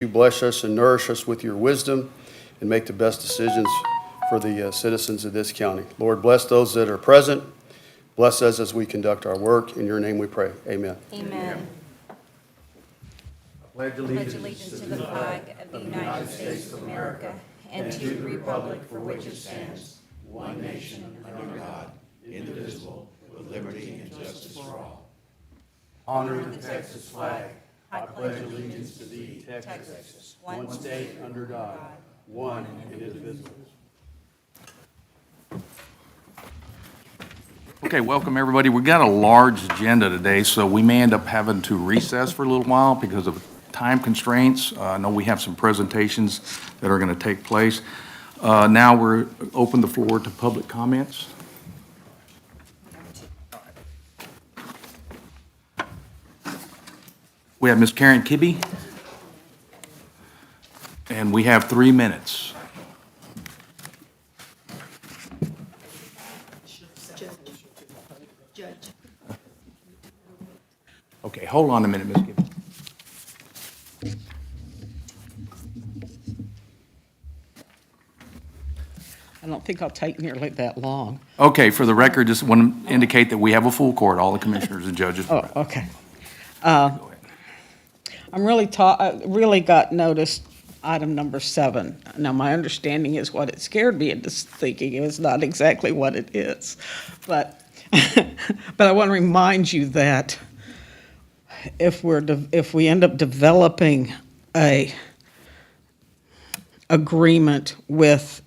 You bless us and nourish us with your wisdom and make the best decisions for the citizens of this county. Lord, bless those that are present. Bless us as we conduct our work. In your name we pray. Amen. Amen. Pledge allegiance to the flag of the United States of America and to the republic for which it stands, one nation under God, indivisible, with liberty and justice for all. Honor the Texas flag. I pledge allegiance to thee, Texas, one state under God, one and indivisible. Okay, welcome everybody. We've got a large agenda today, so we may end up having to recess for a little while because of time constraints. I know we have some presentations that are going to take place. Now we're open the floor to public comments. We have Ms. Karen Kibbe, and we have 3 minutes. Okay, hold on a minute, Ms. Kibbe. I don't think I'll take nearly that long. Okay, for the record, just want to indicate that we have a full court, all the commissioners and judges. Oh, okay. Go ahead. I really got noticed item number 7. Now, my understanding is what it scared me into thinking it was not exactly what it is. But, but I want to remind you that if we end up developing a agreement with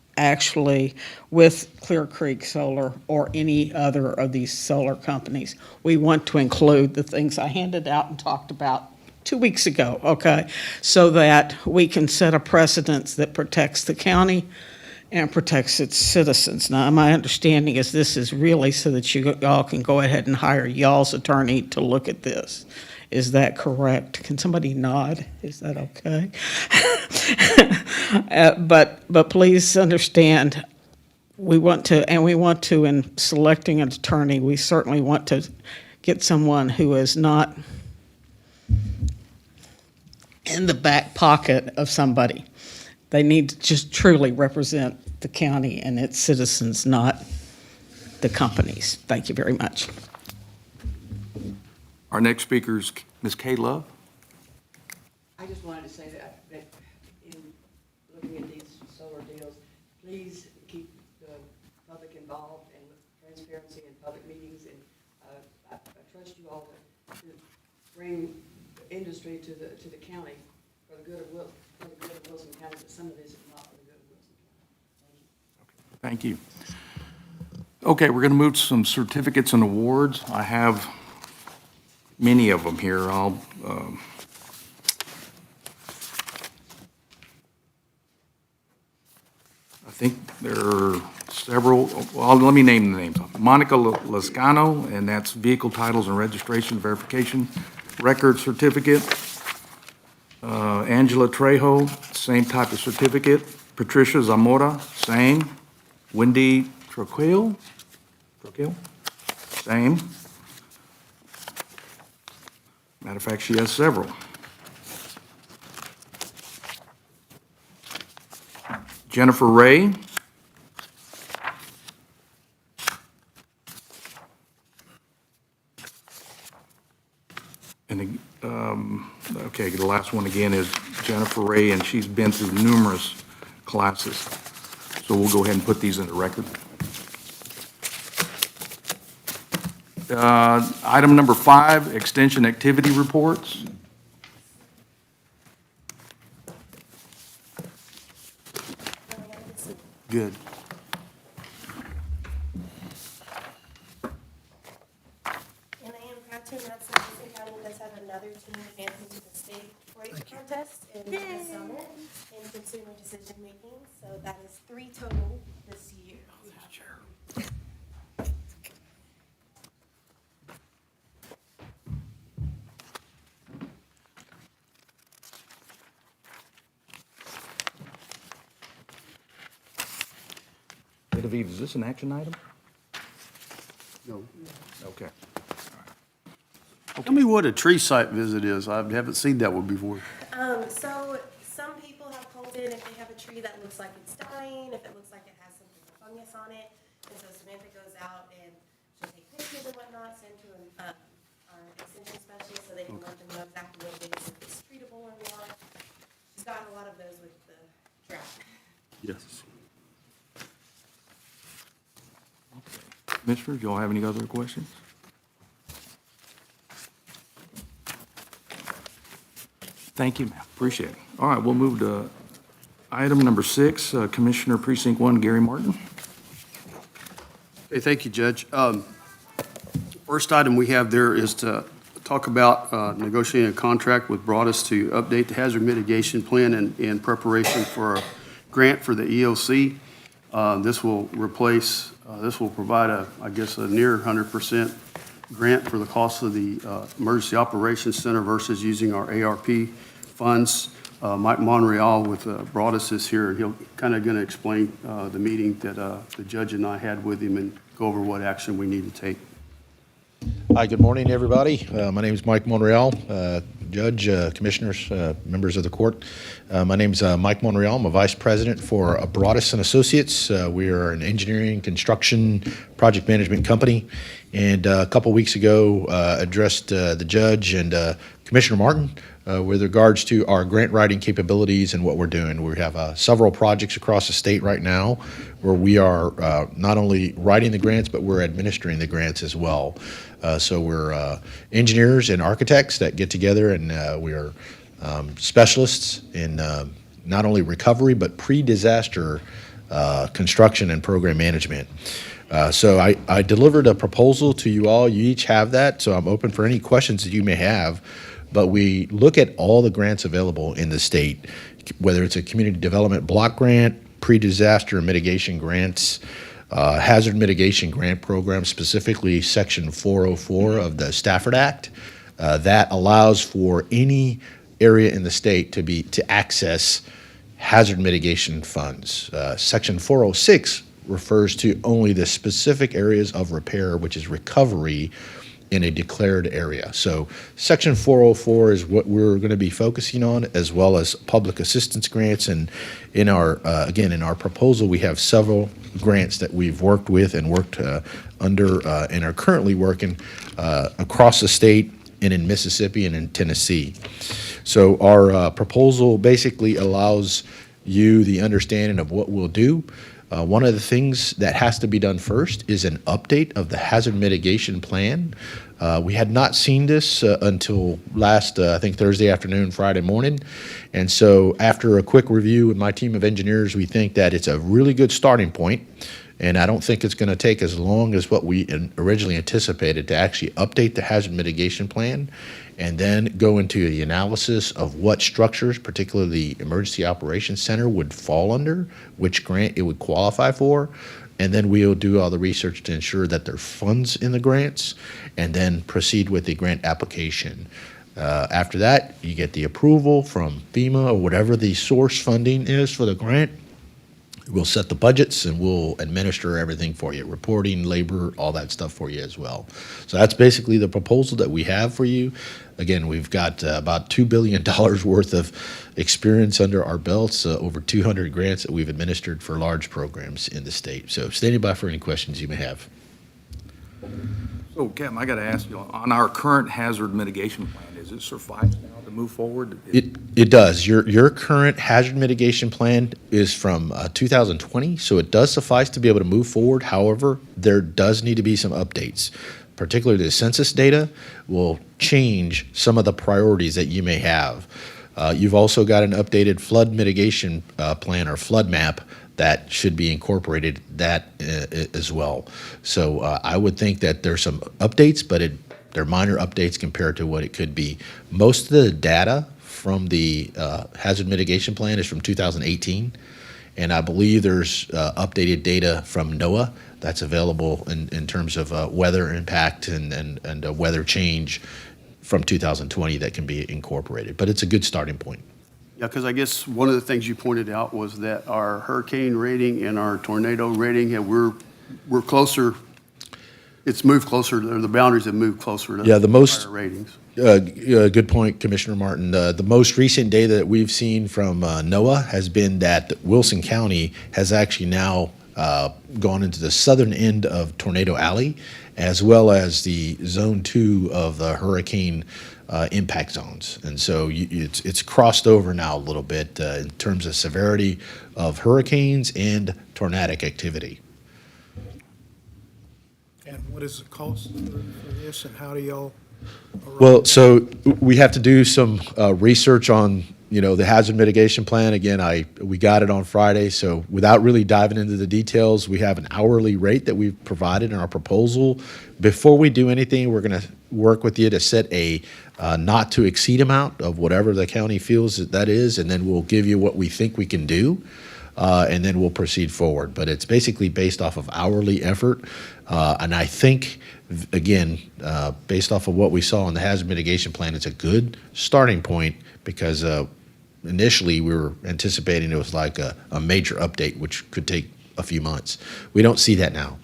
Clear Creek Solar or any other of these solar companies, we want to include the things I handed out and talked about 2 weeks ago, okay? So that we can set a precedence that protects the county and protects its citizens. Now, my understanding is this is really so that you all can go ahead and hire y'all's attorney to look at this. Is that correct? Can somebody nod? Is that okay? But please understand, we want to, in selecting an attorney, we certainly want to get someone who is not in the back pocket of somebody. They need to just truly represent the county and its citizens, not the companies. Thank you very much. Our next speaker is Ms. Kay Love. I just wanted to say that in looking at these solar deals, please keep the public involved and transparency in public meetings. And I trust you all to bring the industry to the county for the good of Wilson County, but some of this is not for the good of Wilson County. Thank you. Thank you. Okay, we're going to move to some certificates and awards. I have many of them here. I think there are several. Well, let me name the names. Monica Lascano, and that's Vehicle Titles and Registration Verification Record Certificate. Angela Trejo, same type of certificate. Patricia Zamora, same. Wendy Troquel, same. Matter of fact, she has several. Jennifer Ray. And, okay, the last one again is Jennifer Ray, and she's been through numerous classes. So we'll go ahead and put these in the record. Item number 5, extension activity reports. Good. And I am proud to announce that Wilson County does have another team advancing to the state 4-H contest in the summit in consumer decision making. So that is 3 total this year. Genevieve, is this an action item? No. Okay. Tell me what a tree site visit is. I haven't seen that one before. So some people have called in if they have a tree that looks like it's dying, if it looks like it has some type of fungus on it. And so Samantha goes out and she'll take pictures and whatnot, send to our extension specialist so they can let them know exactly what it is, if it's treatable or not. She's gotten a lot of those with the drought. Yes. Commissioners, y'all have any other questions? Thank you, ma'am. Appreciate it. All right, we'll move to item number 6, Commissioner Precinct 1, Gary Martin. Hey, thank you, Judge. First item we have there is to talk about negotiating a contract with Broadus to update the hazard mitigation plan in preparation for a grant for the EOC. This will provide a near 100% grant for the cost of the Emergency Operations Center versus using our ARP funds. Mike Monreal with Broadus is here, and he'll kind of going to explain the meeting that the judge and I had with him and go over what action we need to take. Hi, good morning, everybody. My name is Mike Monreal, Judge, Commissioners, members of the court. My name is Mike Monreal. I'm a Vice President for Broadus and Associates. We are an engineering, construction, project management company. And a couple weeks ago, addressed the judge and Commissioner Martin with regards to our grant writing capabilities and what we're doing. We have several projects across the state right now where we are not only writing the grants, but we're administering the grants as well. So we're engineers and architects that get together, and we are specialists in not only recovery, but pre-disaster construction and program management. So I delivered a proposal to you all. You each have that, so I'm open for any questions that you may have. But we look at all the grants available in the state, whether it's a community development block grant, pre-disaster mitigation grants, hazard mitigation grant program, specifically Section 404 of the Stafford Act, that allows for any area in the state to access hazard mitigation funds. Section 406 refers to only the specific areas of repair, which is recovery in a declared area. So Section 404 is what we're going to be focusing on, as well as public assistance grants. And in our, again, in our proposal, we have several grants that we've worked with and worked under and are currently working across the state and in Mississippi and in Tennessee. So our proposal basically allows you the understanding of what we'll do. One of the things that has to be done first is an update of the hazard mitigation plan. We had not seen this until last, I think, Thursday afternoon, Friday morning. And so after a quick review with my team of engineers, we think that it's a really good starting point. And I don't think it's going to take as long as what we originally anticipated to actually update the hazard mitigation plan and then go into the analysis of what structures, particularly the Emergency Operations Center, would fall under, which grant it would qualify for. And then we'll do all the research to ensure that there are funds in the grants and then proceed with the grant application. After that, you get the approval from FEMA or whatever the source funding is for the grant. We'll set the budgets and we'll administer everything for you, reporting, labor, all that stuff for you as well. So that's basically the proposal that we have for you. Again, we've got about $2 billion worth of experience under our belts, over 200 grants that we've administered for large programs in the state. So standing by for any questions you may have. So, Captain, I got to ask you, on our current hazard mitigation plan, does it suffice now to move forward? It does. Your current hazard mitigation plan is from 2020, so it does suffice to be able to move forward. However, there does need to be some updates. Particularly the census data will change some of the priorities that you may have. You've also got an updated flood mitigation plan or flood map that should be incorporated that as well. So I would think that there's some updates, but they're minor updates compared to what it could be. Most of the data from the hazard mitigation plan is from 2018, and I believe there's updated data from NOAA that's available in terms of weather impact and weather change from 2020 that can be incorporated. But it's a good starting point. Yeah, because I guess one of the things you pointed out was that our hurricane rating and our tornado rating, we're closer it's moved closer, the boundaries have moved closer to Yeah, the most- higher ratings. Good point, Commissioner Martin. The most recent data that we've seen from NOAA has been that Wilson County has actually now gone into the southern end of Tornado Alley, as well as the Zone 2 of the hurricane impact zones. And so it's crossed over now a little bit in terms of severity of hurricanes and tornadic activity. And what is the cost for this, and how do y'all? Well, so we have to do some research on, the hazard mitigation plan. Again, we got it on Friday, so without really diving into the details, we have an hourly rate that we've provided in our proposal. Before we do anything, we're going to work with you to set a not to exceed amount of whatever the county feels that is, and then we'll give you what we think we can do, and then we'll proceed forward. But it's basically based off of hourly effort, and I think, again, based off of what we saw in the hazard mitigation plan, it's a good starting point because initially we were anticipating it was like a major update, which could take a few months. We don't see that now.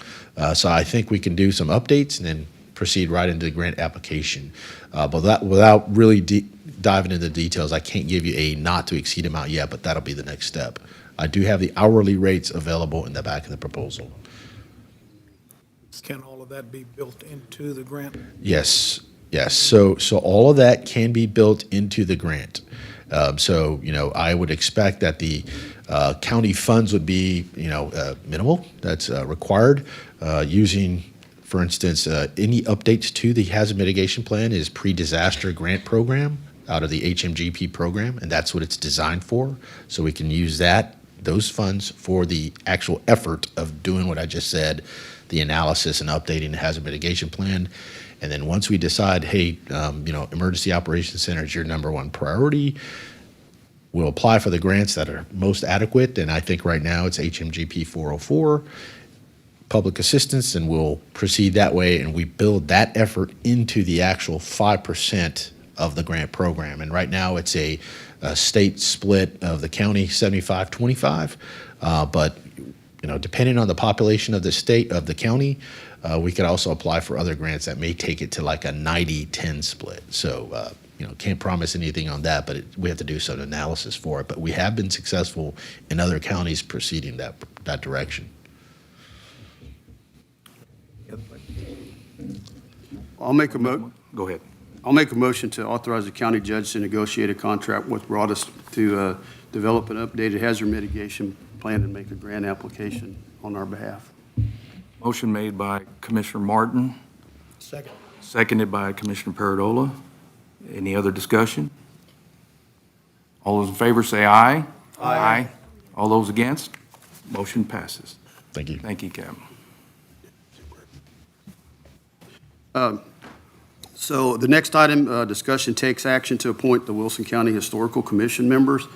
So I think we can do some updates and then proceed right into the grant application. But without really diving into the details, I can't give you a not to exceed amount yet, but that'll be the next step. I do have the hourly rates available in the back of the proposal. Can all of that be built into the grant? Yes, yes. So all of that can be built into the grant. So, I would expect that the county funds would be, minimal. That's required. Using, for instance, any updates to the hazard mitigation plan is pre-disaster grant program out of the HMGP program, and that's what it's designed for. So we can use those funds for the actual effort of doing what I just said, the analysis and updating the hazard mitigation plan. And then once we decide, hey, Emergency Operations Center is your number one priority, we'll apply for the grants that are most adequate. And I think right now it's HMGP 404, public assistance, and we'll proceed that way. And we build that effort into the actual 5% of the grant program. And right now it's a state split of the county 75-25, but depending on the population of the state, of the county, we could also apply for other grants that may take it to like a 90-10 split. So, can't promise anything on that, but we have to do some analysis for it. But we have been successful in other counties proceeding that direction. I'll make a Go ahead. I'll make a motion to authorize the county judge to negotiate a contract with Broadus to develop an updated hazard mitigation plan and make a grant application on our behalf. Motion made by Commissioner Martin, Second. seconded by Commissioner Paradola. Any other discussion? All those in favor say aye. Aye. All those against? Motion passes. Thank you. Thank you, Captain. So the next item, discussion takes action to appoint the Wilson County Historical Commission members.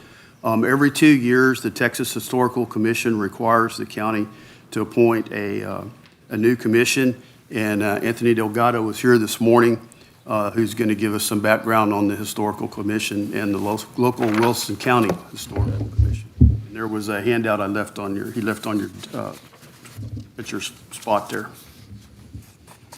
Every 2 years, the Texas Historical Commission requires the county to appoint a new commission, and Anthony Delgado was here this morning, who's going to give us some background on the Historical Commission and the local Wilson County Historical Commission. And there was a handout he left on your at your spot there.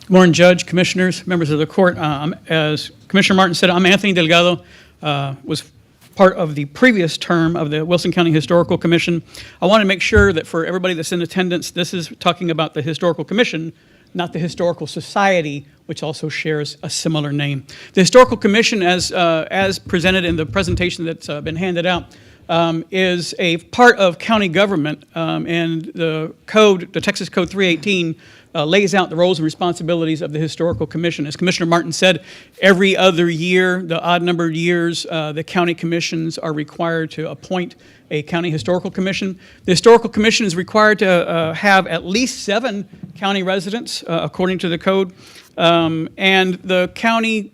Morning, Judge, Commissioners, members of the court. As Commissioner Martin said, I'm Anthony Delgado, was part of the previous term of the Wilson County Historical Commission. I want to make sure that for everybody that's in attendance, this is talking about the Historical Commission, not the Historical Society, which also shares a similar name. The Historical Commission, as presented in the presentation that's been handed out, is a part of county government, and the code, the Texas Code 318, lays out the roles and responsibilities of the Historical Commission. As Commissioner Martin said, every other year, the odd-numbered years, the county commissions are required to appoint a county historical commission. The Historical Commission is required to have at least 7 county residents, according to the code, and the county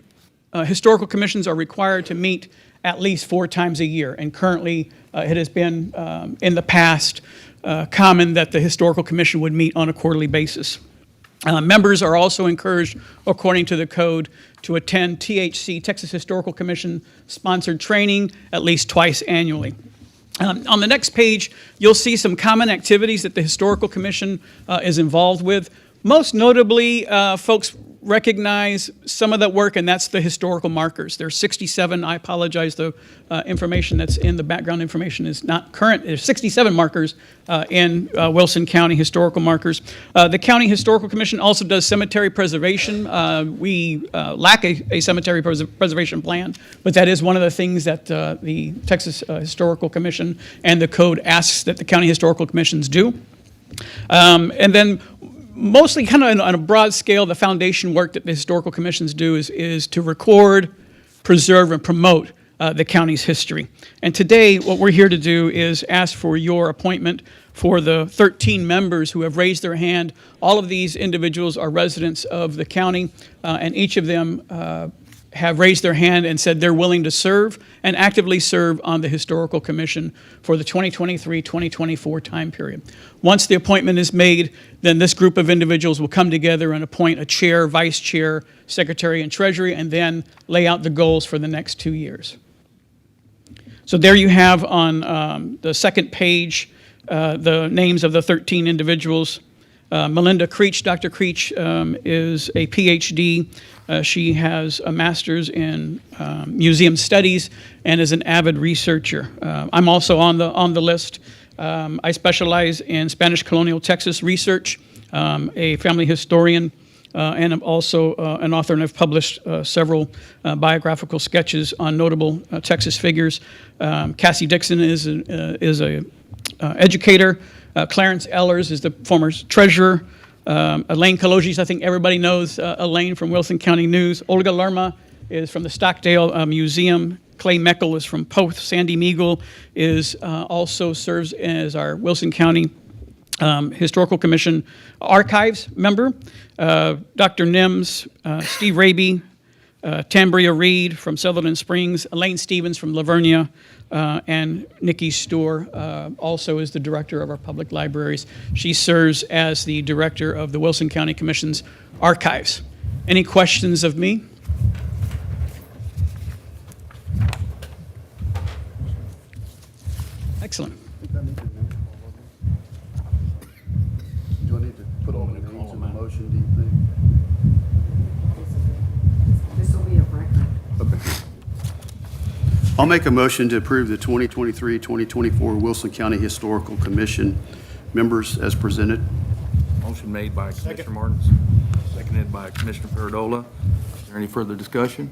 historical commissions are required to meet at least 4 times a year. And currently, it has been, in the past, common that the Historical Commission would meet on a quarterly basis. Members are also encouraged, according to the code, to attend THC, Texas Historical Commission, sponsored training at least twice annually. On the next page, you'll see some common activities that the Historical Commission is involved with. Most notably, folks recognize some of that work, and that's the historical markers. There's 67, I apologize, the information that's in the background information is not current. There's 67 markers in Wilson County historical markers. The County Historical Commission also does cemetery preservation. We lack a cemetery preservation plan, but that is one of the things that the Texas Historical Commission and the code asks that the County Historical Commissions do. And then mostly kind of on a broad scale, the foundation work that the historical commissions do is to record, preserve, and promote the county's history. And today, what we're here to do is ask for your appointment for the 13 members who have raised their hand. All of these individuals are residents of the county, and each of them have raised their hand and said they're willing to serve and actively serve on the Historical Commission for the 2023-2024 time period. Once the appointment is made, then this group of individuals will come together and appoint a chair, vice chair, secretary, and treasury, and then lay out the goals for the next 2 years. So there you have on the second page the names of the 13 individuals. Melinda Creech, Dr. Creech is a PhD. She has a master's in museum studies and is an avid researcher. I'm also on the list. I specialize in Spanish colonial Texas research, a family historian, and I'm also an author, and I've published several biographical sketches on notable Texas figures. Cassie Dixon is a educator. Clarence Ellers is the former treasurer. Elaine Kalogis, I think everybody knows Elaine from Wilson County News. Olga Lerma is from the Stockdale Museum. Clay Meckel is from Poth. Sandy Meagle also serves as our Wilson County Historical Commission Archives member. Dr. Nims, Steve Raby, Tambria Reed from Sutherland Springs, Elaine Stevens from Lavernia, and Nikki Stohr also is the director of our public libraries. She serves as the director of the Wilson County Commission's archives. Any questions of me? Excellent. Do I need to put all the names in the motion, do you think? This will be a record. Okay. I'll make a motion to approve the 2023-2024 Wilson County Historical Commission members as presented. Motion made by Commissioner Martins, seconded by Commissioner Paradola. Is there any further discussion?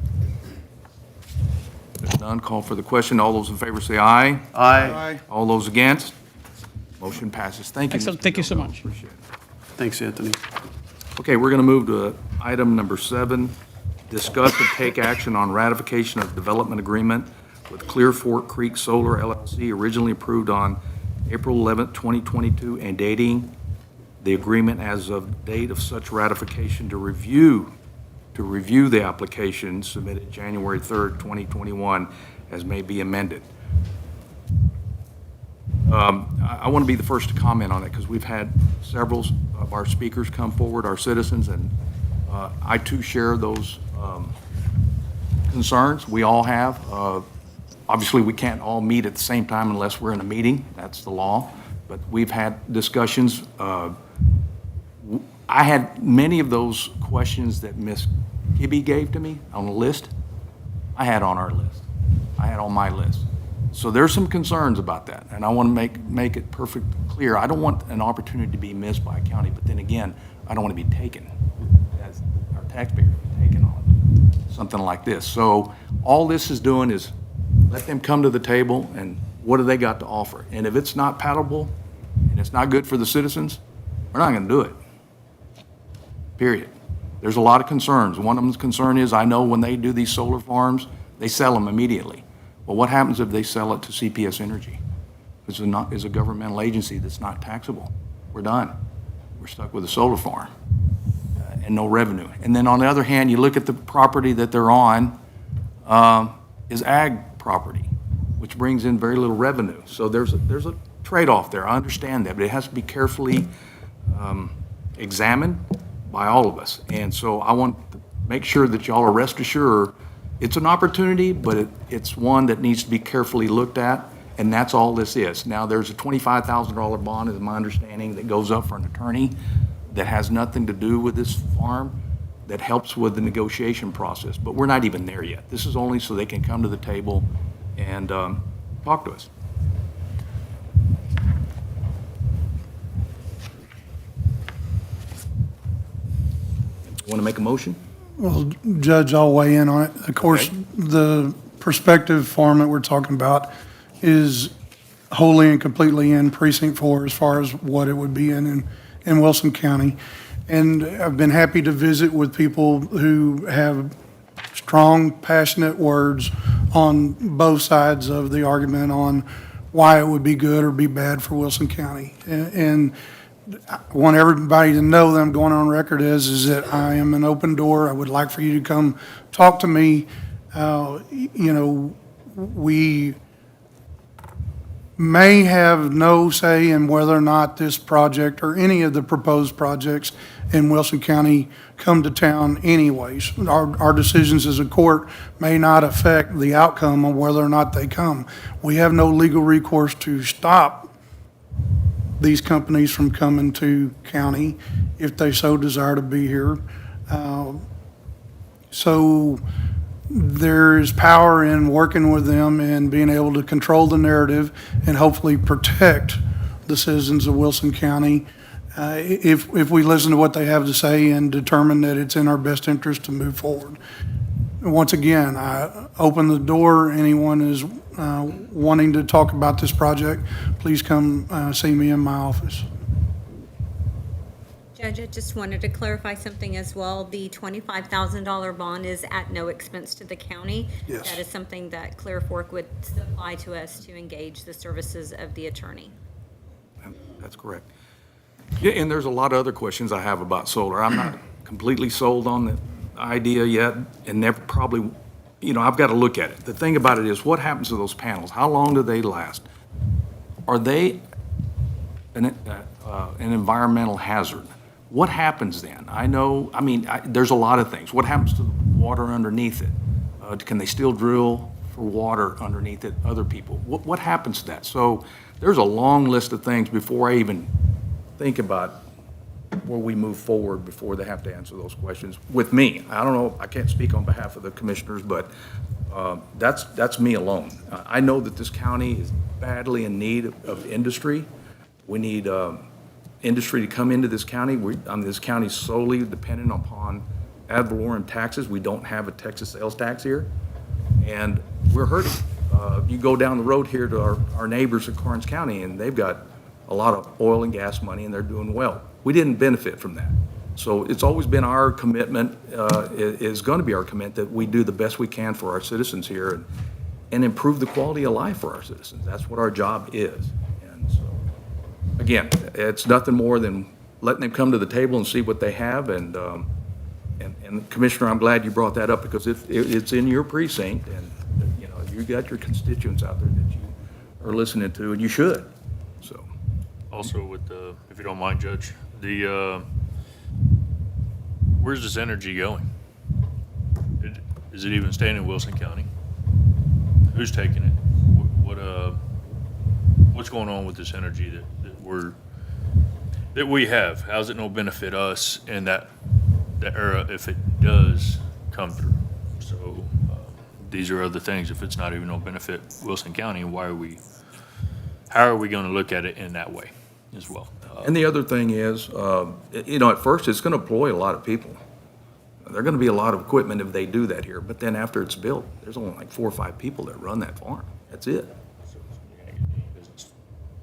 If none, call for the question. All those in favor say aye. Aye. All those against? Motion passes. Thank you. Excellent. Mr. Thank you so Delgado. much. Appreciate it. Thanks, Anthony. Okay, we're going to move to item number 7, discuss and take action on ratification of development agreement with Clear Fork Creek Solar LLC, originally approved on April 11, 2022, and dating the agreement as of date of such ratification to review the application submitted January 3rd, 2021, as may be amended. I want to be the first to comment on it because we've had several of our speakers come forward, our citizens, and I too share those concerns. We all have. Obviously, we can't all meet at the same time unless we're in a meeting. That's the law. But we've had discussions. I had many of those questions that Ms. Kibbe gave to me on the list. I had on our list. I had on my list. So there's some concerns about that, and I want to make it perfectly clear. I don't want an opportunity to be missed by a county, but then again, I don't want to be taken, as our taxpayers be taken on something like this. So all this is doing is let them come to the table, and what do they got to offer? And if it's not palatable and it's not good for the citizens, we're not going to do it. Period. There's a lot of concerns. One of them's concern is, I know when they do these solar farms, they sell them immediately. Well, what happens if they sell it to CPS Energy? It's a governmental agency that's not taxable. We're done. We're stuck with a solar farm and no revenue. And then on the other hand, you look at the property that they're on is ag property, which brings in very little revenue. So there's a trade-off there. I understand that, but it has to be carefully examined by all of us. And so I want to make sure that y'all are rest assured it's an opportunity, but it's one that needs to be carefully looked at, and that's all this is. Now, there's a $25,000 bond, is my understanding, that goes up for an attorney, that has nothing to do with this farm that helps with the negotiation process, but we're not even there yet. This is only so they can come to the table and talk to us. Want to make a motion? Well, Judge, I'll weigh in on it. Of course, Okay. the prospective farm that we're talking about is wholly and completely in Precinct 4 as far as what it would be in Wilson County. And I've been happy to visit with people who have strong, passionate words on both sides of the argument on why it would be good or be bad for Wilson County. And I want everybody to know that I'm going on record is that I am an open door. I would like for you to come talk to me. We may have no say in whether or not this project or any of the proposed projects in Wilson County come to town anyways. Our decisions as a court may not affect the outcome of whether or not they come. We have no legal recourse to stop these companies from coming to county if they so desire to be here. So there is power in working with them and being able to control the narrative and hopefully protect the citizens of Wilson County if we listen to what they have to say and determine that it's in our best interest to move forward. Once again, I open the door. Anyone is wanting to talk about this project, please come see me in my office. Judge, I just wanted to clarify something as well. The $25,000 bond is at no expense to the county. Yes. That is something that Clear Fork would supply to us to engage the services of the attorney. That's correct. Yeah, and there's a lot of other questions I have about solar. I'm not completely sold on the idea yet, and never probably, I've got to look at it. The thing about it is, what happens to those panels? How long do they last? Are they an environmental hazard? What happens then? There's a lot of things. What happens to the water underneath it? Can they still drill for water underneath it, other people? What happens to that? So there's a long list of things before I even think about where we move forward before they have to answer those questions with me. I don't know, I can't speak on behalf of the commissioners, but that's me alone. I know that this county is badly in need of industry. We need industry to come into this county. This county is solely dependent upon ad valorem taxes. We don't have a Texas sales tax here, and we're hurting. You go down the road here to our neighbors in Karnes County, and they've got a lot of oil and gas money, and they're doing well. We didn't benefit from that. So it's always been our commitment, is going to be our commitment, that we do the best we can for our citizens here and improve the quality of life for our citizens. That's what our job is. And so, again, it's nothing more than letting them come to the table and see what they have. And Commissioner, I'm glad you brought that up, because it's in your precinct, and you got your constituents out there that you are listening to, and you should. So. Also, if you don't mind, Judge, where's this energy going? Is it even staying in Wilson County? Who's taking it? What's going on with this energy that we have? How's it no benefit us in that era if it does come through? So these are other things. If it's not even no benefit Wilson County, how are we going to look at it in that way as well? And the other thing is, at first, it's going to employ a lot of people. There are going to be a lot of equipment if they do that here, but then after it's built, there's only like 4 or 5 people that run that farm. That's it.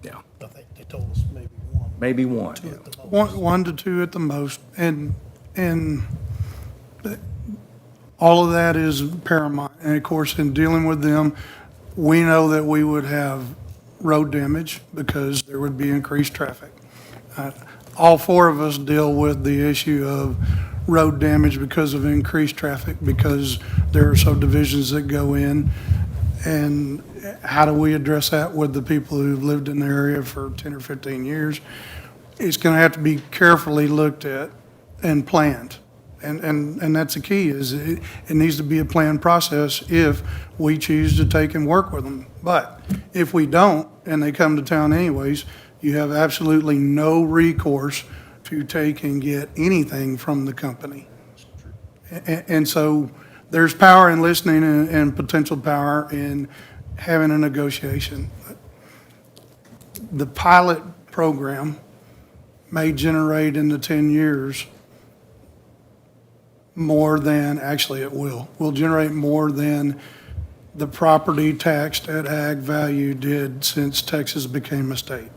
Yeah, I think they told us maybe one. maybe one. Two at the most. One to two at the most, and all of that is paramount. And of course, in dealing with them, we know that we would have road damage because there would be increased traffic. All 4 of us deal with the issue of road damage because of increased traffic, because there are subdivisions that go in. And how do we address that with the people who've lived in the area for 10 or 15 years? It's going to have to be carefully looked at and planned. And that's the key, is it needs to be a planned process if we choose to take and work with them. But if we don't, and they come to town anyways, you have absolutely no recourse to take and get anything from the company. And so there's power in listening and potential power in having a negotiation. The pilot program may generate in the 10 years more than, actually it will generate more than the property taxed at ag value did since Texas became a state.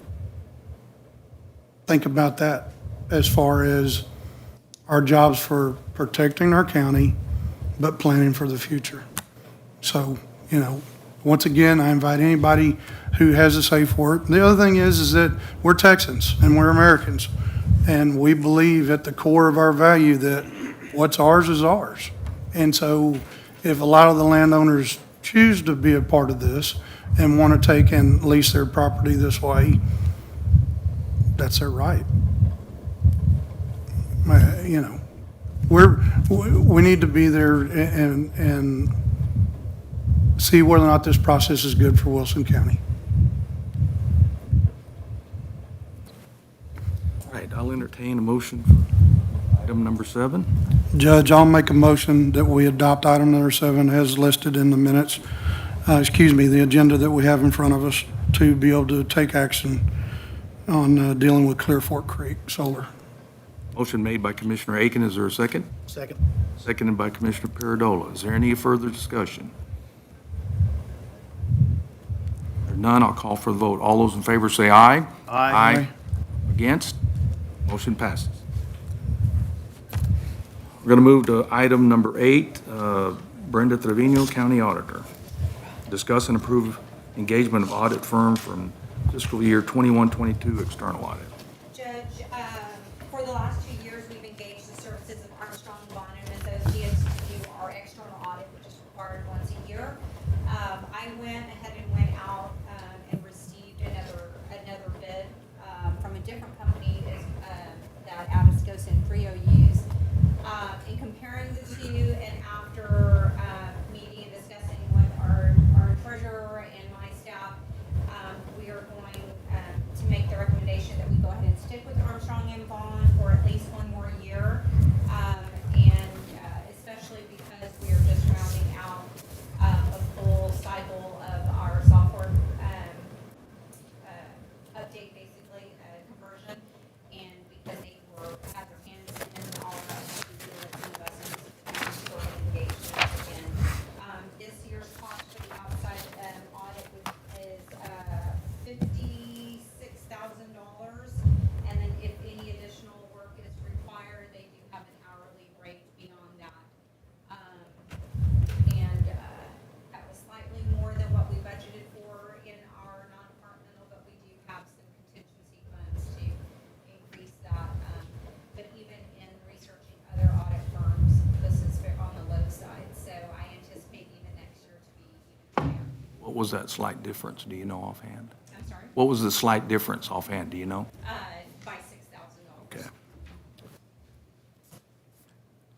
Think about that as far as our jobs for protecting our county, but planning for the future. So, once again, I invite anybody who has a say for it. The other thing is that we're Texans and we're Americans. And we believe at the core of our value that what's ours is ours. And so if a lot of the landowners choose to be a part of this and want to take and lease their property this way, that's their right. We need to be there and see whether or not this process is good for Wilson County. All right, I'll entertain a motion for item number 7. Judge, I'll make a motion that we adopt item number 7 as listed in the minutes, the agenda that we have in front of us to be able to take action on dealing with Clear Fork Creek Solar. Motion made by Commissioner Aiken. Is there a second? Second. Seconded by Commissioner Paradola. Is there any further discussion? If there none, I'll call for the vote. All those in favor say aye. Aye. Against? Motion passes. We're going to move to item number 8, Brenda Trevino, County Auditor. Discuss and approve engagement of audit firm from fiscal year 21-22 external audit. Judge, for the last 2 years, we've engaged the services of Armstrong, Bond and Associates to do our external audit, which is required once a year. I went ahead and went out and received another bid from a different company that Atascosa and Frio use. In comparing the two, and after meeting and discussing with our treasurer and my staff, we are going to make the recommendation that we go ahead and stick with Armstrong and Bond for at least one more year, and especially because we are just rounding out a full cycle of our software update, basically conversion, and because they had their hands in all of us, and this year's cost for the outside audit is $56,000, and then if any additional work is required, they do have an hourly rate beyond that. And that was slightly more than what we budgeted for in our non-departmental, but we do have some contingency funds to increase that. But even in researching other audit firms, this is on the low side, so I anticipate even next year to be even higher. What was that slight difference? Do you know offhand? I'm sorry? What was the slight difference offhand? Do you know? By $6,000. Okay.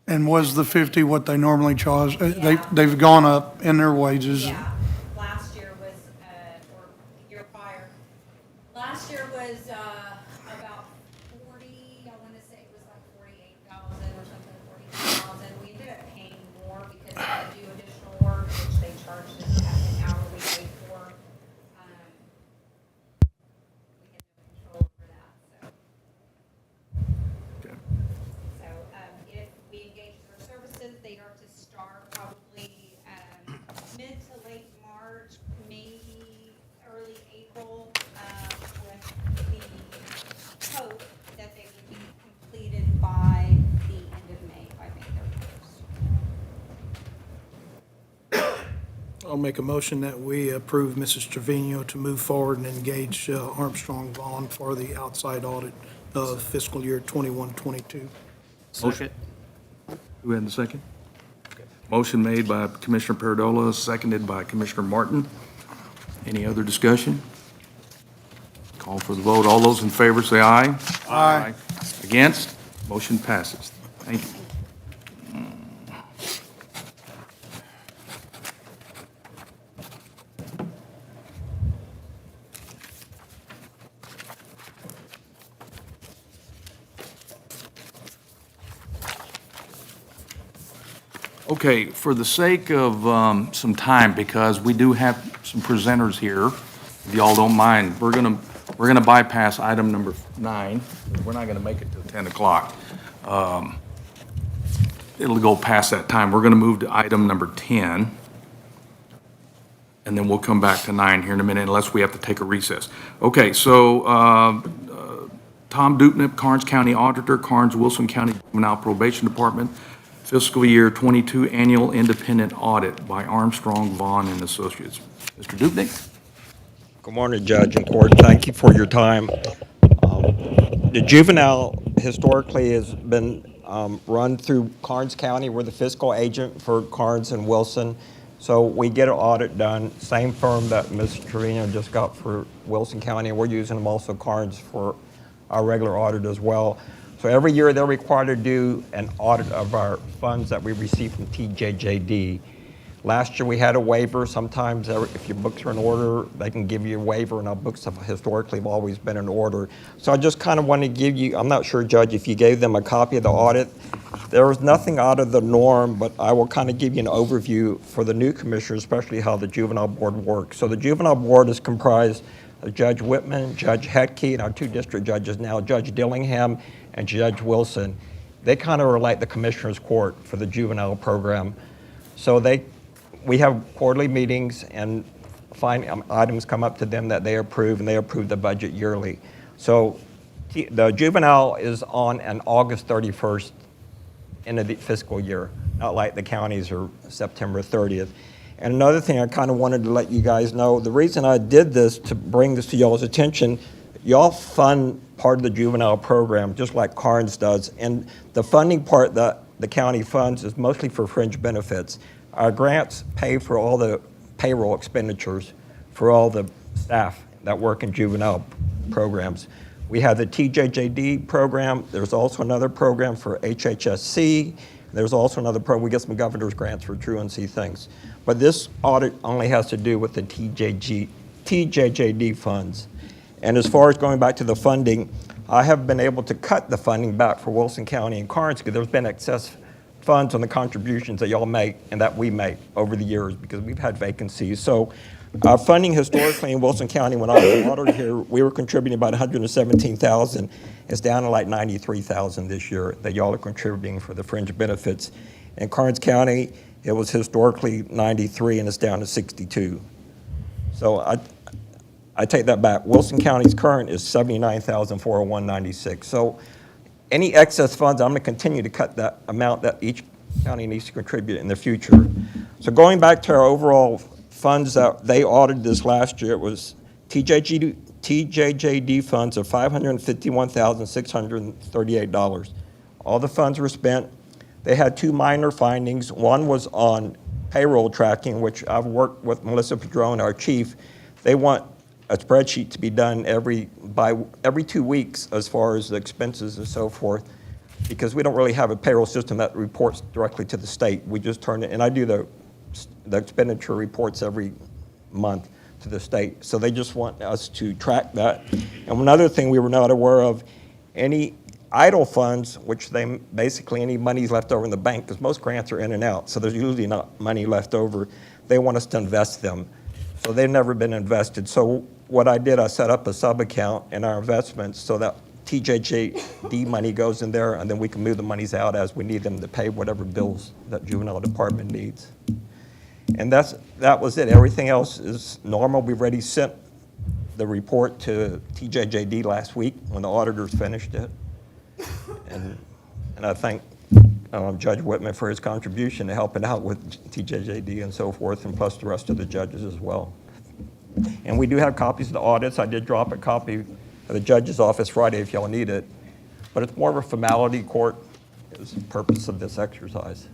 And was the 50 what they normally charge? Yeah. They've gone up in their wages. Yeah, last year was, or year prior, last year was, about 40, I wanna say it was like 48,000 or something, 42,000. We ended up paying more because they had to do additional work, which they charged us at an hourly rate for. We had no control over that, so. Okay. So, if we engage their services, they are to start probably, mid to late March, maybe early April, with the hope that they would be completed by the end of May, by May 31st. I'll make a motion that we approve Mrs. Trevino to move forward and engage Armstrong Vaughn for the outside audit of fiscal year 21-22. Motion. Who had the second? Motion made by Commissioner Paradola, seconded by Commissioner Martin. Any other discussion? Call for the vote. All those in favor say aye. Aye. Against? Motion passes. Thank you. Okay, for the sake of some time, because we do have some presenters here, if y'all don't mind, we're gonna bypass item number 9. We're not gonna make it till 10 o'clock. It'll go past that time. We're gonna move to item number 10, and then we'll come back to 9 here in a minute unless we have to take a recess. Okay, so Tom Dupnip, Karnes County Auditor, Karnes Wilson County Juvenile Probation Department, fiscal year 22 annual independent audit by Armstrong, Vaughn and Associates. Mr. Dupnik? Good morning, Judge and Court. Thank you for your time. The juvenile historically has been run through Karnes County. We're the fiscal agent for Karnes and Wilson. So we get an audit done, same firm that Ms. Trevino just got for Wilson County. We're using them also Karnes for our regular audit as well. So every year they're required to do an audit of our funds that we receive from TJJD. Last year we had a waiver. Sometimes if your books are in order, they can give you a waiver, and our books have historically have always been in order. So I just kind of want to give you, I'm not sure, Judge, if you gave them a copy of the audit. There was nothing out of the norm, but I will kind of give you an overview for the new commissioners, especially how the Juvenile Board works. So the Juvenile Board is comprised of Judge Whitman, Judge Hetke, and our 2 district judges now, Judge Dillingham and Judge Wilson. They kind of are like the Commissioner's Court for the juvenile program. So we have quarterly meetings, and items come up to them that they approve, and they approve the budget yearly. So the juvenile is on an August 31st end of the fiscal year, not like the counties are September 30th. And another thing I kind of wanted to let you guys know, the reason I did this to bring this to y'all's attention, y'all fund part of the juvenile program just like Karnes does, and the funding part that the county funds is mostly for fringe benefits. Our grants pay for all the payroll expenditures for all the staff that work in juvenile programs. We have the TJJD program. There's also another program for HHSC. There's also another program. We get some governor's grants for truancy things. But this audit only has to do with the TJJD funds. And as far as going back to the funding, I have been able to cut the funding back for Wilson County and Karnes because there's been excess funds on the contributions that y'all make and that we make over the years because we've had vacancies. So our funding historically in Wilson County, when I was auditor here, we were contributing about $117,000. It's down to like $93,000 this year that y'all are contributing for the fringe benefits. In Karnes County, it was historically 93 and it's down to 62. So I take that back. Wilson County's current is $79,401.96. So any excess funds, I'm going to continue to cut that amount that each county needs to contribute in the future. So going back to our overall funds that they audited this last year, it was TJJD funds of $551,638. All the funds were spent. They had 2 minor findings. One was on payroll tracking, which I've worked with Melissa Padron, our chief. They want a spreadsheet to be done every 2 weeks as far as the expenses and so forth, because we don't really have a payroll system that reports directly to the state. We just turn it, and I do the expenditure reports every month to the state. So they just want us to track that. And another thing we were not aware of, any idle funds, which they basically any money's left over in the bank, because most grants are in and out, so there's usually not money left over. They want us to invest them. So they've never been invested. So what I did, I set up a sub-account in our investments so that TJJD money goes in there, and then we can move the monies out as we need them to pay whatever bills that juvenile department needs. And that was it. Everything else is normal. We've already sent the report to TJJD last week when the auditors finished it. And I thank Judge Whitman for his contribution to helping out with TJJD and so forth, and plus the rest of the judges as well. And we do have copies of the audits. I did drop a copy of the judge's office Friday if y'all need it. But it's more of a formality, court, is the purpose of this exercise.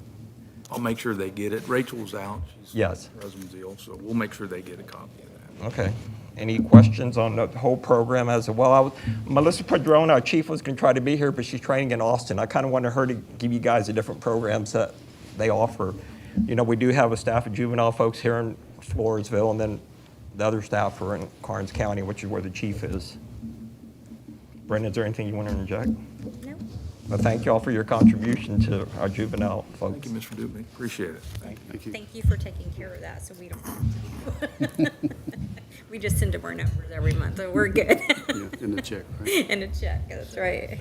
I'll make sure they get it. Rachel's out. She's Yes. husband's ill, so we'll make sure they get a copy of that. Okay. Any questions on the whole program as well? Melissa Padron, our chief, was going to try to be here, but she's training in Austin. I kind of wanted her to give you guys the different programs that they offer. You know, we do have a staff of juvenile folks here in Floresville, and then the other staff are in Karnes County, which is where the chief is. Brendan, is there anything you want to interject? No. But thank you all for your contribution to our juvenile folks. Thank you, Mr. Dubey. Appreciate it. Thank you. Thank you for taking care of that, so we don't have to. We just send them our numbers every month, so we're good. Yeah, in the check, right? And a check, that's right.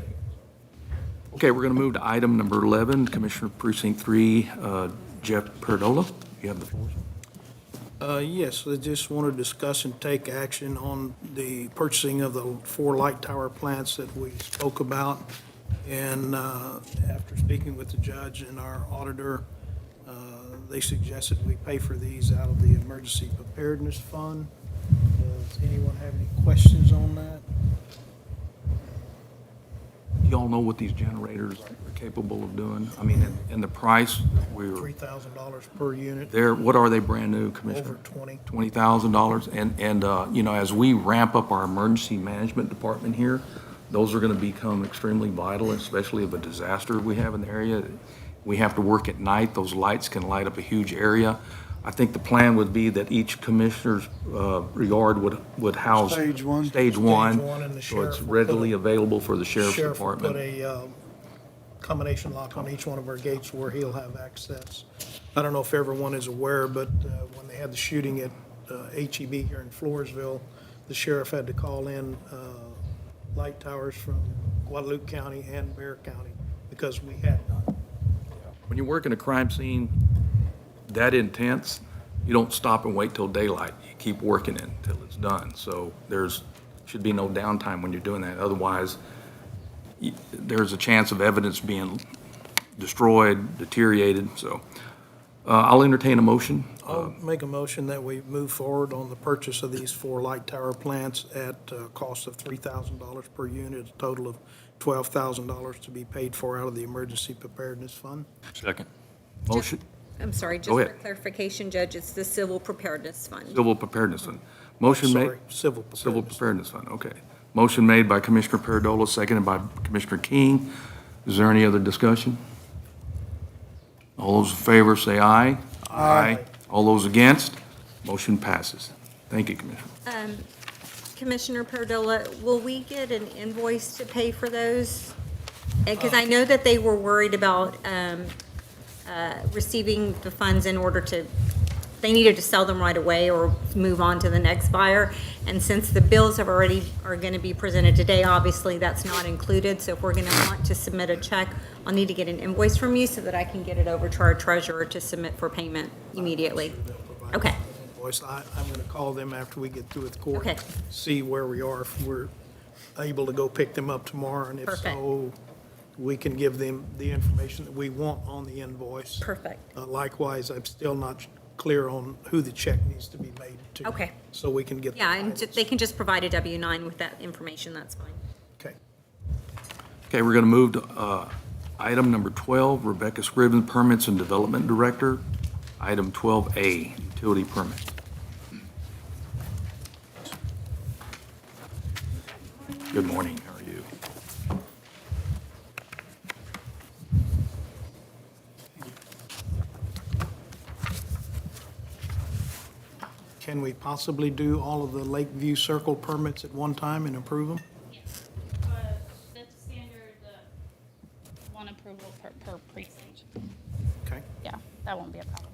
Okay, we're going to move to item number 11, Commissioner Precinct 3, Jeff Perdola. You have the floor, sir. Yes, I just want to discuss and take action on the purchasing of the 4 light tower plants that we spoke about. And after speaking with the judge and our auditor, they suggested we pay for these out of the Emergency Preparedness Fund. Does anyone have any questions on that? Do y'all know what these generators are capable of doing? I mean, and the price, $3,000 per unit, what are they brand new, Commissioner? over 20. $20,000. And you know, as we ramp up our emergency management department here, those are going to become extremely vital, especially of a disaster we have in the area. We have to work at night. Those lights can light up a huge area. I think the plan would be that each commissioner's yard would house. Stage one. Stage one, Stage one, and the so it's sheriff will put readily available for the sheriff's Sheriff will put department. a combination lock on each one of our gates where he'll have access. I don't know if everyone is aware, but when they had the shooting at HEB here in Floresville, the sheriff had to call in light towers from Guadalupe County and Bexar County because we had none. When you work in a crime scene that intense, you don't stop and wait till daylight. You keep working it until it's done. So should be no downtime when you're doing that. Otherwise, there's a chance of evidence being destroyed, deteriorated. So I'll entertain a motion. I'll make a motion that we move forward on the purchase of these 4 light tower plants at a cost of $3,000 per unit, a total of $12,000 to be paid for out of the Emergency Preparedness Fund. Second. Motion, I'm sorry, just Go for ahead. clarification, Judge, it's the Civil Preparedness Fund. Civil Preparedness Fund. Motion made. Sorry, Civil Civil Preparedness. Preparedness Fund, okay. Motion made by Commissioner Paradola, seconded by Commissioner King. Is there any other discussion? All those in favor say aye. Aye. All those against? Motion passes. Thank you, Commissioner. Commissioner Perdola, will we get an invoice to pay for those? Because I know that they were worried about receiving the funds in order to, they needed to sell them right away or move on to the next buyer. And since the bills are going to be presented today, obviously that's not included. So if we're going to want to submit a check, I'll need to get an invoice from you so that I can get it over to our treasurer to submit for payment immediately. Okay. Invoice. I'm going to call them after we get through with court. Okay. See where we are, if we're able to go pick them up tomorrow, and if Perfect. so, we can give them the information that we want on the invoice. Perfect. Likewise, I'm still not clear on who the check needs to be made to. Okay. So we can get. Yeah, the and items. they can just provide a W-9 with that information, that's fine. Okay. Okay, we're going to move to item number 12, Rebecca Scriven, Permits and Development Director. Item 12A, Utility Permit. Good morning, how are you? Can we possibly do all of the Lakeview Circle permits at one time and approve them? That's standard, one approval per precinct. Okay. Yeah, that won't be a problem.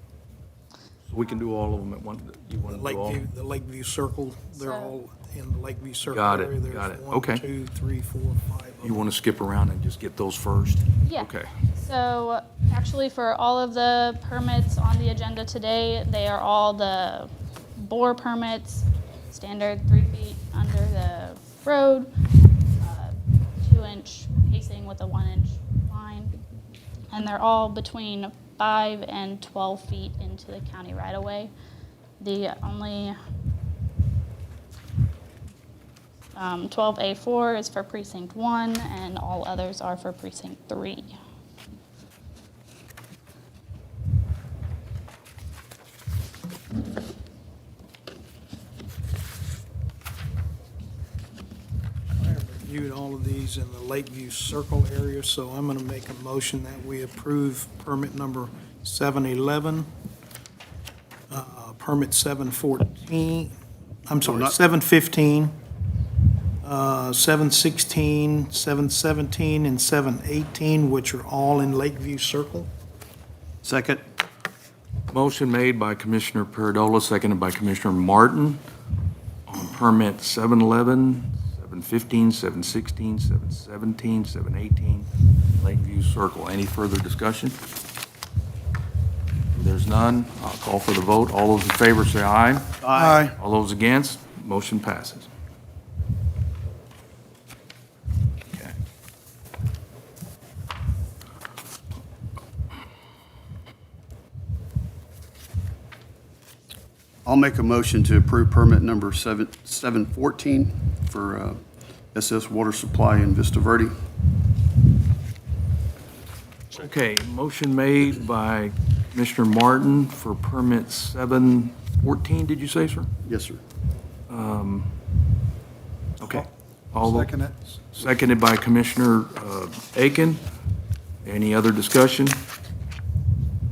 So we can do all of them at one, you want to do all? The Lakeview Circle, they're So- all in the Lakeview Circle Got it, area. got it. There's Okay. 1, 2, 3, 4, 5. You want to skip around and just get those first? Yeah. Okay. So actually, for all of the permits on the agenda today, they are all the bore permits, standard 3 feet under the road, 2-inch pacing with a 1-inch line. And they're all between 5 and 12 feet into the county right-of-way. The only 12A4 is for precinct 1, and all others are for precinct 3. I have reviewed all of these in the Lakeview Circle area, so I'm going to make a motion that we approve permit number 711, permit 714, I'm sorry, not- 715, 716, 717, and 718, which are all in Lakeview Circle. Second. Motion made by Commissioner Paradola, seconded by Commissioner Martin on permit 711, 715, 716, 717, 718, Lakeview Circle. Any further discussion? If there's none, I'll call for the vote. All those in favor say aye. Aye. All those against, motion passes. Okay. I'll make a motion to approve permit number 714 for SS Water Supply in Vista Verde. Okay, motion made by Commissioner Martin for permit 714, did you say, sir? Yes, sir. Okay. All tho- Second it. Seconded by Commissioner Aiken. Any other discussion?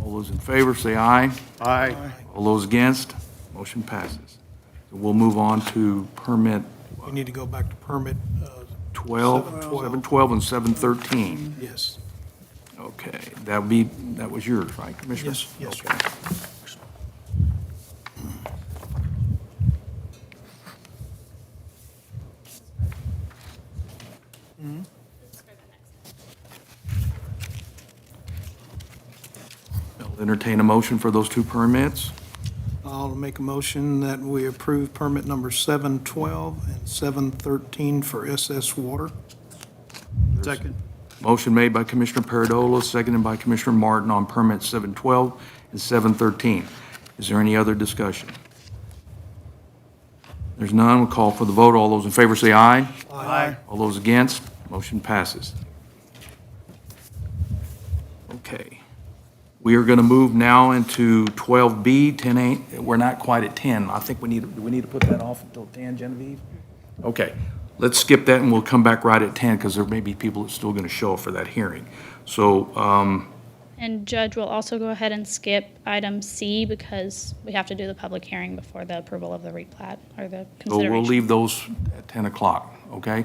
All those in favor, say aye. Aye. All those against, motion passes. So we'll move on to permit We need to go back to permit 12, 712 and 713. yes. Okay, that was yours, right, Commissioner? Yes, sir. Okay. I'll entertain a motion for those two permits. I'll make a motion that we approve permit number 712 and 713 for SS Water. Second. Motion made by Commissioner Paradola, seconded by Commissioner Martin on permit 712 and 713. Is there any other discussion? There's none, we'll call for the vote. All those in favor say aye. Aye. All those against, motion passes. Okay. We are going to move now into 12B, 10 ain't, we're not quite at 10. I think do we need to put that off until 10, Genevieve? Okay, let's skip that and we'll come back right at 10 because there may be people that's still going to show up for that hearing. So, And Judge will also go ahead and skip item C because we have to do the public hearing before the approval of the replat or the so consideration. we'll leave those at 10 o'clock, okay?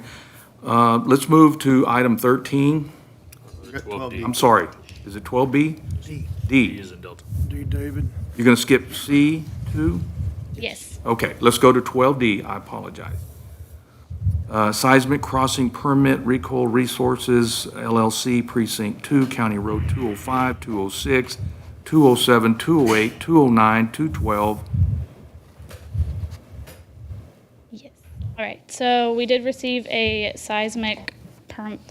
Let's move to item 13. 12D. I'm sorry, is it 12B? D. D D. is in Delta. D, David. You're going to skip C too? Yes. Okay, let's go to 12D. I apologize. Seismic crossing permit, Recoil Resources LLC, Precinct 2, County Road 205, 206, 207, 208, 209, 212. Yes. All right, so we did receive a seismic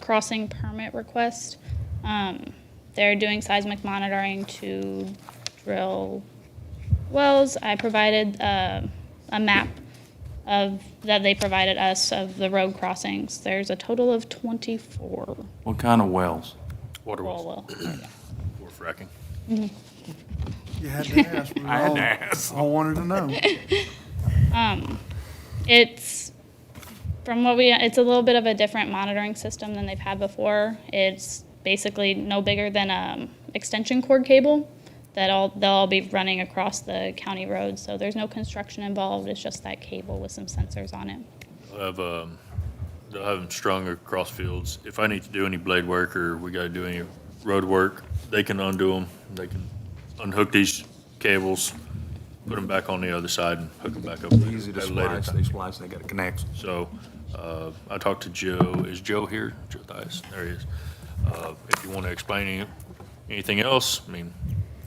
crossing permit request. They're doing seismic monitoring to drill wells. I provided a map that they provided us of the road crossings. There's a total of 24. What kind of wells? Water wells Well, for fracking. You had to ask. We I had to all- ask. All wanted to know. It's, it's a little bit of a different monitoring system than they've had before. It's basically no bigger than a extension cord cable they'll all be running across the county road. So there's no construction involved. It's just that cable with some sensors on it. They'll have them strung across fields. If I need to do any blade work or we got to do any road work, they can undo them. They can unhook these cables, put them back on the other side and hook them back up. Easy to at a later splice. time. They splice, they got to connect. So, I talked to Joe. Is Joe here? Joe Thias. There he is. If you want to explain anything else, I mean,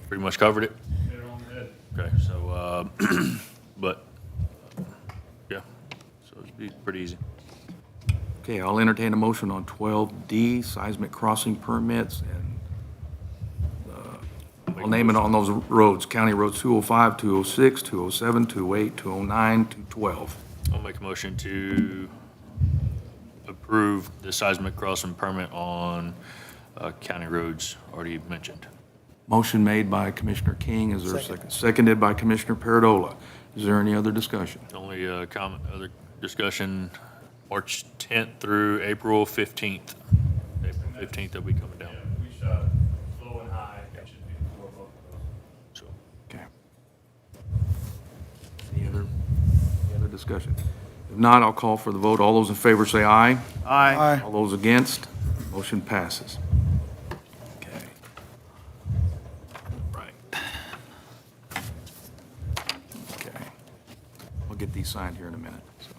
pretty much covered it. Okay, so, but, yeah, so it'd be pretty easy. Okay, I'll entertain a motion on 12D, seismic crossing permits, and I'll name it on those roads, County Roads 205, 206, 207, 208, 209, 212. I'll make a motion to approve the seismic crossing permit on county roads already mentioned. Motion made by Commissioner King, is there a second? Seconded by Commissioner Paradola. Is there any other discussion? The only other discussion, March 10th through April 15th. April 15th, they'll be coming down. We shot low and high, it should be before both of those. So, Okay. Any other discussion? If not, I'll call for the vote. All those in favor say aye. Aye. All those against, motion passes. Okay. Right. Okay. I'll get these signed here in a minute. so.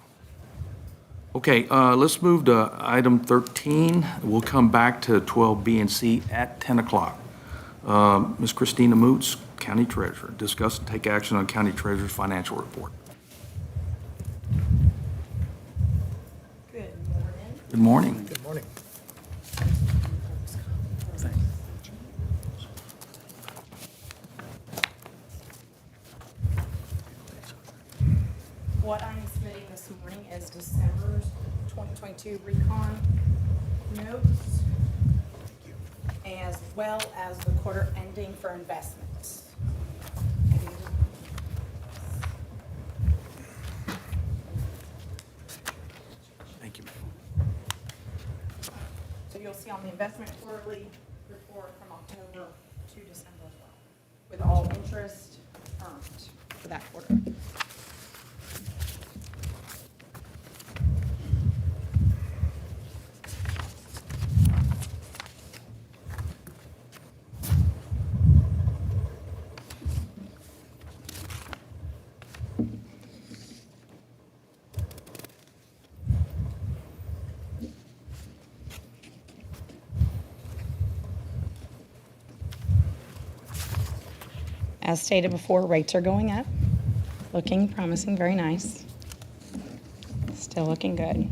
Okay, let's move to item 13. We'll come back to 12B and C at 10 o'clock. Ms. Christina Moots, County Treasurer, discuss and take action on County Treasurer's financial report. Good morning. Good morning. Good morning. What I'm submitting this morning is December's 2022 recon notes, as well as the quarter ending for investments. Thank you. So you'll see on the investment quarterly report from October to December as well, with all interest earned for that quarter. As stated before, rates are going up, looking promising, very nice. Still looking good.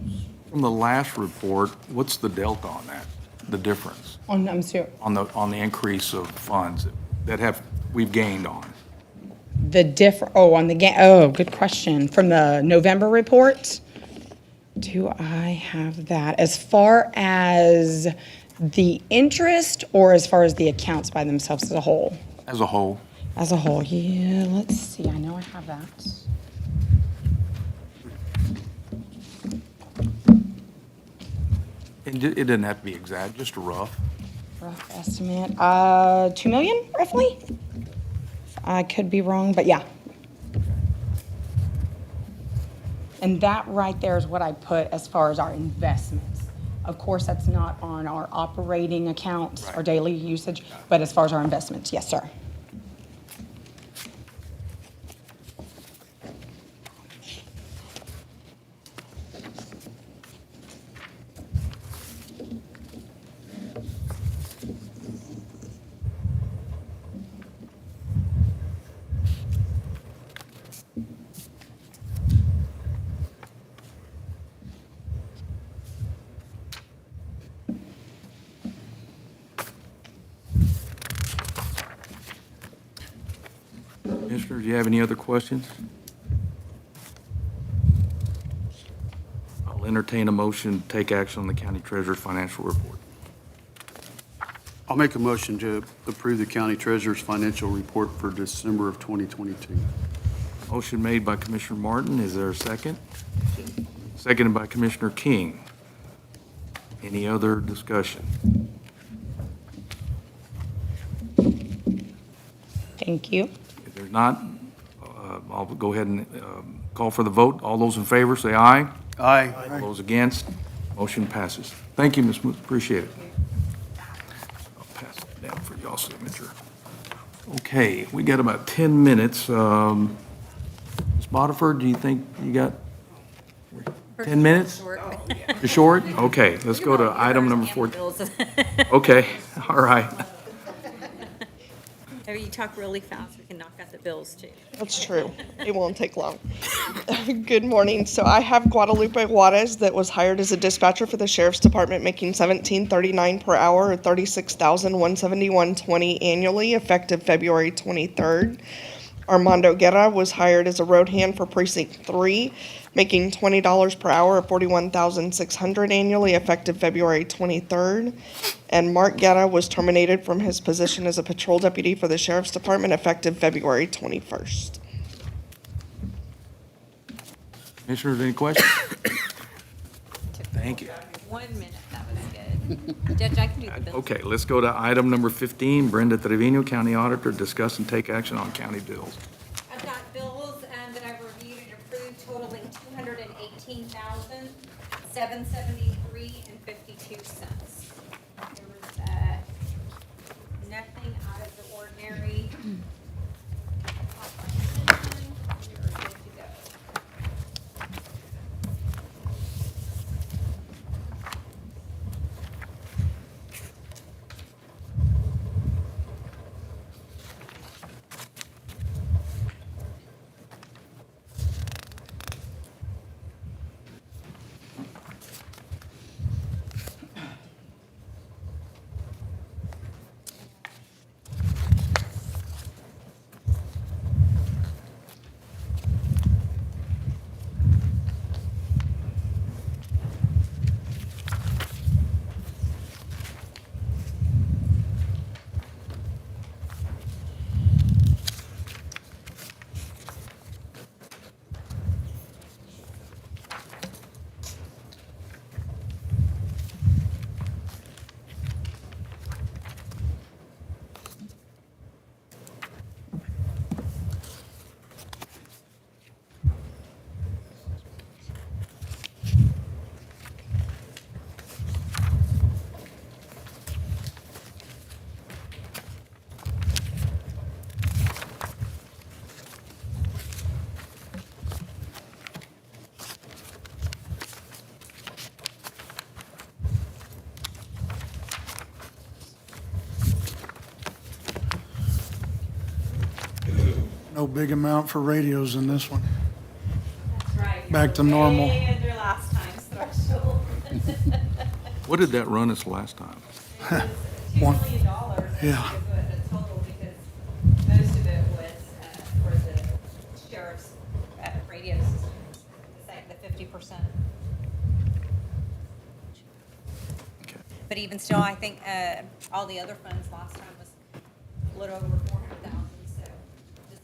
From the last report, what's the delta on that, the difference I'm sorry, on the increase of funds that we've gained on? good question. From the November report, do I have that? As far as the interest or as far as the accounts by themselves as a whole? As a whole? As a whole, yeah, let's see, I know I have that. And it doesn't have to be exact, just a rough. Rough estimate, 2 million roughly? I could be wrong, but yeah. And that right there is what I put as far as our investments. Of course, that's not on our operating accounts or daily usage, but as far as our investments, yes, sir. Commissioners, do you have any other questions? I'll entertain a motion to take action on the county treasurer's financial report. I'll make a motion to approve the county treasurer's financial report for December of 2022. Motion made by Commissioner Martin. Is there a second? Seconded by Commissioner King. Any other discussion? Thank you. If there's not, I'll go ahead and call for the vote. All those in favor, say aye. Aye. All those against, motion passes. Thank you, Ms. Smooth, appreciate it. I'll pass it down for y'all's signature. Okay, we got about 10 minutes. Ms. Botiford, do you think you got 10 minutes? You're short? Okay, let's go to item number 14. Okay, all right. If you talk really fast, we can knock out the bills too. That's true. It won't take long. Good morning. So I have Guadalupe Juarez that was hired as a dispatcher for the Sheriff's Department, making $17.39 per hour or $36,171.20 annually, effective February 23rd. Armando Guerra was hired as a road hand for Precinct 3, making $20 per hour or $41,600 annually, effective February 23rd. And Mark Guerra was terminated from his position as a patrol deputy for the Sheriff's Department, effective February 21st. Commissioners, any questions? Thank you. 1 minute, that was good. Judge, I can do the bills. Okay, let's go to item number 15. Brenda Trevino, County Auditor, discuss and take action on county bills. I've got bills that I've reviewed and approved totaling $773.52. There was nothing out of the ordinary. You're good to go. No big amount for radios in this one. That's right. Back to normal. Way under last time's threshold. What did that run us last time? $2 million. Yeah. The total, because most of it was for the sheriff's radio system, the 50%. But even still, I think all the other funds last time was a little over 400,000, so just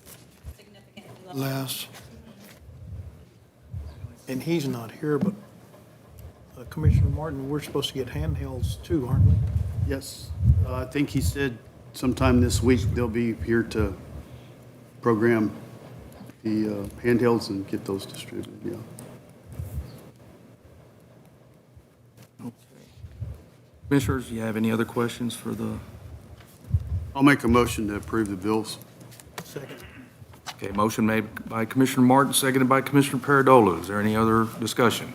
significantly Less. And he's not here, but Commissioner Martin, we're supposed to get handhelds too, aren't we? Yes, I think he said sometime this week they'll be here to program the handhelds and get those distributed, yeah. Commissioners, you have any other questions for the, I'll make a motion to approve the bills. Second. okay, motion made by Commissioner Martin, seconded by Commissioner Paradola. Is there any other discussion?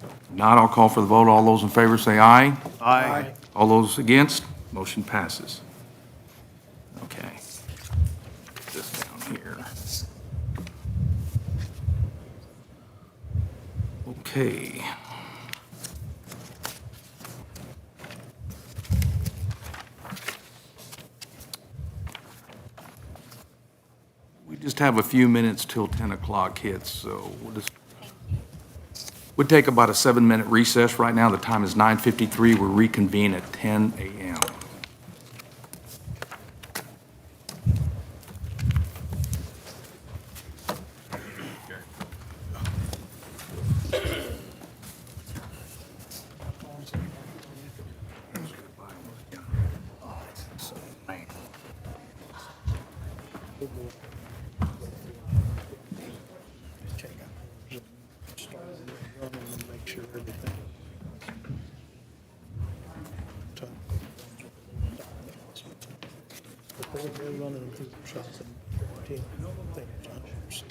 If not, I'll call for the vote. All those in favor say aye. Aye. All those against, motion passes. Okay. Put this down here. Okay. We just have a few minutes till 10 o'clock hits, so we'll take about a 7-minute recess right now. The time is 9:53. We'll reconvene at 10 a.m. Make sure everything. They're running through the shots and 10 things.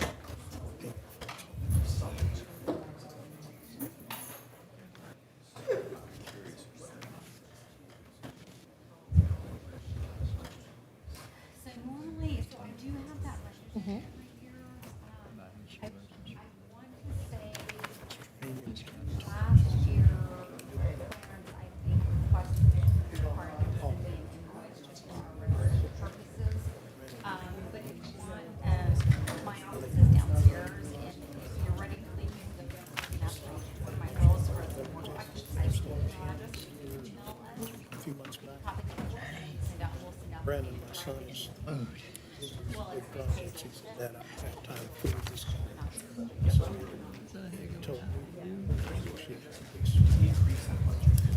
So normally, so I do have that registered right here. I want to say last year, Clarence, I think, requested it part of the invoice just for our purposes. But if you want, my office is downstairs, and if you're ready to leave the building, that's one of my girls for the work. I can just email us. A few months back, Copy the report, and send out, we'll send out. Brandon, my son, is big projects. He said, Dad, I don't have time to feed this. So he told me.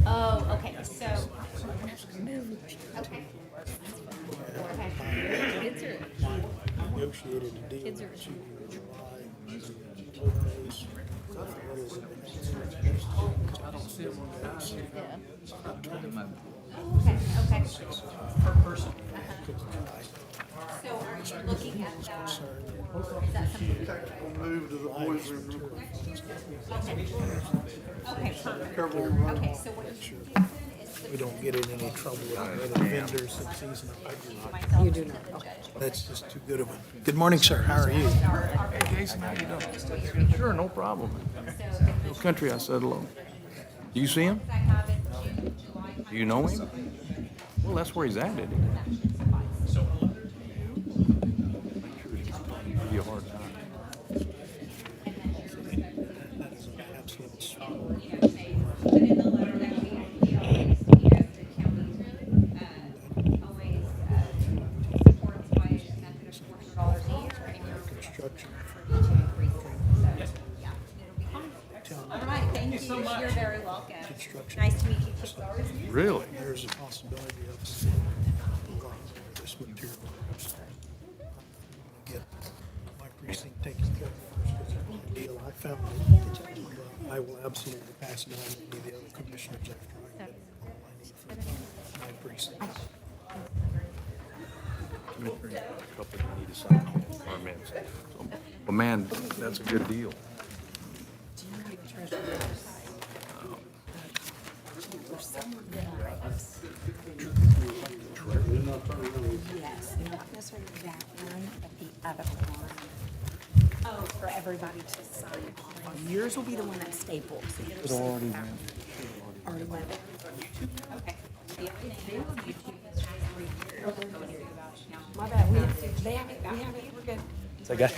Oh, okay, so. Okay. Negotiated a deal with you in July. Told me Okay, okay. Per person. So are you looking at that? Is that something? Move to the boys' room real quick. Okay, perfect. Okay, so what you do is We don't get in any trouble with our other vendors that season up. you do not. Okay. That's just too good of a. Good morning, sir. How are you? Hey, Jason, how you doing? Sure, no problem. No country, I said hello. Do you see him? Do you know him? Well, that's where he's at, isn't he? Give you a hard time. All right, thank you so much. You're very welcome. Nice to meet you. Really? There's a possibility of this material. Get my precinct taken care of first, because it's a deal. I found it. I will absolutely pass it on to the other commissioners after I get all I need from my precinct. Couple you need to sign. Or man, so, well, man, that's a good deal. Yes, not necessarily that one, but the other one. Oh, for everybody to sign. Yours will be the one that's stapled. So yours already went. Okay. The other thing is you two just my bad, we have it, we're good. It's okay.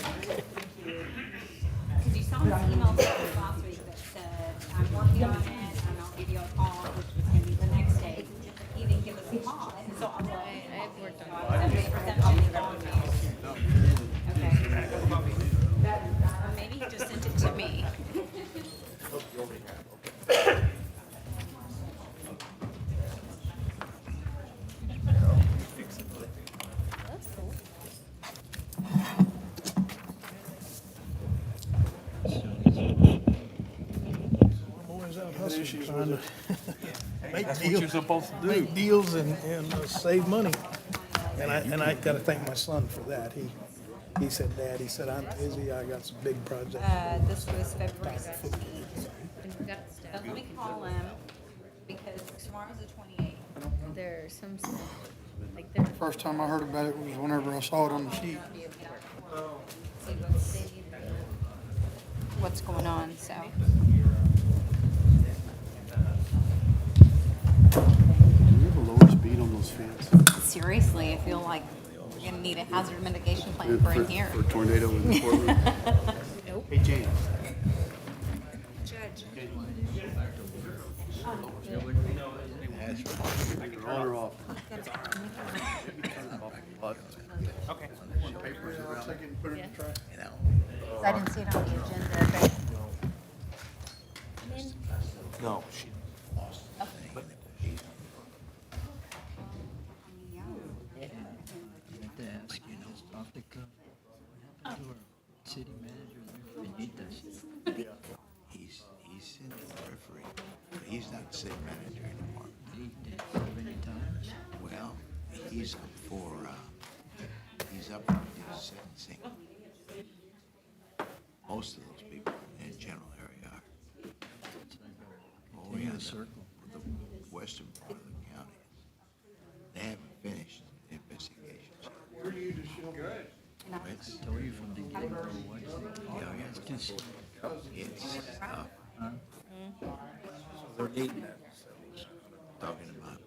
Because you saw this email last week that said, I'm working on it, and I'll give you a call, which was gonna be the next day. He didn't give us a call, and so I'm like, I've worked on it. 70% on the phone now. Okay. Or maybe he just sent it to me. I'm always out hustling, trying to make That's what you're supposed to do. make deals and save money. And I gotta thank my son for that. He said, Dad, he said, I'm busy, I got some big projects. This was February 16th. But let me call him, because tomorrow's the 28th. There's some, like, there. First time I heard about it was whenever I saw it on the sheet. See what's going on, so. Do we have a lower speed on those fans? Seriously, I feel like we're gonna need a hazard mitigation plan for in here. For tornado in the courtroom? Nope. Hey, Jane. Judge. On or off? Okay. I didn't see it on the agenda, but. No, she lost. City manager there, Benitez. He's in the periphery, but he's not the city manager anymore. He did so many times. Well, he's up for his sentencing. Most of those people in the general area are. Over in the western part of the county, they haven't finished the investigations. Where do you just good? I told you from the get-go, it's tough. They're eating it. Talking about,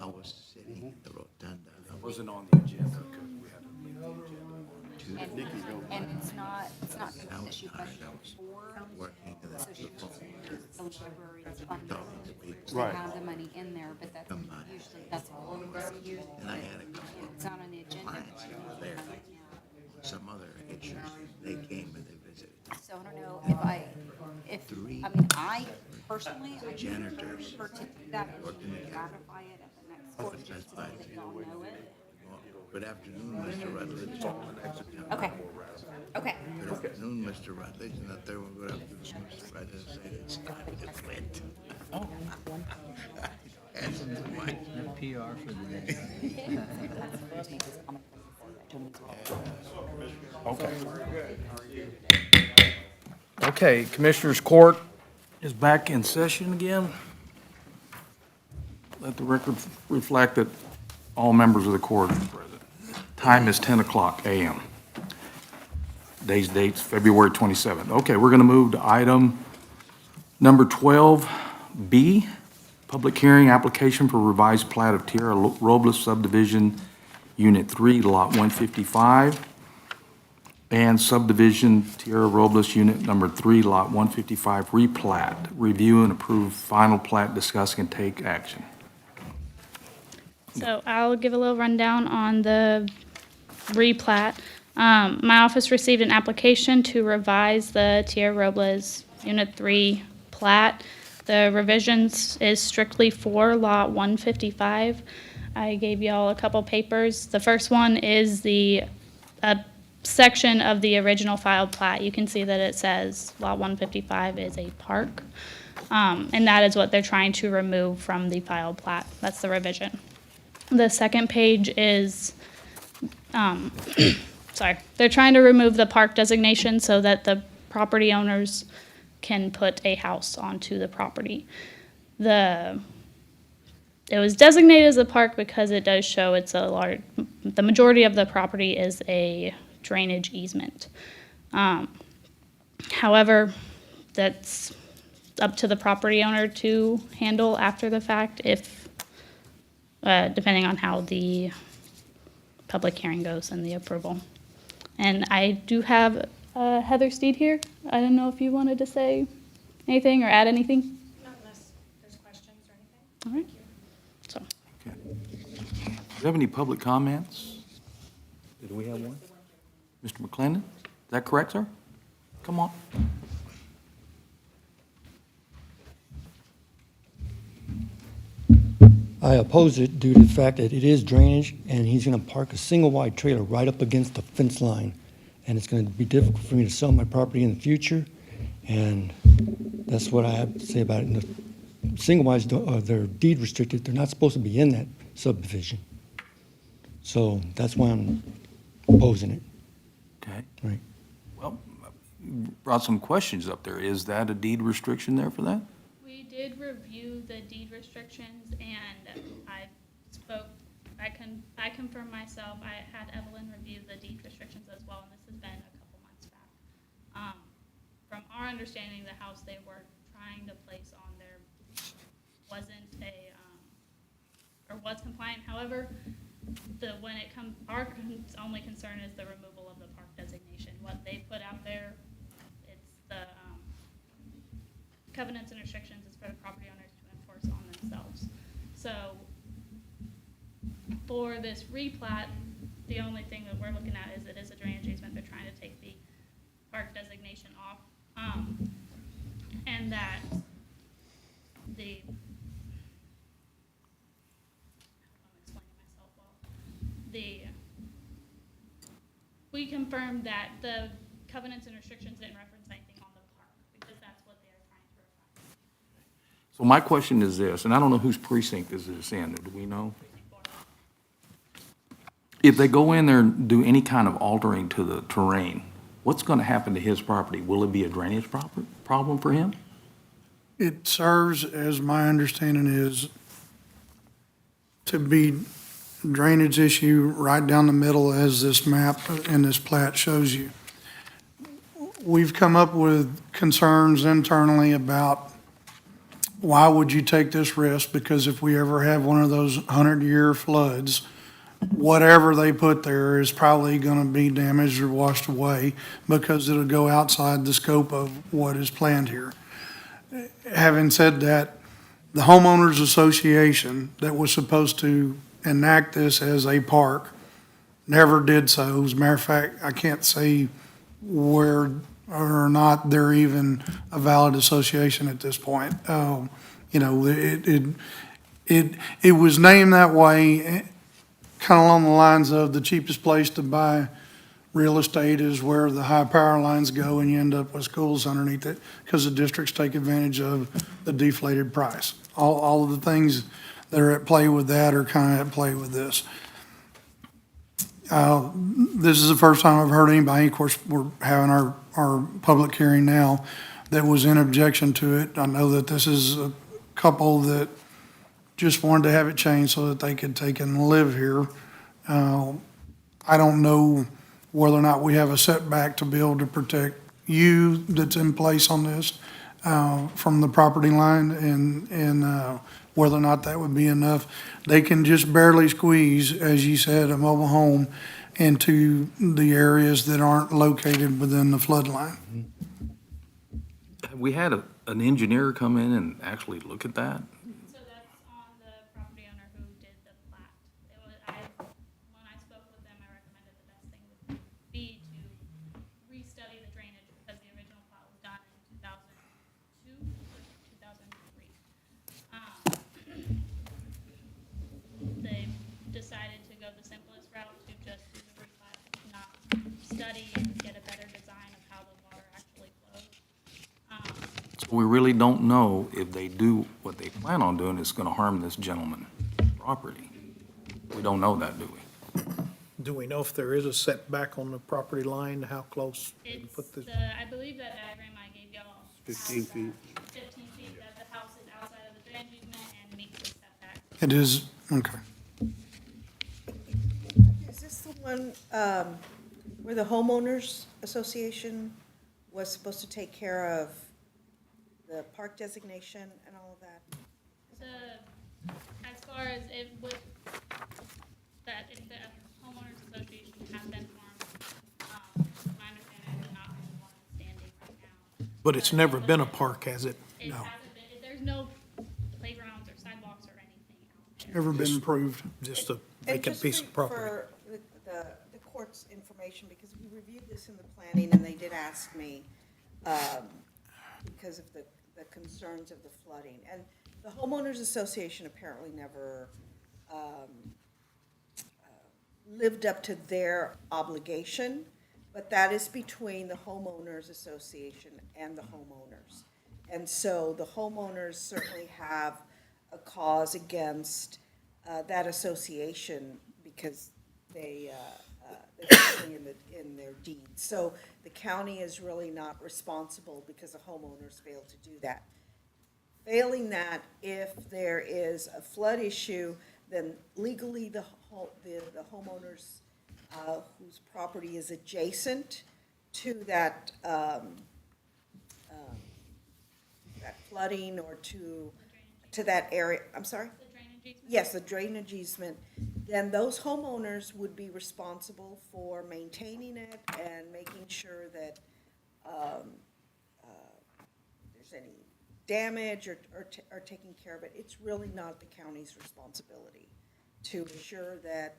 I was sitting at the rotunda. I wasn't on the agenda because we had a And it's not I an was issue tired. budget I was for. working to the phone, The library is funded talking to people. to have the money in there, but that's usually, that's all risky. And I had a couple It's not on the agenda. clients that were there. Some other issues, they came and they visited. So I don't know if I personally, I Janitors. prefer to do that and ratify it at the next court, just so that y'all know it. Good afternoon, Mr. Rutledge. Okay. Okay. Good afternoon, Mr. Rutledge, and up there, we'll go after Mr. Rutledge and say it's time to quit. Oh. PR for the day. Okay, Commissioners Court is back in session again. Let the record reflect that all members of the court are present. Time is 10 o'clock a.m. Day's date's February 27th. Okay, we're going to move to item number 12B, public hearing application for revised plat of Tierra Robles subdivision, Unit 3, Lot 155, and subdivision Tierra Robles, Unit Number 3, Lot 155, replat. Review and approve final plat, discuss and take action. So I'll give a little rundown on the replat. My office received an application to revise the Tierra Robles Unit 3 plat. The revisions is strictly for Lot 155. I gave y'all a couple papers. The first one is a section of the original filed plat. You can see that it says Lot 155 is a park. And that is what they're trying to remove from the filed plat. That's the revision. The second page is, sorry, they're trying to remove the park designation so that the property owners can put a house onto the property. It was designated as a park because it does show it's a large, the majority of the property is a drainage easement. However, that's up to the property owner to handle after the fact if depending on how the public hearing goes and the approval. And I do have Heather Steed here. I don't know if you wanted to say anything or add anything. Not unless there's questions or anything. All right. So, Do you have any public comments? Did we have one? Mr. McClendon? Is that correct, sir? Come on. I oppose it due to the fact that it is drainage, and he's gonna park a single-wide trailer right up against the fence line. And it's gonna be difficult for me to sell my property in the future, and that's what I have to say about it. And the single-wides, they're deed restricted, they're not supposed to be in that subdivision. So that's why I'm opposing it. Okay. Right. Well, you brought some questions up there. Is that a deed restriction there for that? we did review the deed restrictions, and I confirmed myself. I had Evelyn review the deed restrictions as well, and this has been a couple months back. From our understanding, the house they were trying to place on there wasn't was compliant. However, our only concern is the removal of the park designation. What they put out there, it's the covenants and restrictions is for the property owners to enforce on themselves. So for this replat, the only thing that we're looking at is it is a drainage easement. They're trying to take the park designation off. And that we confirmed that the covenants and restrictions didn't reference anything on the park, because that's what they are trying to reflect. So my question is this, and I don't know whose precinct is this in, do we know? If they go in there and do any kind of altering to the terrain, what's going to happen to his property? Will it be a drainage problem for him? It serves, as my understanding is, to be a drainage issue right down the middle as this map and this plat shows you. We've come up with concerns internally about why would you take this risk? Because if we ever have one of those 100-year floods, whatever they put there is probably going to be damaged or washed away because it'll go outside the scope of what is planned here. Having said that, the homeowners association that was supposed to enact this as a park never did so. As a matter of fact, I can't say where or not they're even a valid association at this point. You know, it was named that way kind of along the lines of the cheapest place to buy real estate is where the high power lines go and you end up with schools underneath it because the districts take advantage of the deflated price. All of the things that are at play with that are kind of at play with this. This is the first time I've heard anybody, of course, we're having our public hearing now, that was in objection to it. I know that this is a couple that just wanted to have it changed so that they could take and live here. I don't know whether or not we have a setback to be able to protect you that's in place on this from the property line and whether or not that would be enough. They can just barely squeeze, as you said, a mobile home into the areas that aren't located within the flood line. Have we had an engineer come in and actually look at that? So that's on the property owner who did the plat. When I spoke with them, I recommended the best thing would be to restudy the drainage because the original plat was done in 2002 or 2003. They decided to go the simplest route to just do the replat, not study and get a better design of how the water actually flows. We really don't know if they do what they plan on doing is going to harm this gentleman's property. We don't know that, do we? Do we know if there is a setback on the property line, how close? they It's put this? I believe that diagram I gave y'all. 15 feet. 15 feet, that the house is outside of the drainage easement and meets the setback. It is, okay. Is this the one where the homeowners association was supposed to take care of the park designation and all of that? As far as it would, that if the homeowners association has been formed, my understanding is not one standing right now. But it's never been a park, has it? It hasn't been, there's no playgrounds or sidewalks or anything out there. Ever been improved? Just a And vacant just piece of property. For the court's information, because we reviewed this in the planning, and they did ask me, because of the concerns of the flooding. And the homeowners association apparently never lived up to their obligation, but that is between the homeowners association and the homeowners. And so the homeowners certainly have a cause against that association because they're certainly in their deeds. So the county is really not responsible because the homeowners failed to do that. Failing that, if there is a flood issue, then legally the homeowners whose property is adjacent to that that flooding or to that area, I'm sorry? The drainage easement? Yes, the drainage easement, then those homeowners would be responsible for maintaining it and making sure that there's any damage or taking care of it. It's really not the county's responsibility to ensure that,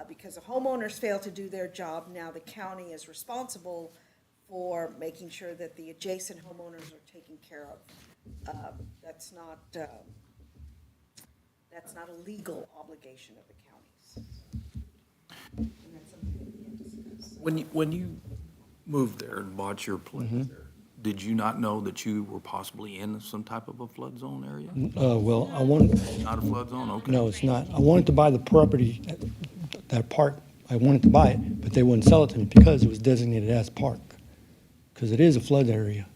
because the homeowners fail to do their job, now the county is responsible for making sure that the adjacent homeowners are taken care of. That's not a legal obligation of the counties. And that's something we can discuss. When you moved there and bought your place there, did you not know that you were possibly in some type of a flood zone area? Well, I want, Not a flood zone? Okay. no, it's not. I wanted to buy the property, that park. I wanted to buy it, but they wouldn't sell it to me because it was designated as park, because it is a flood area.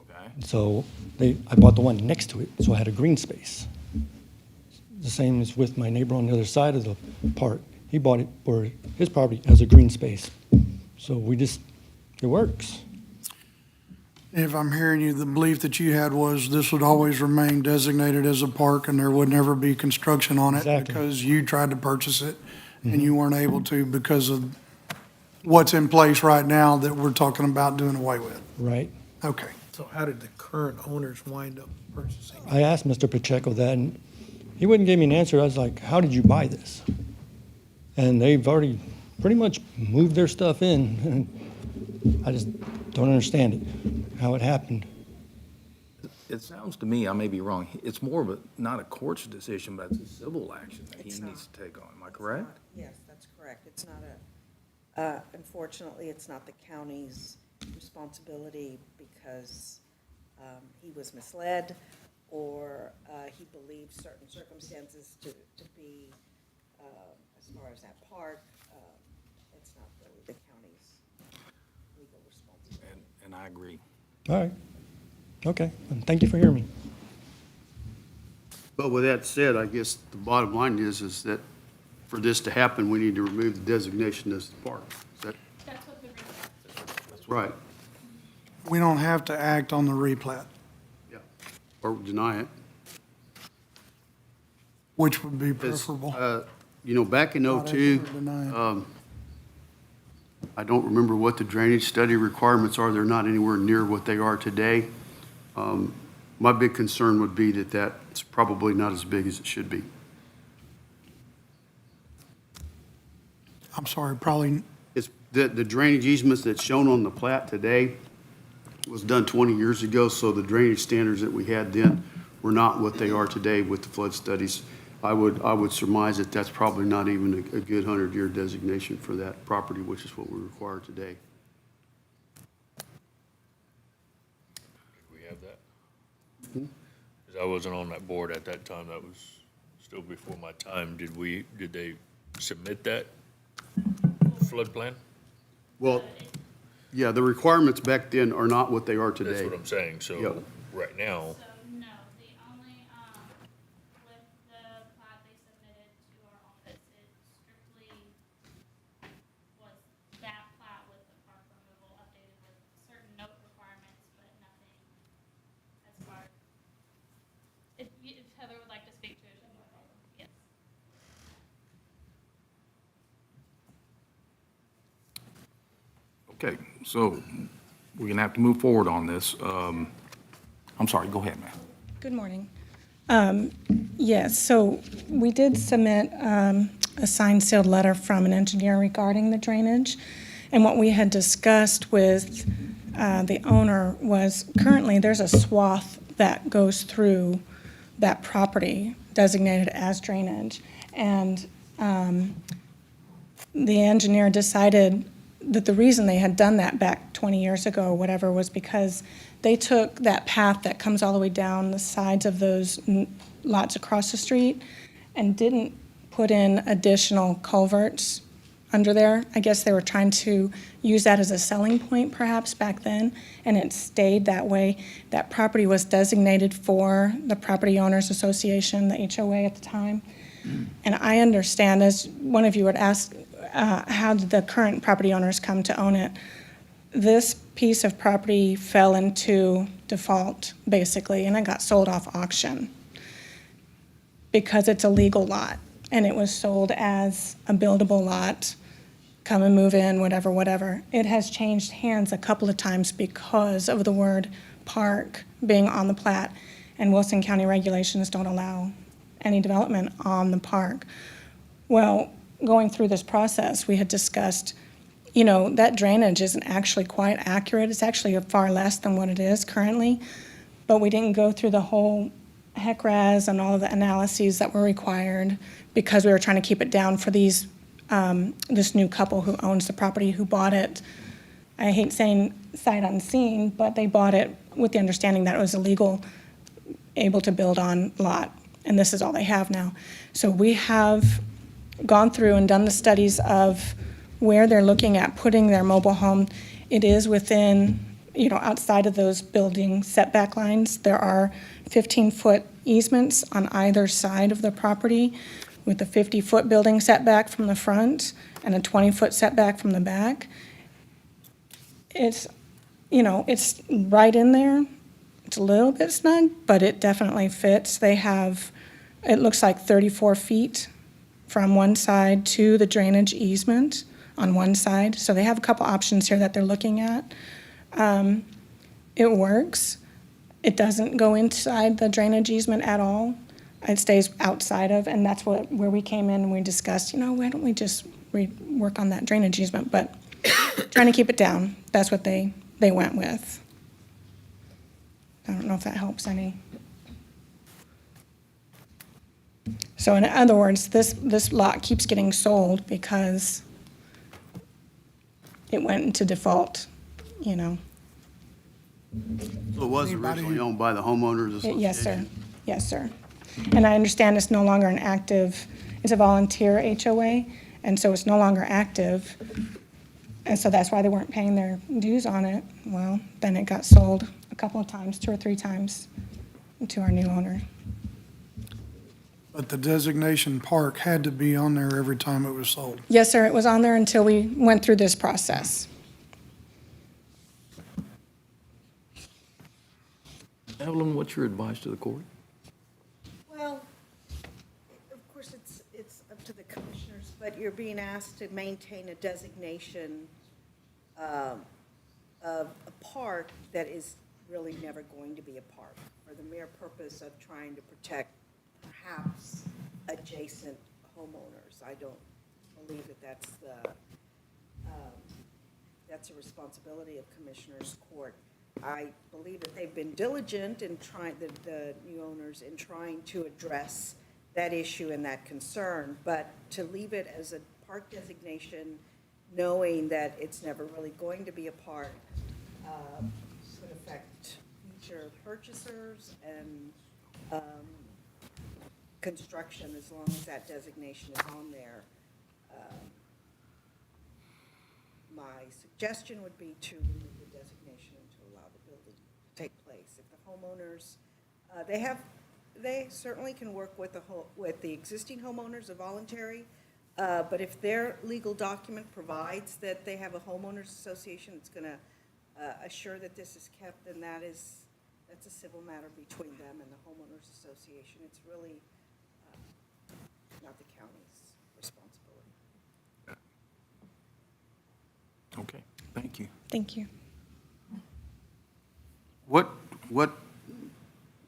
Okay. So I bought the one next to it, so I had a green space. The same as with my neighbor on the other side of the park. He bought it for his property as a green space. So it works. If I'm hearing you, the belief that you had was this would always remain designated as a park and there would never be construction on it Exactly. because you tried to purchase it and you weren't able to because of what's in place right now that we're talking about doing away with. Right. Okay. So how did the current owners wind up purchasing it? I asked Mr. Pacheco that, and he wouldn't give me an answer. I was like, how did you buy this? And they've already pretty much moved their stuff in, and I just don't understand it, how it happened. it sounds to me, I may be wrong, it's more of a, not a court's decision, but it's a civil action that he It's needs not. to take on. Am I correct? Yes, that's correct. It's not unfortunately, it's not the county's responsibility because he was misled or he believed certain circumstances to be, as far as that park, it's not really the county's legal responsibility. And I agree. All right. Okay, and thank you for hearing me. But with that said, I guess the bottom line is that for this to happen, we need to remove the designation as the park. Is that? That's what the That's right. We don't have to act on the replat, Or deny it. which would be Because, preferable. You know, back in Not act '02, or deny it. I don't remember what the drainage study requirements are. They're not anywhere near what they are today. My big concern would be that that's probably not as big as it should be. I'm sorry, probably, It's, the drainage easements that's shown on the plat today was done 20 years ago, so the drainage standards that we had then were not what they are today with the flood studies. I would surmise that that's probably not even a good 100-year designation for that property, which is what we require today. Did we have that? Because I wasn't on that board at that time. That was still before my time. Did they submit that flood plan? Well, yeah, the requirements back then are not what they are today. That's what I'm saying. Yep. So right now, So, no, the only, with the plat they submitted to our office, it strictly was that plat with the park removal updated with certain note requirements, but nothing as far. If Heather would like to speak to it, yes. Okay, so we're gonna have to move forward on this. I'm sorry, go ahead, ma'am. Good morning. Yes, so we did submit a signed sealed letter from an engineer regarding the drainage. And what we had discussed with the owner was currently there's a swath that goes through that property designated as drainage. And the engineer decided that the reason they had done that back 20 years ago or whatever was because they took that path that comes all the way down the sides of those lots across the street and didn't put in additional culverts under there. I guess they were trying to use that as a selling point perhaps back then, and it stayed that way. That property was designated for the Property Owners Association, the HOA at the time. And I understand, as one of you had asked, how did the current property owners come to own it? This piece of property fell into default, basically, and it got sold off auction because it's a legal lot, and it was sold as a buildable lot, come and move in, whatever, whatever. It has changed hands a couple of times because of the word park being on the plat, and Wilson County regulations don't allow any development on the park. Well, going through this process, we had discussed, you know, that drainage isn't actually quite accurate. It's actually far less than what it is currently, but we didn't go through the whole HECRAS and all of the analyses that were required because we were trying to keep it down for these, this new couple who owns the property, who bought it. I hate saying sight unseen, but they bought it with the understanding that it was a legal, able to build on lot, and this is all they have now. So we have gone through and done the studies of where they're looking at putting their mobile home. It is within, you know, outside of those building setback lines. There are 15-foot easements on either side of the property with a 50-foot building setback from the front and a 20-foot setback from the back. It's, you know, it's right in there. It's a little bit snug, but it definitely fits. They have, it looks like 34 feet from one side to the drainage easement on one side. So they have a couple options here that they're looking at. It works. It doesn't go inside the drainage easement at all. It stays outside of, and that's where we came in and we discussed, you know, why don't we just work on that drainage easement? But trying to keep it down, that's what they went with. I don't know if that helps any. So in other words, this lot keeps getting sold because it went into default, you know. So it was originally owned by the homeowners association? Yes, sir. Yes, sir. And I understand it's no longer an active, it's a volunteer HOA, and so it's no longer active. And so that's why they weren't paying their dues on it. Well, then it got sold a couple of times, 2 or 3 times, to our new owner. But the designation park had to be on there every time it was sold. Yes, sir, it was on there until we went through this process. Evelyn, what's your advice to the court? Well, of course, it's up to the commissioners, but you're being asked to maintain a designation of a park that is really never going to be a park, for the mere purpose of trying to protect perhaps adjacent homeowners. I don't believe that that's a responsibility of Commissioners Court. I believe that they've been diligent in trying, the new owners, in trying to address that issue and that concern, but to leave it as a park designation, knowing that it's never really going to be a park, could affect future purchasers and construction, as long as that designation is on there. My suggestion would be to remove the designation and to allow the building to take place. If the homeowners, they certainly can work with the existing homeowners, a voluntary, but if their legal document provides that they have a homeowners association that's going to assure that this is kept, then that's a civil matter between them and the homeowners association. It's really not the county's responsibility. Okay, thank you. Thank you. What,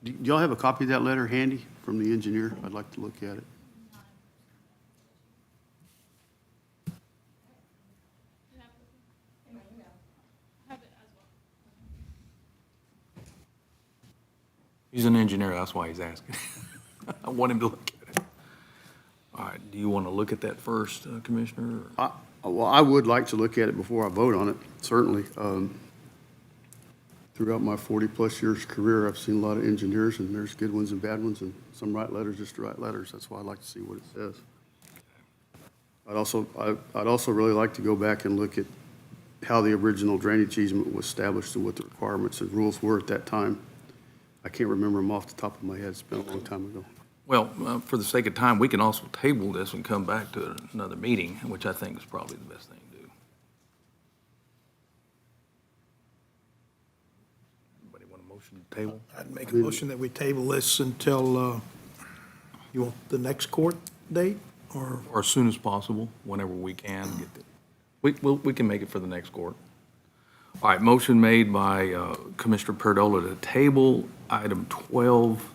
do y'all have a copy of that letter handy from the engineer? I'd like to look at it. He's an engineer, that's why he's asking. I want him to look at it. All right, do you want to look at that first, Commissioner? Well, I would like to look at it before I vote on it, certainly. Throughout my 40-plus years career, I've seen a lot of engineers, and there's good ones and bad ones, and some write letters just to write letters. That's why I'd like to see what it says. I'd also really like to go back and look at how the original drainage easement was established and what the requirements and rules were at that time. I can't remember them off the top of my head. It's been a long time ago. Well, for the sake of time, we can also table this and come back to another meeting, which I think is probably the best thing to do. Anybody want a motion to table? I'd make a motion that we table this until, you want the next court date, or? Or as soon as possible, whenever we can get the, we can make it for the next court. All right, motion made by Commissioner Perdola to table item 12.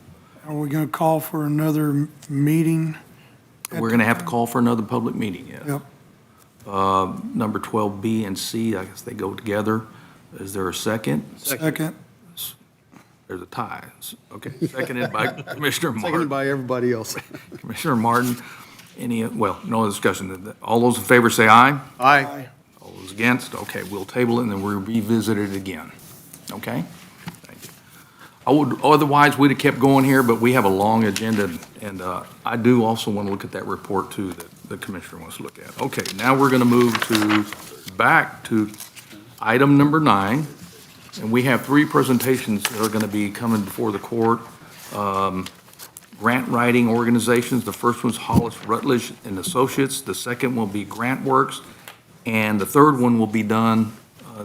Are we going to call for another meeting? We're going to have to call for another public meeting, yes. Yep. Number 12B and C, I guess they go together. Is there a second? Second. There's a tie. Okay, seconded by Commissioner Martin. Seconded by everybody else. Commissioner Martin, no discussion. All those in favor say aye. Aye. All those against? Okay, we'll table it and then we'll revisit it again. Okay? Thank you. Otherwise, we'd have kept going here, but we have a long agenda, and I do also want to look at that report too that the commissioner wants to look at. Okay, now we're going to move back to item number 9, and we have 3 presentations that are going to be coming before the court. Grant writing organizations. The first one's Hollis Rutledge and Associates. The second will be GrantWorks, and the third one will be done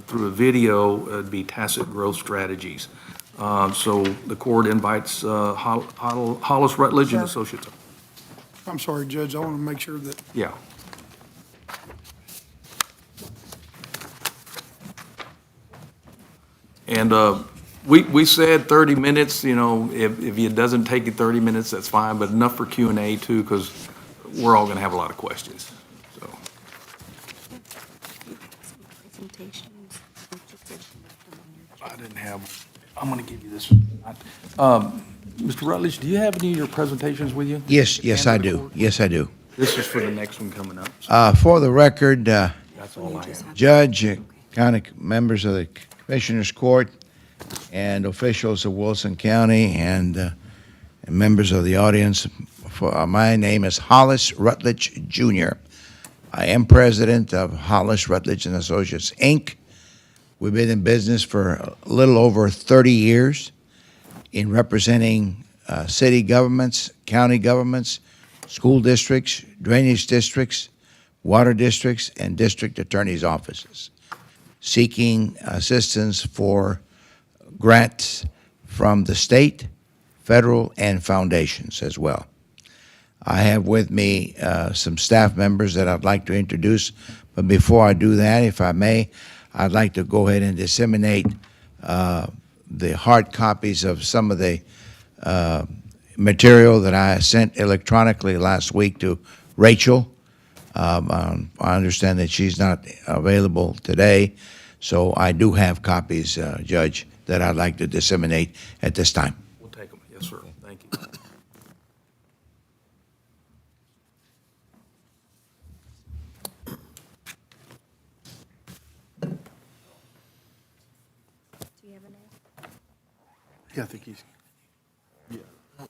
through a video. It'd be Tacit Growth Strategies. So the court invites Hollis Rutledge and Associates. I'm sorry, Judge, I want to make sure that, Yeah. And we said 30 minutes, if it doesn't take you 30 minutes, that's fine, but enough for Q&A too, because we're all going to have a lot of questions. So. I didn't have I'm going to give you this. Mr. Rutledge, do you have any of your presentations with you? Yes, I do. Yes, I do. This is for the next one coming up. For the record, That's all I have. Judge, county members of the Commissioners Court, and officials of Wilson County, and members of the audience, my name is Hollis Rutledge Jr. I am president of Hollis Rutledge and Associates, Inc. We've been in business for a little over 30 years in representing city governments, county governments, school districts, drainage districts, water districts, and district attorney's offices, seeking assistance for grants from the state, federal, and foundations as well. I have with me some staff members that I'd like to introduce, but before I do that, if I may, I'd like to go ahead and disseminate the hard copies of some of the material that I sent electronically last week to Rachel. I understand that she's not available today, so I do have copies, Judge, that I'd like to disseminate at this time. We'll take them. Yes, sir. Thank you. Do you have a name? Yeah, I think he's. Yeah. Thank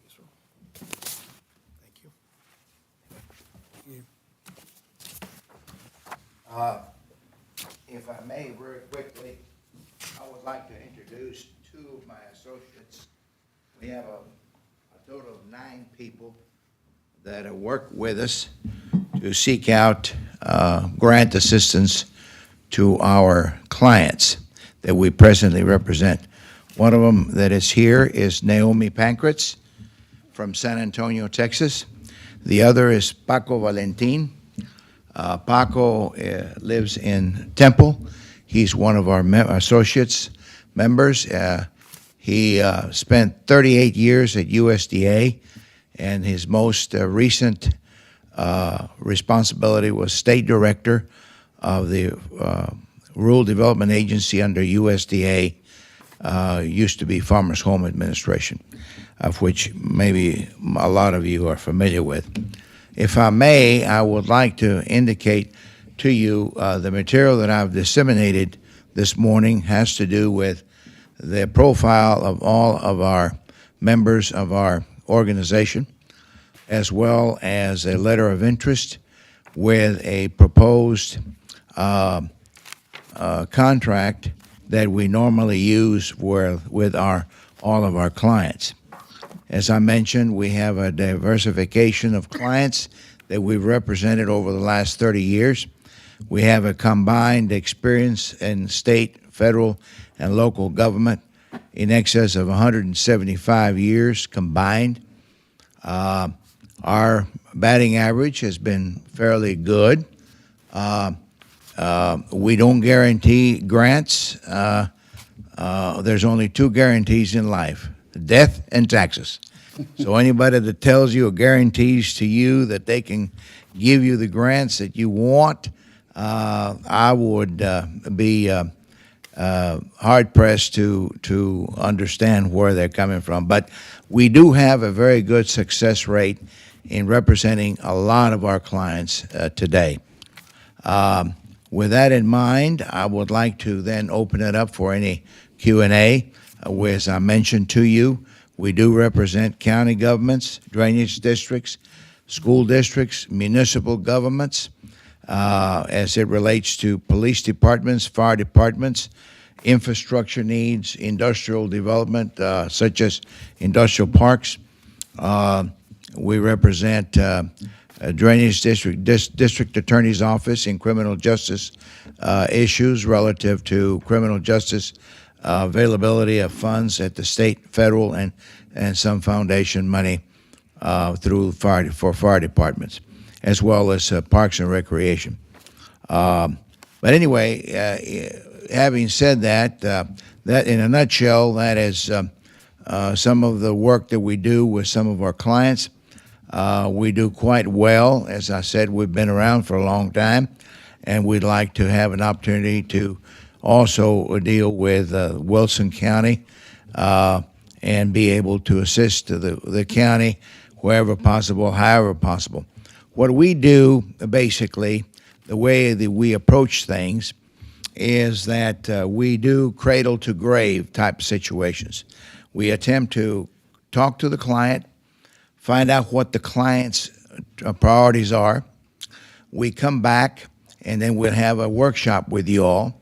you, sir. Thank you. If I may, very quickly, I would like to introduce two of my associates. We have a total of 9 people that work with us to seek out grant assistance to our clients that we presently represent. One of them that is here is Naomi Pankratz from San Antonio, Texas. The other is Paco Valentin. Paco lives in Temple. He's one of our associates members. He spent 38 years at USDA, and his most recent responsibility was state director of the Rural Development Agency under USDA, used to be Farmers Home Administration, of which maybe a lot of you are familiar with. If I may, I would like to indicate to you the material that I've disseminated this morning has to do with the profile of all of our members of our organization, as well as a letter of interest with a proposed contract that we normally use with all of our clients. As I mentioned, we have a diversification of clients that we've represented over the last 30 years. We have a combined experience in state, federal, and local government in excess of 175 years combined. Our batting average has been fairly good. We don't guarantee grants. There's only 2 guarantees in life: death and taxes. So anybody that tells you or guarantees to you that they can give you the grants that you want, I would be hard-pressed to understand where they're coming from. But we do have a very good success rate in representing a lot of our clients today. With that in mind, I would like to then open it up for any Q&A. As I mentioned to you, we do represent county governments, drainage districts, school districts, municipal governments, as it relates to police departments, fire departments, infrastructure needs, industrial development, such as industrial parks. We represent drainage district, district attorney's office in criminal justice issues relative to criminal justice availability of funds at the state, federal, and some foundation money through for fire departments, as well as parks and recreation. But anyway, having said that, that in a nutshell, that is some of the work that we do with some of our clients. We do quite well. As I said, we've been around for a long time, and we'd like to have an opportunity to also deal with Wilson County and be able to assist the county wherever possible, however possible. What we do, basically, the way that we approach things is that we do cradle to grave type situations. We attempt to talk to the client, find out what the client's priorities are. We come back, and then we'll have a workshop with you all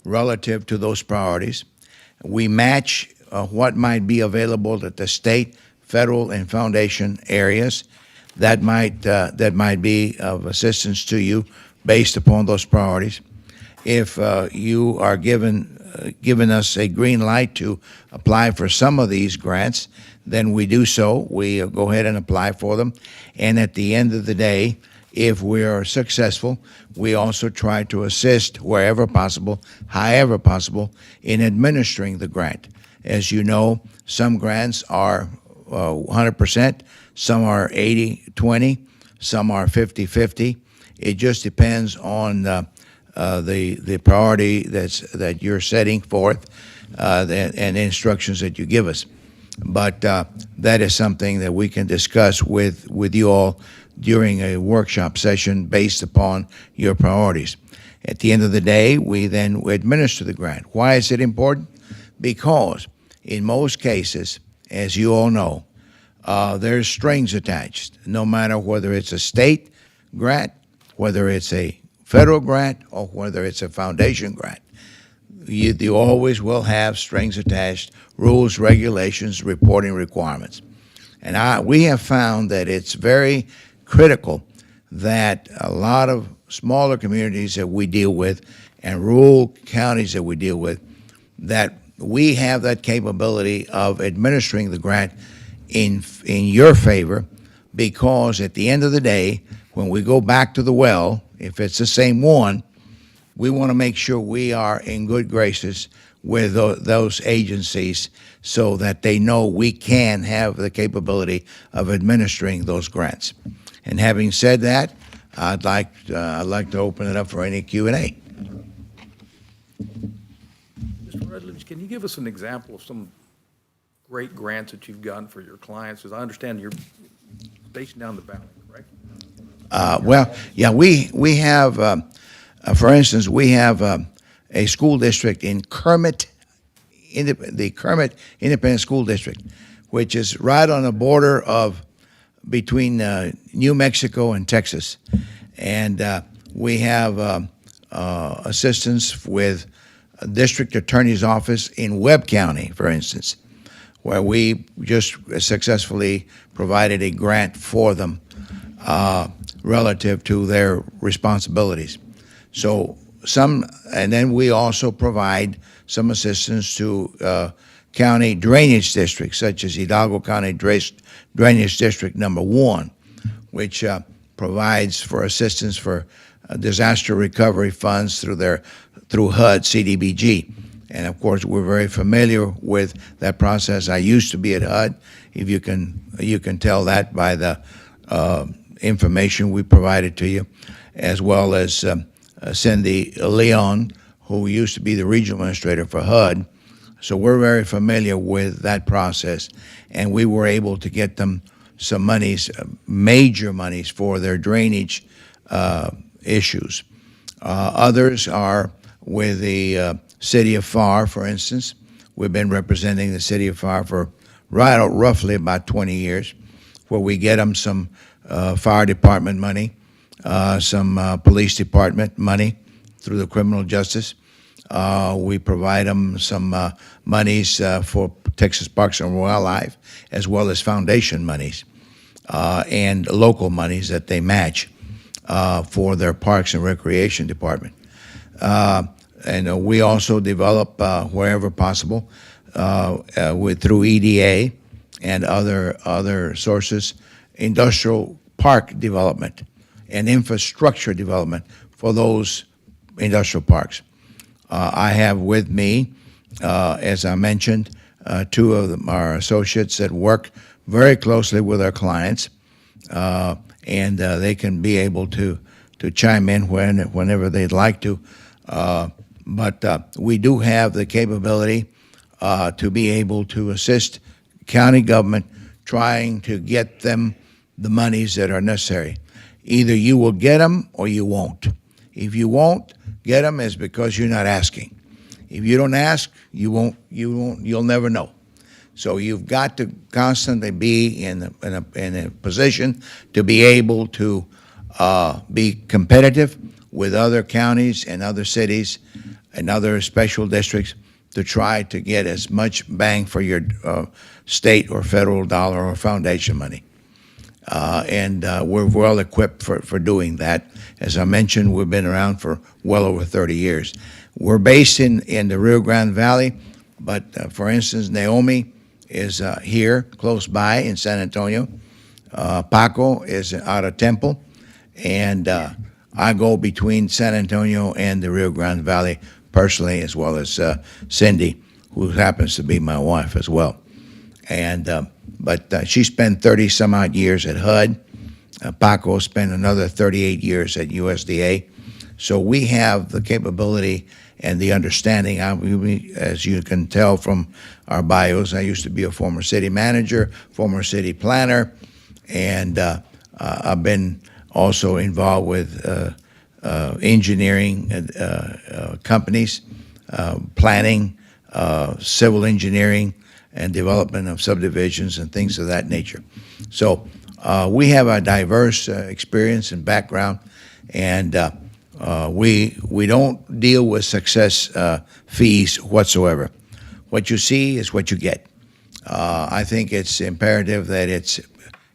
relative to those priorities. We match what might be available at the state, federal, and foundation areas that might be of assistance to you based upon those priorities. If you are given us a green light to apply for some of these grants, then we do so. We go ahead and apply for them. And at the end of the day, if we are successful, we also try to assist wherever possible, however possible, in administering the grant. As you know, some grants are 100%, some are 80-20, some are 50-50. It just depends on the priority that you're setting forth and the instructions that you give us. But that is something that we can discuss with you all during a workshop session based upon your priorities. At the end of the day, we then administer the grant. Why is it important? Because in most cases, as you all know, there's strings attached, no matter whether it's a state grant, whether it's a federal grant, or whether it's a foundation grant. You always will have strings attached, rules, regulations, reporting requirements. And we have found that it's very critical that a lot of smaller communities that we deal with and rural counties that we deal with, that we have that capability of administering the grant in your favor, because at the end of the day, when we go back to the well, if it's the same one, we want to make sure we are in good graces with those agencies so that they know we can have the capability of administering those grants. And having said that, I'd like to open it up for any Q&A. Mr. Rutledge, can you give us an example of some great grants that you've gotten for your clients? As I understand, you're stationed down the valley, correct? Well, yeah, we have, for instance, we have a school district in Kermit, the Kermit Independent School District, which is right on the border between New Mexico and Texas. And we have assistance with a district attorney's office in Webb County, for instance, where we just successfully provided a grant for them relative to their responsibilities. So and then we also provide some assistance to county drainage districts, such as Hidalgo County Drainage District Number 1, which provides for assistance for disaster recovery funds through HUD CDBG. And of course, we're very familiar with that process. I used to be at HUD. If you can tell that by the information we provided to you, as well as Cindy Leon, who used to be the regional administrator for HUD. So we're very familiar with that process, and we were able to get them some monies, major monies, for their drainage issues. Others are with the city of FAR, for instance. We've been representing the city of FAR for roughly about 20 years, where we get them some fire department money, some police department money through the criminal justice. We provide them some monies for Texas Parks and Wildlife, as well as foundation monies and local monies that they match for their Parks and Recreation Department. And we also develop, wherever possible, through EDA and other sources, industrial park development and infrastructure development for those industrial parks. I have with me, as I mentioned, two of our associates that work very closely with our clients, and they can be able to to chime in whenever they'd like to. But we do have the capability to be able to assist county government trying to get them the monies that are necessary. Either you will get them or you won't. If you won't get them, it's because you're not asking. If you don't ask, you'll never know. So you've got to constantly be in a position to be able to be competitive with other counties and other cities and other special districts to try to get as much bang for your state or federal dollar or foundation money. And we're well equipped for doing that. As I mentioned, we've been around for well over 30 years. We're based in the Rio Grande Valley, but for instance, Naomi is here, close by in San Antonio. Paco is out of Temple, and I go between San Antonio and the Rio Grande Valley personally, as well as Cindy, who happens to be my wife as well. And but she spent 30 some odd years at HUD. Paco spent another 38 years at USDA. So we have the capability and the understanding. As you can tell from our bios, I used to be a former city manager, former city planner, and I've been also involved with engineering companies, planning, civil engineering, and development of subdivisions and things of that nature. So we have a diverse experience and background, and we don't deal with success fees whatsoever. What you see is what you get. I think it's imperative that it's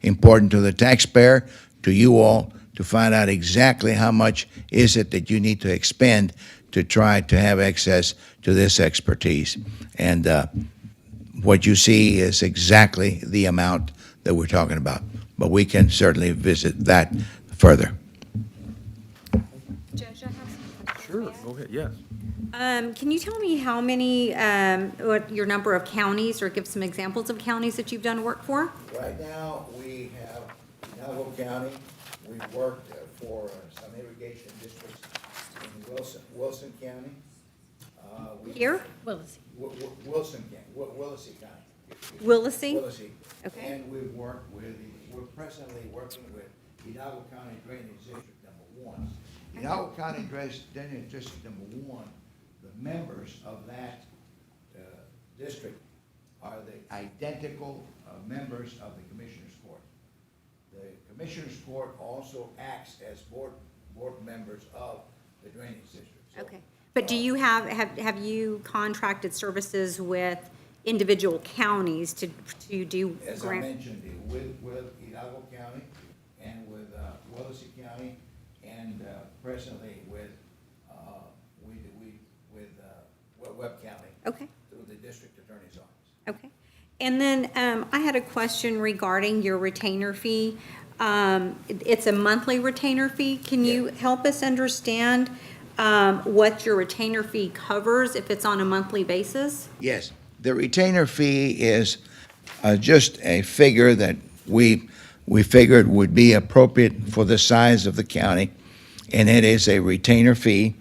important to the taxpayer, to you all, to find out exactly how much is it that you need to expend to try to have access to this expertise. And what you see is exactly the amount that we're talking about. But we can certainly visit that further. Judge, I have some questions. Sure, go ahead, yes. Can you tell me how many, what your number of counties, or give some examples of counties that you've done work for? Right now, we have Hidalgo County. We've worked for some irrigation districts in Wilson County. Here? Wilson County, Willacy County. Willacy? Willacy. Okay. And we're presently working with Hidalgo County Drainage District #1. Hidalgo County Drainage District #1, the members of that district are the identical members of the Commissioners Court. The Commissioners Court also acts as board members of the Drainage District. So, Okay. But do you have you contracted services with individual counties to do as I grant? mentioned, with Hidalgo County and with Willacy County, and presently with Webb County. Okay. Through the district attorney's office. Okay. And then I had a question regarding your retainer fee. It's a monthly retainer fee. Can you help us understand what your retainer fee covers if it's on a monthly basis? Yes, the retainer fee is just a figure that we figured would be appropriate for the size of the county, and it is a retainer fee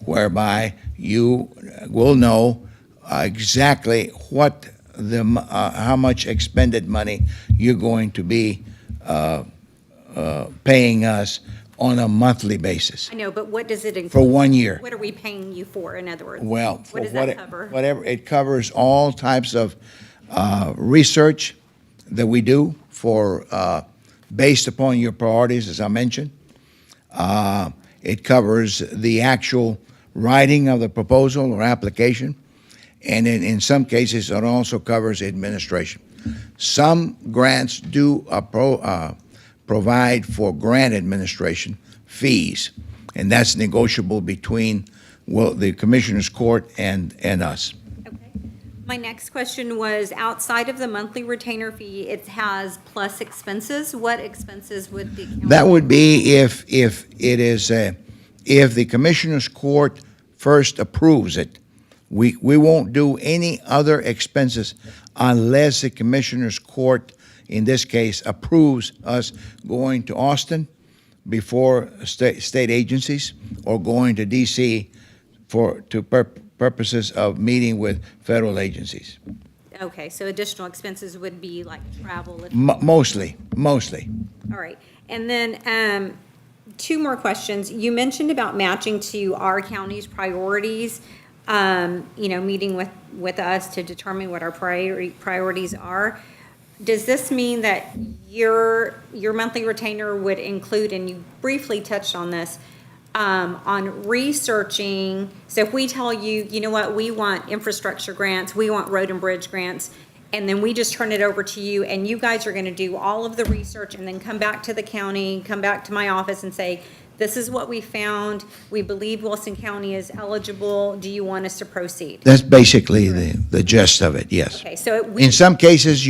whereby you will know exactly what how much expended money you're going to be paying us on a monthly basis. I know, but what does it include? For 1 year. What are we paying you for, in other words? Well, What does that cover? whatever, it covers all types of research that we do for, based upon your priorities, as I mentioned. It covers the actual writing of the proposal or application, and in some cases, it also covers administration. Some grants do provide for grant administration fees, and that's negotiable between the Commissioners Court and us. Okay. My next question was, outside of the monthly retainer fee, it has plus expenses. What expenses would the county? That would be if it is if the Commissioners Court first approves it. We won't do any other expenses unless the Commissioners Court, in this case, approves us going to Austin, before state agencies or going to DC to purposes of meeting with federal agencies. Okay, so additional expenses would be like travel? Mostly. All right. And then, two more questions. You mentioned about matching to our county's priorities, meeting with us to determine what our priorities are. Does this mean that your monthly retainer would include, and you briefly touched on this, on researching? So if we tell you, you know what, we want infrastructure grants, we want road and bridge grants, and then we just turn it over to you, and you guys are gonna do all of the research and then come back to the county, come back to my office and say, this is what we found, we believe Wilson County is eligible, do you want us to proceed? That's basically the gist of it, yes. Okay, so In some cases,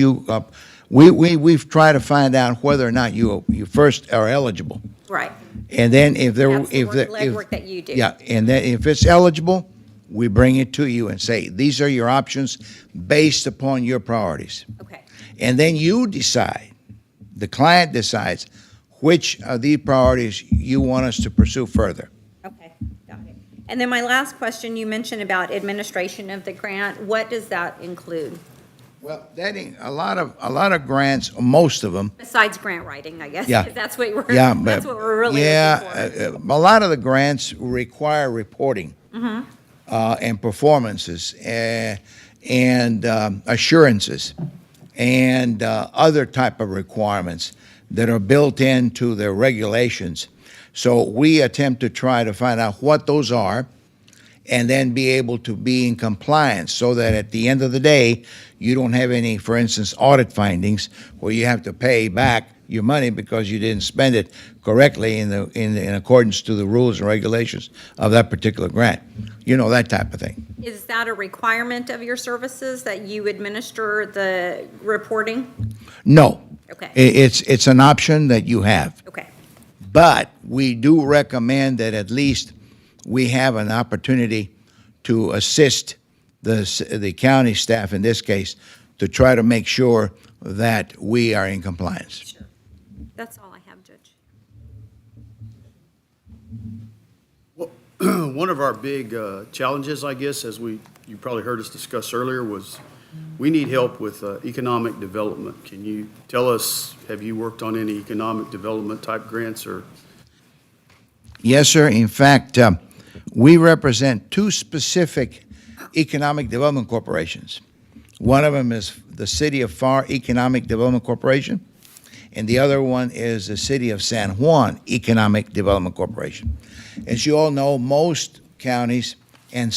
we've tried to find out whether or not you first are eligible. right, And then if there, that's the legwork that you do. yeah, and then if it's eligible, we bring it to you and say, these are your options based upon your priorities. Okay, And then you decide, the client decides, which of these priorities you want us to pursue further. okay, got it. And then my last question, you mentioned about administration of the grant, what does that include? Well, a lot of grants, most of them. Besides grant writing, I guess, Yeah. 'cause that's what Yeah, that's what we're really looking for. a lot of the grants require reporting Mhm. and performances and assurances and other type of requirements that are built into their regulations. So we attempt to try to find out what those are and then be able to be in compliance so that at the end of the day, you don't have any, for instance, audit findings where you have to pay back your money because you didn't spend it correctly in accordance to the rules and regulations of that particular grant. You know, that type of thing. Is that a requirement of your services that you administer the reporting? No. Okay. It's an option that you have. Okay. But we do recommend that at least we have an opportunity to assist the county staff, in this case, to try to make sure that we are in compliance. Sure. That's all I have, Judge. One of our big challenges, I guess, you probably heard us discuss earlier, was we need help with economic development. Can you tell us, have you worked on any economic development type grants or? Yes, sir. In fact, we represent two specific economic development corporations. One of them is the City of FAR Economic Development Corporation, and the other one is the City of San Juan Economic Development Corporation. As you all know, most counties and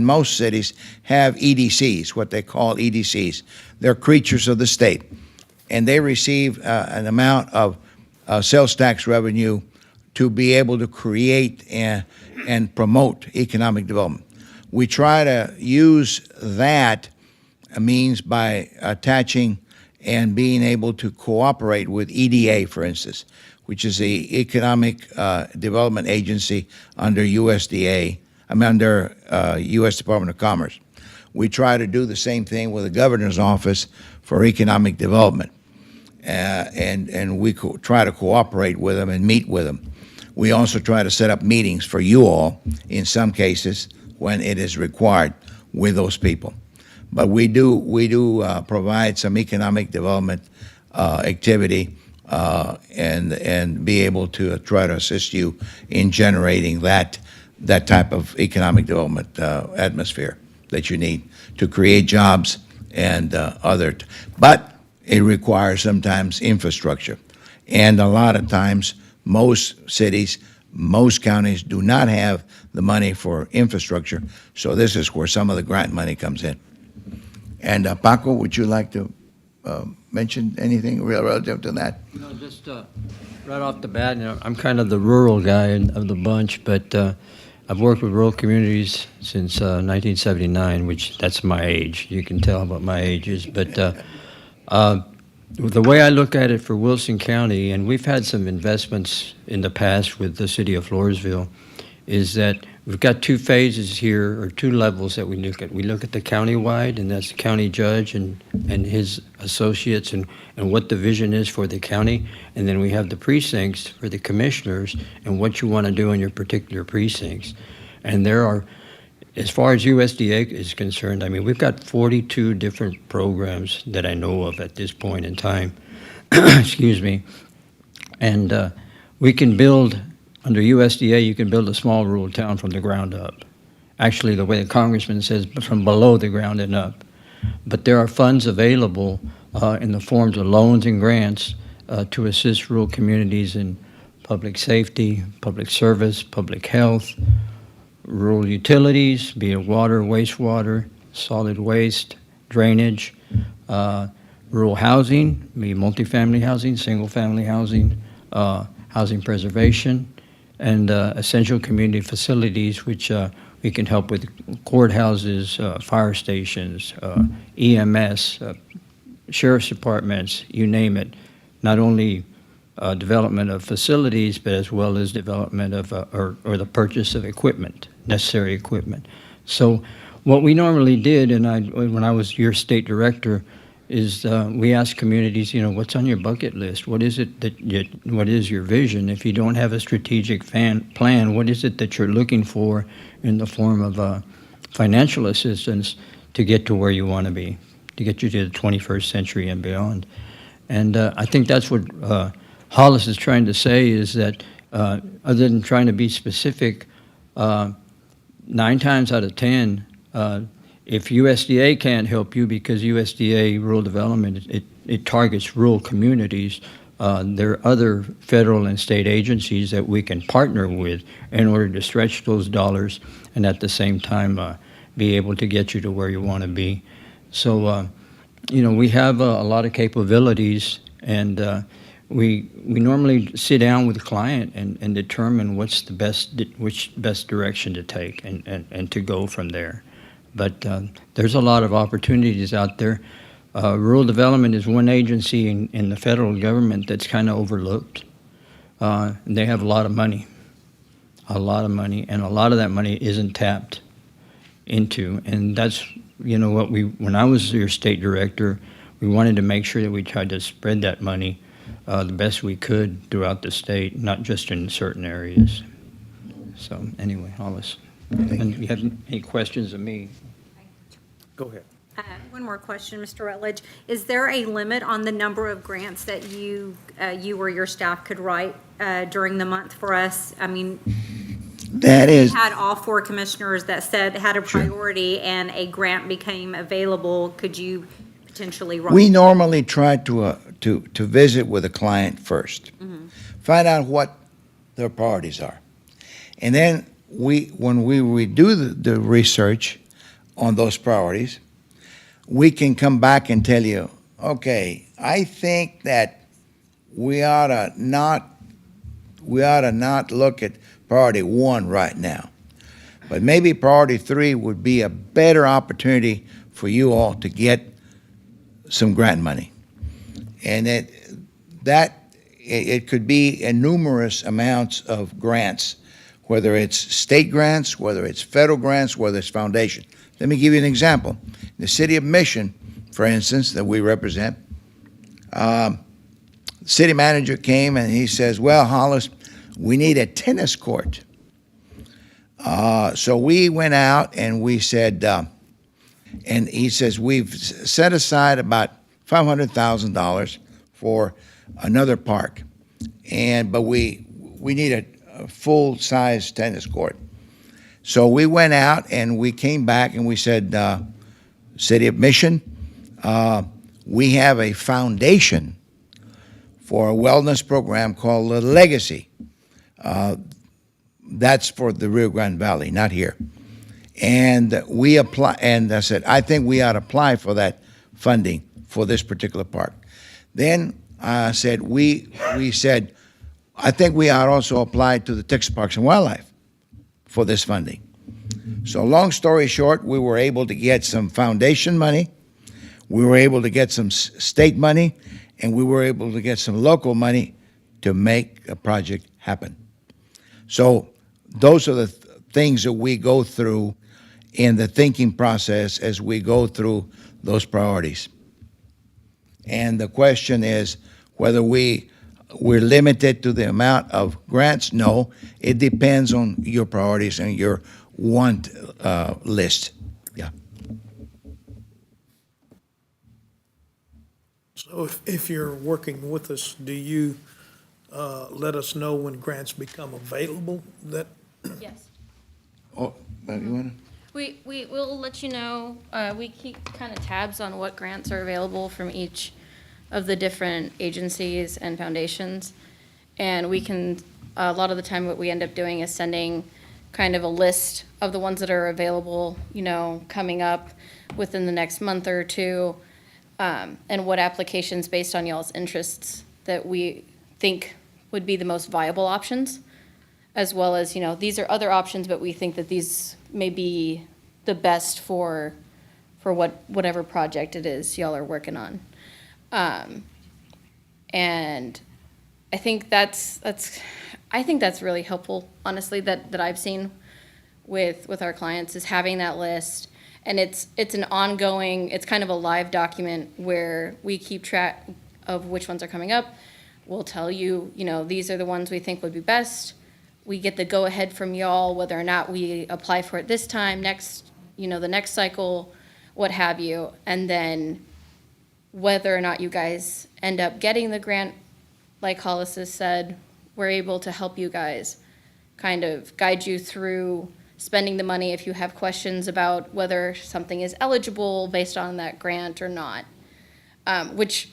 most cities have EDCs, what they call EDCs. They're creatures of the state, and they receive an amount of sales tax revenue to be able to create and promote economic development. We try to use that means by attaching and being able to cooperate with EDA, for instance, which is the Economic Development Agency under USDA, under U.S. Department of Commerce. We try to do the same thing with the Governor's Office for Economic Development, and we try to cooperate with them and meet with them. We also try to set up meetings for you all, in some cases, when it is required with those people. But we do provide some economic development activity and be able to try to assist you in generating that type of economic development atmosphere that you need to create jobs and but it requires sometimes infrastructure. And a lot of times, most cities, most counties do not have the money for infrastructure, so this is where some of the grant money comes in. And Paco, would you like to mention anything relative to that? No, just right off the bat, I'm kind of the rural guy of the bunch, but I've worked with rural communities since 1979, which that's my age. You can tell what my age is. But the way I look at it for Wilson County, and we've had some investments in the past with the city of Floresville, is that we've got two phases here, or two levels that we look at. We look at the countywide, and that's the county judge and his associates and what the vision is for the county. And then we have the precincts for the commissioners and what you want to do in your particular precincts. And there are, as far as USDA is concerned, I mean, we've got 42 different programs that I know of at this point in time. Excuse me. And we can build, under USDA, you can build a small rural town from the ground up. Actually, the way the congressman says, from below the ground and up. But there are funds available in the forms of loans and grants to assist rural communities in public safety, public service, public health, rural utilities, be it water, wastewater, solid waste, drainage, rural housing, be it multifamily housing, single-family housing, housing preservation, and essential community facilities, which we can help with courthouses, fire stations, EMS, sheriff's departments, you name it. Not only development of facilities, but as well as development of, or the purchase of equipment, necessary equipment. So what we normally did, and when I was your state director, is we ask communities, you know, what's on your bucket list? What is it what is your vision? If you don't have a strategic plan, what is it that you're looking for in the form of financial assistance to get to where you want to be, to get you to the 21st century and beyond? And I think that's what Hollis is trying to say, is that other than trying to be specific, 9 times out of 10, if USDA can't help you, because USDA Rural Development, it targets rural communities, there are other federal and state agencies that we can partner with in order to stretch those dollars and at the same time be able to get you to where you want to be. So, you know, we have a lot of capabilities, and we normally sit down with the client and determine what's the which best direction to take and to go from there. But there's a lot of opportunities out there. Rural Development is one agency in the federal government that's kind of overlooked. They have a lot of money, and a lot of that money isn't tapped into. And that's, you know, what when I was your state director, we wanted to make sure that we tried to spread that money the best we could throughout the state, not just in certain areas. So anyway, Hollis. And you have any questions of me? Go ahead. One more question, Mr. Rutledge. Is there a limit on the number of grants that you or your staff could write during the month for us? I mean, That is, we had all 4 commissioners that said had a priority and a grant became available. Could you potentially write? we normally try to visit with a client first, find out what their priorities are. And then when we do the research on those priorities, we can come back and tell you, okay, I think that we ought to not look at priority 1 right now. But maybe priority 3 would be a better opportunity for you all to get some grant money. And it could be in numerous amounts of grants, whether it's state grants, whether it's federal grants, whether it's foundation. Let me give you an example. The city of Mission, for instance, that we represent, the city manager came and he says, well, Hollis, we need a tennis court. So we went out and we said, and he says, we've set aside about $500,000 for another park, but we need a full-size tennis court. So we went out and we came back and we said, City of Mission, we have a foundation for a wellness program called the Legacy. That's for the Rio Grande Valley, not here. And we apply, and I said, I think we ought to apply for that funding for this particular park. Then I said, we said, I think we ought to also apply to the Texas Parks and Wildlife for this funding. So long story short, we were able to get some foundation money, we were able to get some state money, and we were able to get some local money to make a project happen. So those are things that we go through in the thinking process as we go through those priorities. And the question is whether we're limited to the amount of grants. No, it depends on your priorities and your want list. Yeah. So if you're working with us, do you let us know when grants become available? That Yes. Oh, you want to? We will let you know. We keep kind of tabs on what grants are available from each of the different agencies and foundations. And we can, a lot of the time what we end up doing is sending kind of a list of the ones that are available, you know, coming up within the next month or two, and what applications based on y'all's interests that we think would be the most viable options, as well as, you know, these are other options, but we think that these may be the best for whatever project it is y'all are working on. And I think that's really helpful, honestly, that I've seen with our clients, is having that list. And it's an ongoing, it's kind of a live document where we keep track of which ones are coming up. We'll tell you, you know, these are the ones we think would be best. We get the go-ahead from y'all, whether or not we apply for it this time, next, you know, the next cycle, what have you. And then whether or not you guys end up getting the grant, like Hollis has said, we're able to help you guys kind of guide you through spending the money if you have questions about whether something is eligible based on that grant or not. Which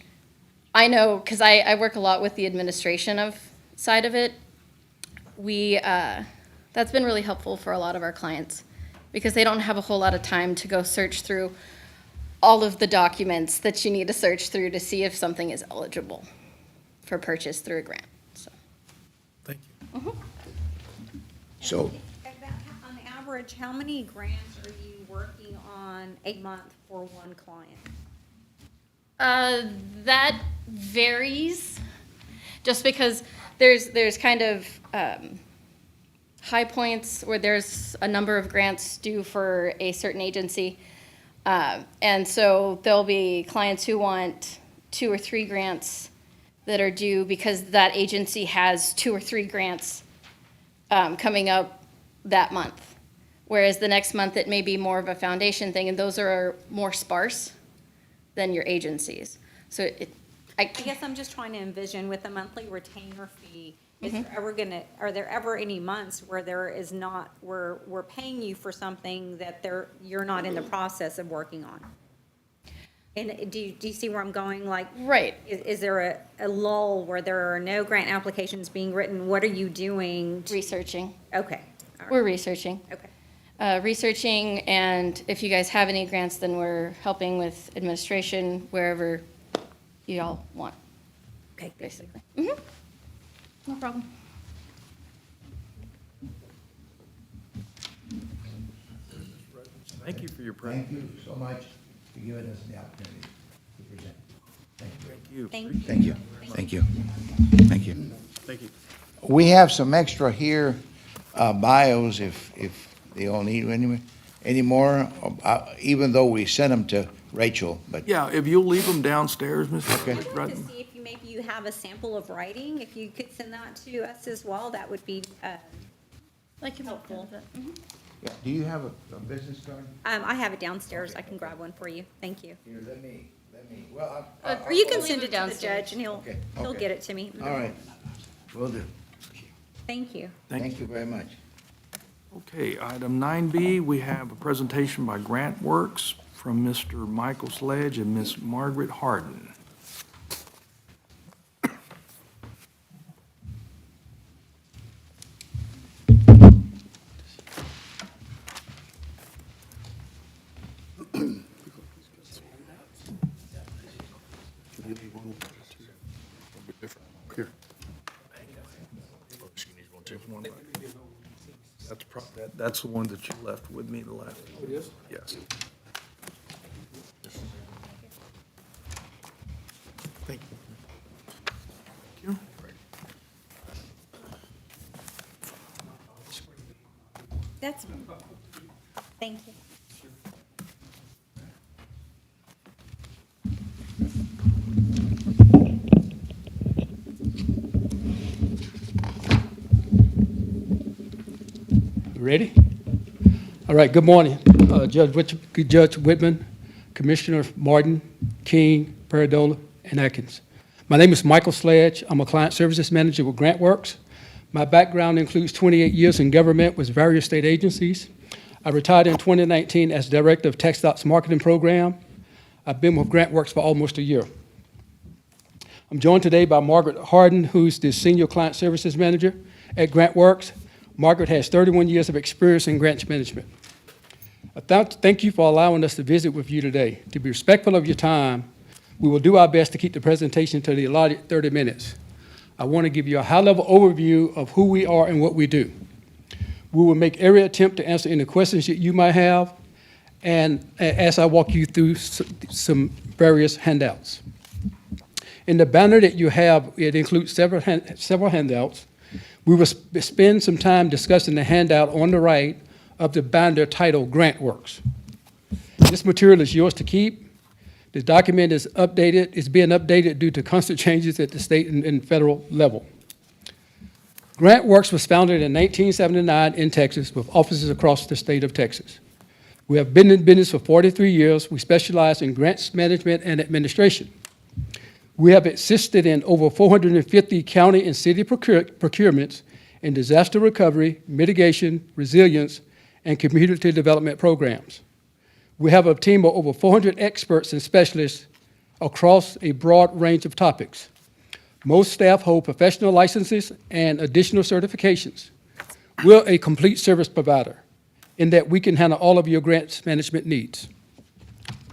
I know, because I work a lot with the administration side of it. That's been really helpful for a lot of our clients, because they don't have a whole lot of time to go search through all of the documents that you need to search through to see if something is eligible for purchase through a grant, so. Thank you. So, On average, how many grants are you working on a month for one client? That varies, just because there's kind of high points where there's a number of grants due for a certain agency. And so there'll be clients who want 2 or 3 grants that are due because that agency has 2 or 3 grants coming up that month. Whereas the next month, it may be more of a foundation thing, and those are more sparse than your agencies. So I guess I'm just trying to envision with a monthly retainer fee, are there ever any months where there is not, where we're paying you for something that you're not in the process of working on? And do you see where I'm going? Like, right. Is there a lull where there are no grant applications being written? What are you doing? Researching. Okay. We're researching. Okay. Researching, and if you guys have any grants, then we're helping with administration wherever you all want. Okay, basically. Mm-hmm. No problem. Thank you for your thank presentation. you so much for giving us the opportunity to present. Thank you. Thank you. Thank you. Thank you. Thank you. Thank you. We have some extra here, bios if they all need any more, even though we sent them to Rachel, but. Yeah, if you'll leave them downstairs, Mr. Okay. I wanted to see if maybe you have a sample of writing. If you could send that to us as well, that would be helpful. Yeah, do you have a business card? I have it downstairs. I can grab one for you. Thank you. Here, let me, well. Or you can send it to the judge and he'll Okay. get it to me. All right, will do. Thank you. Thank you very much. Okay, item 9B, we have a presentation by Grant Works from Mr. Michael Sledge and Miss Margaret Harden. Here. That's the one that you left with me the last. It is? Yes. Thank you. Thank you. That's, thank you. Ready? All right, good morning. Judge Whitman, Commissioner Martin, King, Paradola, and Atkins. My name is Michael Sledge. I'm a Client Services Manager with GrantWorks. My background includes 28 years in government with various state agencies. I retired in 2019 as Director of TxDOT's Marketing Program. I've been with GrantWorks for almost a year. I'm joined today by Margaret Harden, who's the Senior Client Services Manager at GrantWorks. Margaret has 31 years of experience in grants management. Thank you for allowing us to visit with you today. To be respectful of your time, we will do our best to keep the presentation to the allotted 30 minutes. I want to give you a high-level overview of who we are and what we do. We will make every attempt to answer any questions that you might have, and as I walk you through some various handouts. In the banner that you have, it includes several handouts. We will spend some time discussing the handout on the right of the binder titled GrantWorks. This material is yours to keep. The document is being updated due to constant changes at the state and federal level. GrantWorks was founded in 1979 in Texas with offices across the state of Texas. We have been in business for 43 years. We specialize in grants management and administration. We have assisted in over 450 county and city procurements in disaster recovery, mitigation, resilience, and community development programs. We have a team of over 400 experts and specialists across a broad range of topics. Most staff hold professional licenses and additional certifications. We're a complete service provider in that we can handle all of your grants management needs.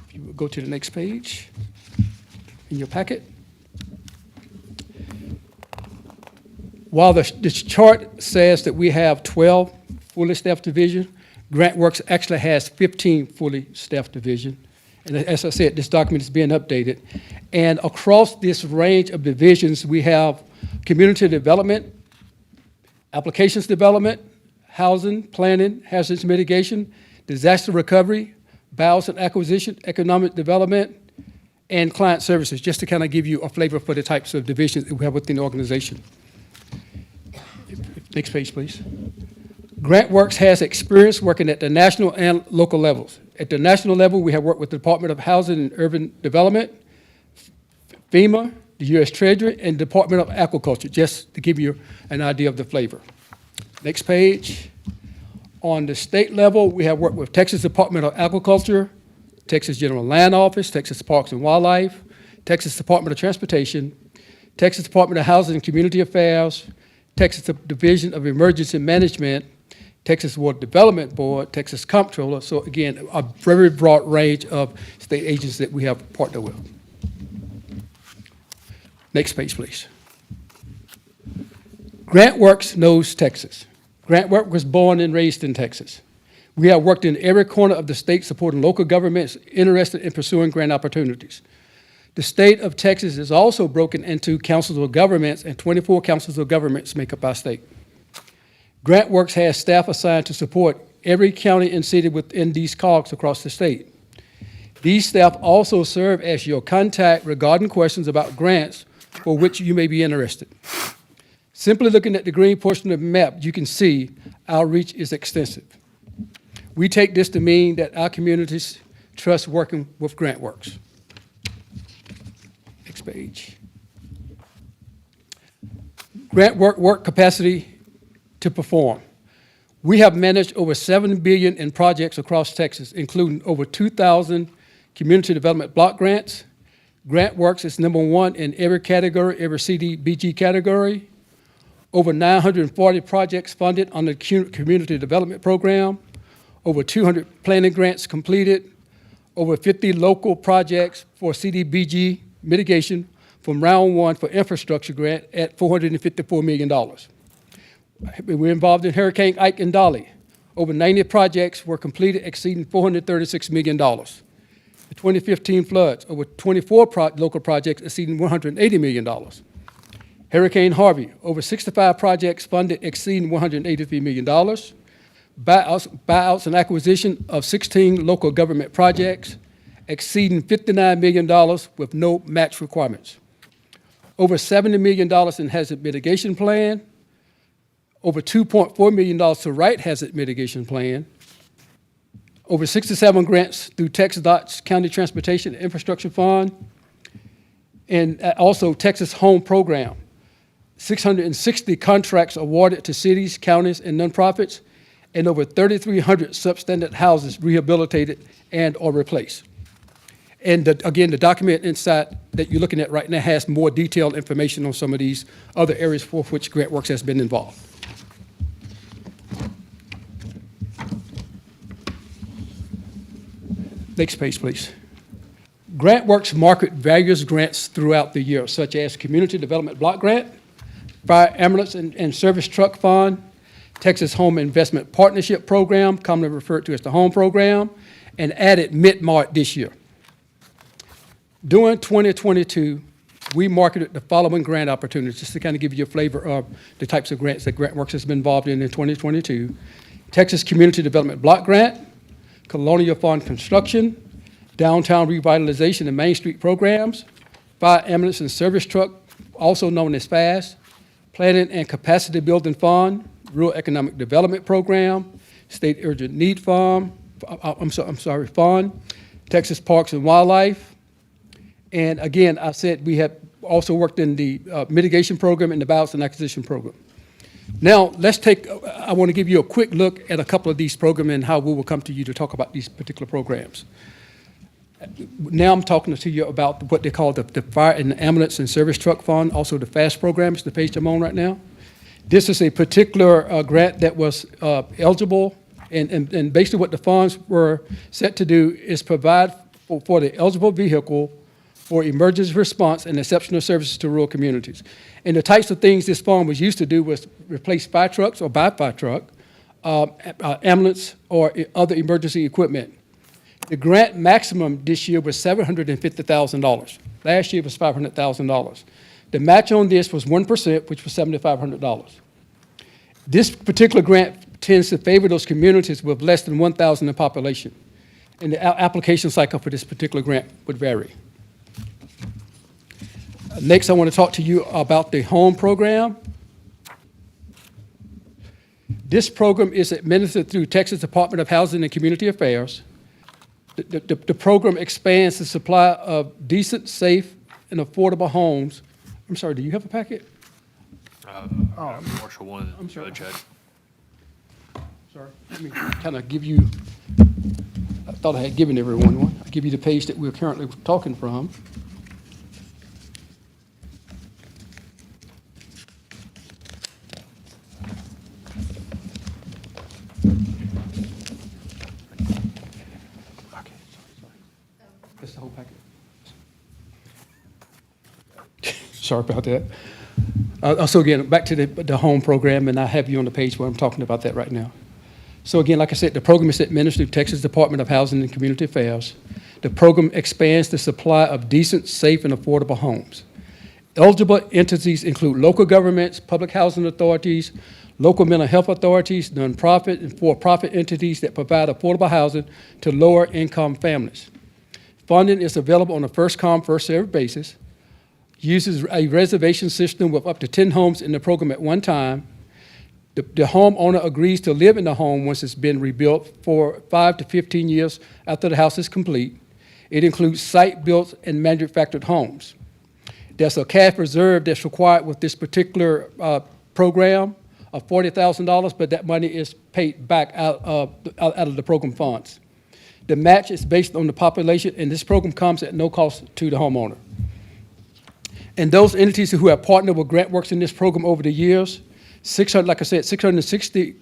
If you will go to the next page in your packet. While this chart says that we have 12 fully staffed divisions, GrantWorks actually has 15 fully staffed divisions. And as I said, this document is being updated. And across this range of divisions, we have community development, applications development, housing, planning, hazards mitigation, disaster recovery, buyouts and acquisition, economic development, and client services, just to kind of give you a flavor for the types of divisions that we have within the organization. Next page, please. GrantWorks has experience working at the national and local levels. At the national level, we have worked with the Department of Housing and Urban Development, FEMA, the U.S. Treasury, and Department of Agriculture, just to give you an idea of the flavor. Next page. On the state level, we have worked with Texas Department of Agriculture, Texas General Land Office, Texas Parks and Wildlife, Texas Department of Transportation, Texas Department of Housing and Community Affairs, Texas Division of Emergency Management, Texas Water Development Board, Texas Comptroller. So again, a very broad range of state agencies that we have partnered with. Next page, please. GrantWorks knows Texas. GrantWorks was born and raised in Texas. We have worked in every corner of the state supporting local governments interested in pursuing grant opportunities. The state of Texas is also broken into councils of governments, and 24 councils of governments make up our state. GrantWorks has staff assigned to support every county and city within these COGs across the state. These staff also serve as your contact regarding questions about grants for which you may be interested. Simply looking at the green portion of the map, you can see our reach is extensive. We take this to mean that our communities trust working with GrantWorks. Next page. GrantWorks work capacity to perform. We have managed over $7 billion in projects across Texas, including over 2,000 community development block grants. GrantWorks is #1 in every category, every CDBG category. Over 940 projects funded on the community development program. Over 200 planning grants completed. Over 50 local projects for CDBG mitigation from round 1 for infrastructure grant at $454 million. We're involved in Hurricane Ike and Dolly. Over 90 projects were completed exceeding $436 million. The 2015 floods, over 24 local projects exceeding $180 million. Hurricane Harvey, over 65 projects funded exceeding $183 million. buyouts and acquisition of 16 local government projects exceeding $59 million with no match requirements. Over $70 million in hazard mitigation plan, over $2.4 million to write hazard mitigation plan, over 67 grants through TxDOT's County Transportation and Infrastructure Fund, and also Texas Home Program. 660 contracts awarded to cities, counties, and nonprofits, and over 3,300 substandard houses rehabilitated and or replaced. And again, the document inside that you're looking at right now has more detailed information on some of these other areas for which GrantWorks has been involved. Next page, please. GrantWorks market various grants throughout the year, such as Community Development Block Grant, Fire Ambulance and Service Truck Fund, Texas Home Investment Partnership Program, commonly referred to as the HOME Program, and added Mid-Mart this year. During 2022, we marketed the following grant opportunities, just to kind of give you a flavor of the types of grants that GrantWorks has been involved in 2022. Texas Community Development Block Grant, Colonial Fund Construction, Downtown Revitalization and Main Street Programs, Fire Ambulance and Service Truck, also known as FAST, Planning and Capacity Building Fund, Rural Economic Development Program, State Urgent Need Fund, Fund, Texas Parks and Wildlife. And again, I said we have also worked in the mitigation program and the buyouts and acquisition program. Now, I want to give you a quick look at a couple of these programs and how we will come to you to talk about these particular programs. Now I'm talking to you about what they call the Fire and Ambulance and Service Truck Fund, also the FAST programs, the page I'm on right now. This is a particular grant that was eligible, and basically what the funds were set to do is provide for the eligible vehicle for emergency response and exceptional services to rural communities. And the types of things this fund was used to do was replace fire trucks or buy fire truck, ambulance, or other emergency equipment. The grant maximum this year was $750,000. Last year was $500,000. The match on this was 1%, which was $7,500. This particular grant tends to favor those communities with less than 1,000 in population. And the application cycle for this particular grant would vary. Next, I want to talk to you about the HOME program. This program is administered through Texas Department of Housing and Community Affairs. The program expands the supply of decent, safe, and affordable homes. I'm sorry, do you have a packet? Marshall, one of the judge had. Sorry, let me kind of give you, I thought I had given everyone one. I'll give you the page that we're currently talking from. That's the whole packet. Sorry about that. So again, back to the HOME program, and I have you on the page where I'm talking about that right now. So again, like I said, the program is administered through Texas Department of Housing and Community Affairs. The program expands the supply of decent, safe, and affordable homes. Eligible entities include local governments, public housing authorities, local mental health authorities, nonprofit and for-profit entities that provide affordable housing to lower-income families. Funding is available on a first-come, first-served basis, uses a reservation system with up to 10 homes in the program at one time. The homeowner agrees to live in the home once it's been rebuilt for 5 to 15 years after the house is complete. It includes site-built and manufactured homes. There's a cash reserve that's required with this particular program of $40,000, but that money is paid back out of the program funds. The match is based on the population, and this program comes at no cost to the homeowner. And those entities who have partnered with GrantWorks in this program over the years, 660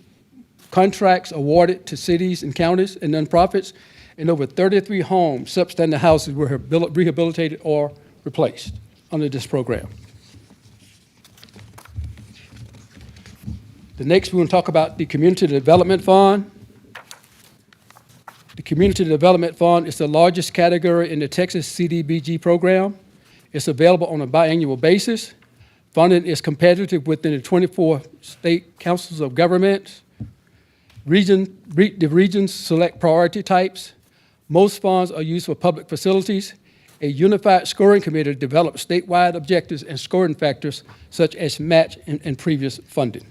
contracts awarded to cities and counties and nonprofits, and over 33 homes, substandard houses were rehabilitated or replaced under this program. The next, we're going to talk about the Community Development Fund. The Community Development Fund is the largest category in the Texas CDBG program. It's available on a biannual basis. Funding is competitive within the 24 state councils of government. The regions select priority types. Most funds are used for public facilities. A unified scoring committee develops statewide objectives and scoring factors such as match and previous funding.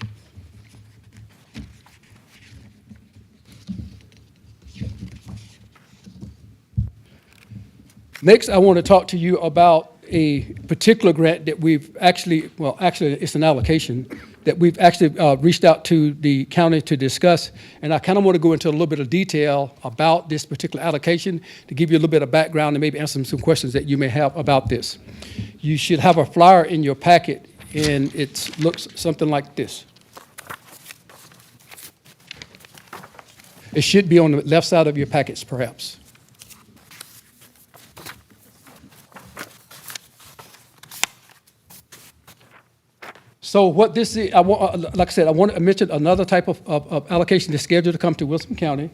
Next, I want to talk to you about a particular grant that we've actually, it's an allocation that we've actually reached out to the county to discuss. And I kind of want to go into a little bit of detail about this particular allocation to give you a little bit of background and maybe answer some questions that you may have about this. You should have a flyer in your packet, and it looks something like this. It should be on the left side of your packets, perhaps. So what this is, like I said, I want to mention another type of allocation that's scheduled to come to Wilson County.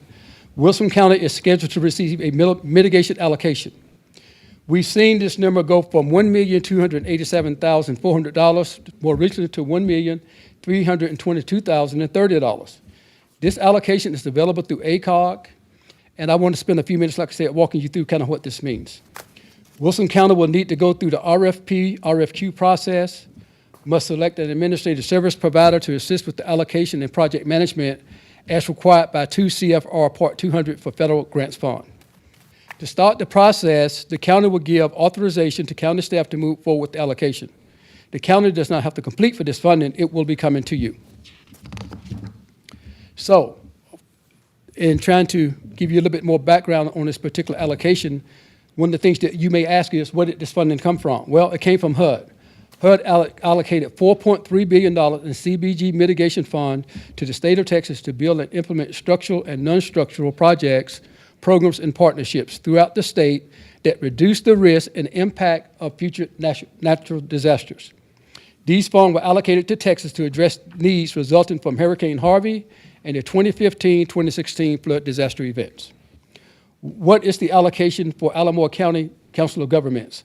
Wilson County is scheduled to receive a mitigation allocation. We've seen this number go from $1,287,400 more recently to $1,322,030. This allocation is available through ACOG, and I want to spend a few minutes, like I said, walking you through kind of what this means. Wilson County will need to go through the RFP, RFQ process, must select an administrative service provider to assist with the allocation and project management as required by 2 CFR Part 200 for federal grants fund. To start the process, the county will give authorization to county staff to move forward with the allocation. The county does not have to complete for this funding, it will be coming to you. So, in trying to give you a little bit more background on this particular allocation, one of the things that you may ask is, where did this funding come from? Well, it came from HUD. HUD allocated $4.3 billion in CBG mitigation fund to the state of Texas to build and implement structural and non-structural projects, programs, and partnerships throughout the state that reduce the risk and impact of future natural disasters. These funds were allocated to Texas to address needs resulting from Hurricane Harvey and the 2015-2016 flood disaster events. What is the allocation for Alamo County Council of Governments?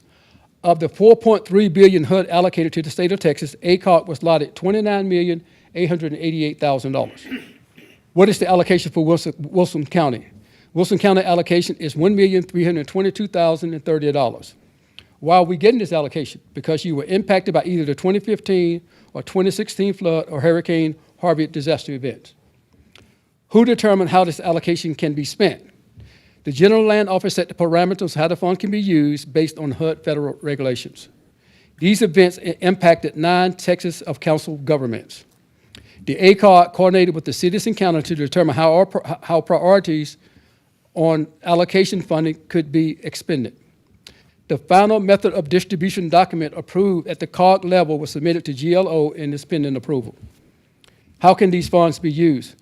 Of the $4.3 billion HUD allocated to the state of Texas, ACOG was allotted $29,888,000. What is the allocation for Wilson County? Wilson County allocation is $1,322,030. Why are we getting this allocation? Because you were impacted by either the 2015 or 2016 flood or Hurricane Harvey disaster events. Who determined how this allocation can be spent? The General Land Office set the parameters how the fund can be used based on HUD federal regulations. These events impacted 9 Texas of council governments. The ACOG coordinated with the cities and county to determine how priorities on allocation funding could be expended. The final method of distribution document approved at the COG level was submitted to GLO and is pending approval. How can these funds be used?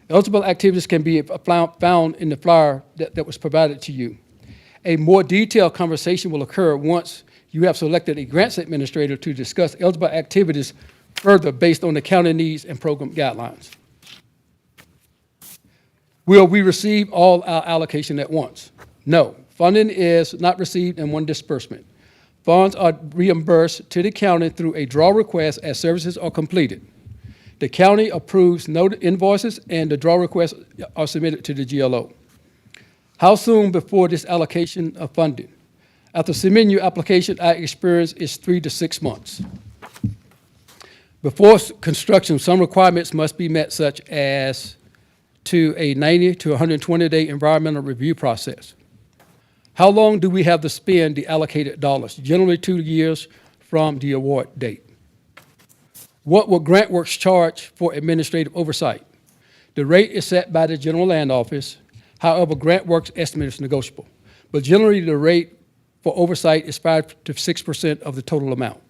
Eligible activities can be found in the flyer that was provided to you. A more detailed conversation will occur once you have selected a grants administrator to discuss eligible activities further based on the county needs and program guidelines. Will we receive all our allocation at once? No. Funding is not received in one disbursement. Funds are reimbursed to the county through a draw request as services are completed. The county approves noted invoices and the draw requests are submitted to the GLO. How soon before this allocation of funding? After submitting your application, our experience is 3 to 6 months. Before construction, some requirements must be met, such as to a 90 to 120-day environmental review process. How long do we have to spend the allocated dollars? Generally 2 years from the award date. What will GrantWorks charge for administrative oversight? The rate is set by the General Land Office. However, GrantWorks estimate is negotiable. But generally, the rate for oversight is 5 to 6% of the total amount.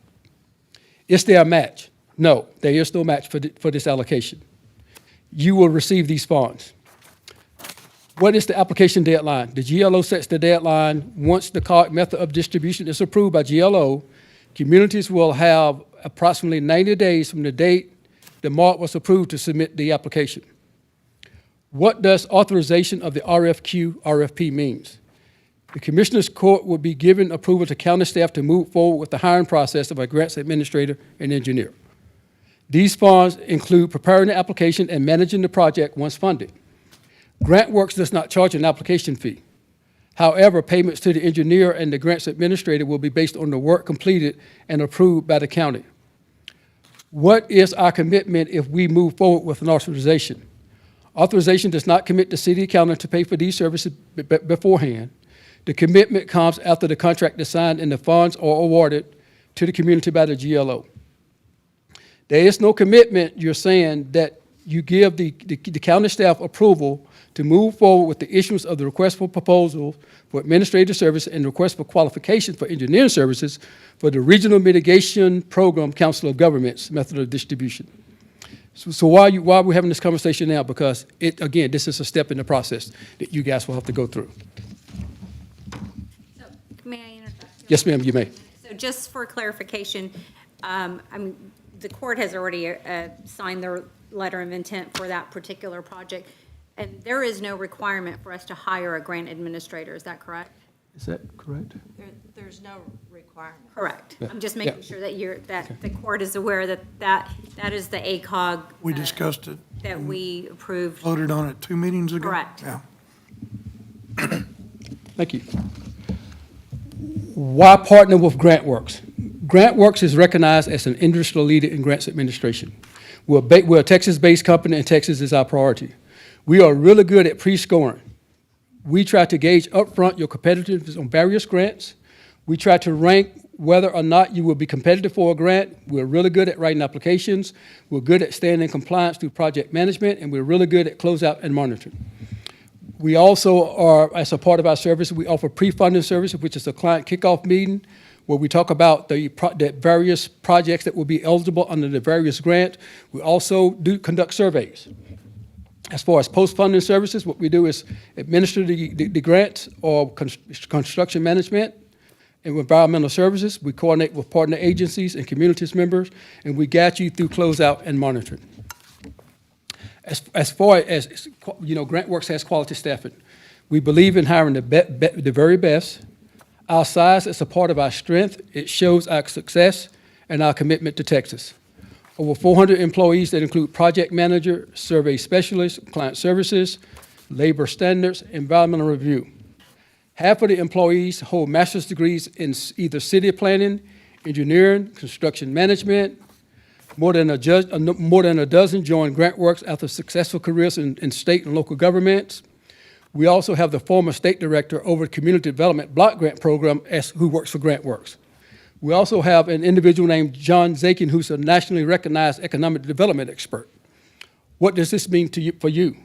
Is there a match? No, there is no match for this allocation. You will receive these funds. What is the application deadline? The GLO sets the deadline. Once the COG method of distribution is approved by GLO, communities will have approximately 90 days from the date the MARC was approved to submit the application. What does authorization of the RFP means? The Commissioner's Court will be given approval to county staff to move forward with the hiring process of a grants administrator and engineer. These funds include preparing the application and managing the project once funded. GrantWorks does not charge an application fee. However, payments to the engineer and the grants administrator will be based on the work completed and approved by the county. What is our commitment if we move forward with an authorization? Authorization does not commit the city accountant to pay for these services beforehand. The commitment comes after the contract is signed and the funds are awarded to the community by the GLO. There is no commitment, you're saying, that you give the county staff approval to move forward with the issuance of the request for proposal for administrative service and request for qualifications for engineering services for the Regional Mitigation Program Council of Governments method of distribution. So why are we having this conversation now? Because again, this is a step in the process that you guys will have to go through. So, may I interrupt? Yes, ma'am, you may. So just for clarification, the court has already signed their letter of intent for that particular project, and there is no requirement for us to hire a grant administrator, is that correct? Is that correct? There's no requirement. Correct. Yeah. I'm just making sure that the court is aware that is the ACOG. We discussed it. That we approved. Voted on it 2 meetings ago? Correct. Yeah. Thank you. Why partner with GrantWorks? GrantWorks is recognized as an industry leader in grants administration. We're a Texas-based company, and Texas is our priority. We are really good at pre-scoring. We try to gauge upfront your competitiveness on various grants. We try to rank whether or not you will be competitive for a grant. We're really good at writing applications. We're good at staying in compliance through project management, and we're really good at closeout and monitoring. We also are, as a part of our service, we offer pre-funding services, which is a client kickoff meeting where we talk about the various projects that will be eligible under the various grants. We also do conduct surveys. As far as post-funding services, what we do is administer the grants or construction management and environmental services. We coordinate with partner agencies and communities members, and we guide you through closeout and monitoring. As far as, GrantWorks has quality staffing. We believe in hiring the very best. Our size is a part of our strength. It shows our success and our commitment to Texas. Over 400 employees that include project manager, survey specialist, client services, labor standards, environmental review. Half of the employees hold master's degrees in either city planning, engineering, construction management. More than a dozen joined GrantWorks after successful careers in state and local governments. We also have the former state director over the Community Development Block Grant Program who works for GrantWorks. We also have an individual named John Zakin, who's a nationally recognized economic development expert. What does this mean for you?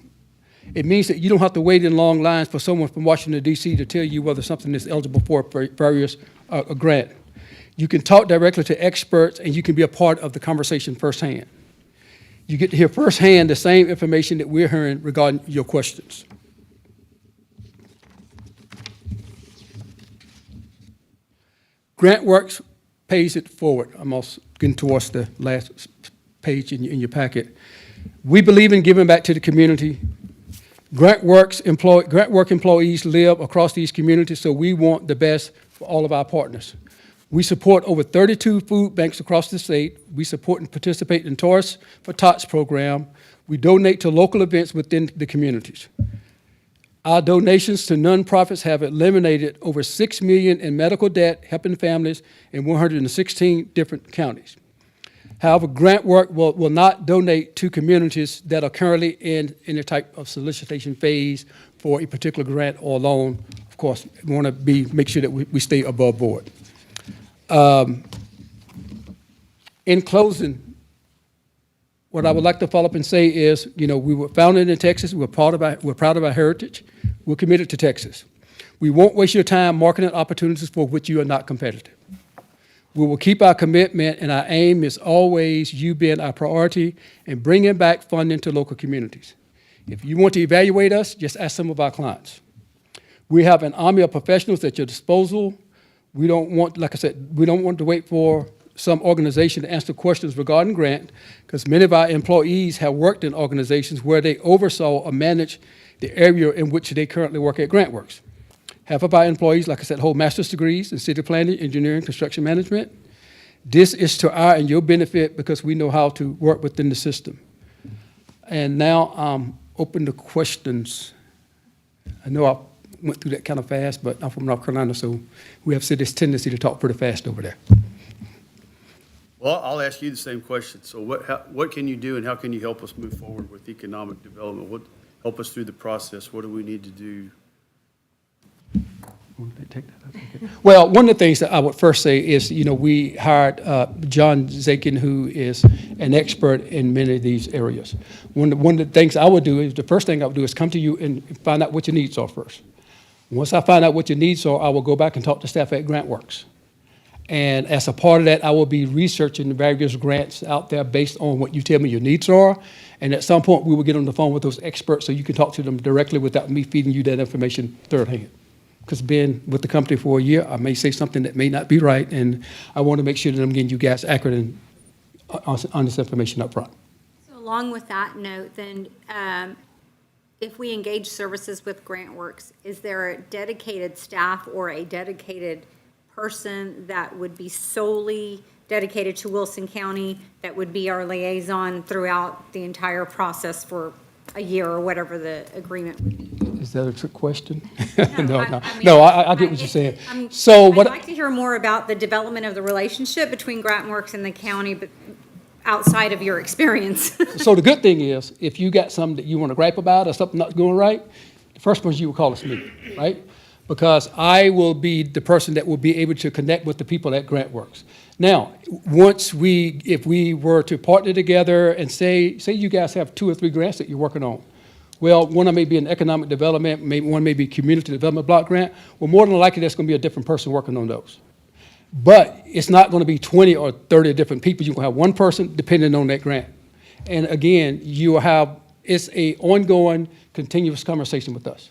It means that you don't have to wait in long lines for someone from Washington, D.C. to tell you whether something is eligible for a grant. You can talk directly to experts, and you can be a part of the conversation firsthand. You get to hear firsthand the same information that we're hearing regarding your questions. GrantWorks pays it forward. I'm also getting towards the last page in your packet. We believe in giving back to the community. GrantWorks employees live across these communities, so we want the best for all of our partners. We support over 32 food banks across the state. We support and participate in Toys for Tots program. We donate to local events within the communities. Our donations to nonprofits have eliminated over $6 million in medical debt, helping families in 116 different counties. However, GrantWorks will not donate to communities that are currently in any type of solicitation phase for a particular grant or loan. Of course, we want to make sure that we stay above board. In closing, what I would like to follow up and say is, we were founded in Texas. We're proud of our heritage. We're committed to Texas. We won't waste your time marketing opportunities for which you are not competitive. We will keep our commitment, and our aim is always you being our priority and bringing back funding to local communities. If you want to evaluate us, just ask some of our clients. We have an army of professionals at your disposal. We don't want, like I said, we don't want to wait for some organization to answer questions regarding grant, because many of our employees have worked in organizations where they oversaw or managed the area in which they currently work at GrantWorks. Half of our employees, like I said, hold master's degrees in city planning, engineering, construction management. This is to our and your benefit because we know how to work within the system. And now I'm open to questions. I know I went through that kind of fast, but I'm from North Carolina, so we have this tendency to talk pretty fast over there. Well, I'll ask you the same question. So what can you do and how can you help us move forward with economic development? Help us through the process. What do we need to do? Well, one of the things that I would first say is, we hired John Zakin, who is an expert in many of these areas. One of the things I would do is, the first thing I would do is come to you and find out what your needs are first. Once I find out what your needs are, I will go back and talk to staff at GrantWorks. And as a part of that, I will be researching the various grants out there based on what you tell me your needs are. And at some point, we will get on the phone with those experts so you can talk to them directly without me feeding you that information third hand. Because being with the company for a year, I may say something that may not be right, and I want to make sure that I'm getting you guys accurate and on this information up front. So along with that note, then, if we engage services with GrantWorks, is there a dedicated staff or a dedicated person that would be solely dedicated to Wilson County that would be our liaison throughout the entire process for a year or whatever the agreement would be? Is that a trick question? No, I get what you're saying. So I'd like to hear more about the development of the relationship between GrantWorks and the county, but outside of your experience. So the good thing is, if you got something that you want to gripe about or something not going right, the first person you will call is me, right? Because I will be the person that will be able to connect with the people at GrantWorks. Now, if we were to partner together and say you guys have 2 or 3 grants that you're working on, well, one may be an economic development, one may be community development block grant. Well, more than likely, there's going to be a different person working on those. But it's not going to be 20 or 30 different people. You're going to have one person depending on that grant. And again, it's a ongoing, continuous conversation with us.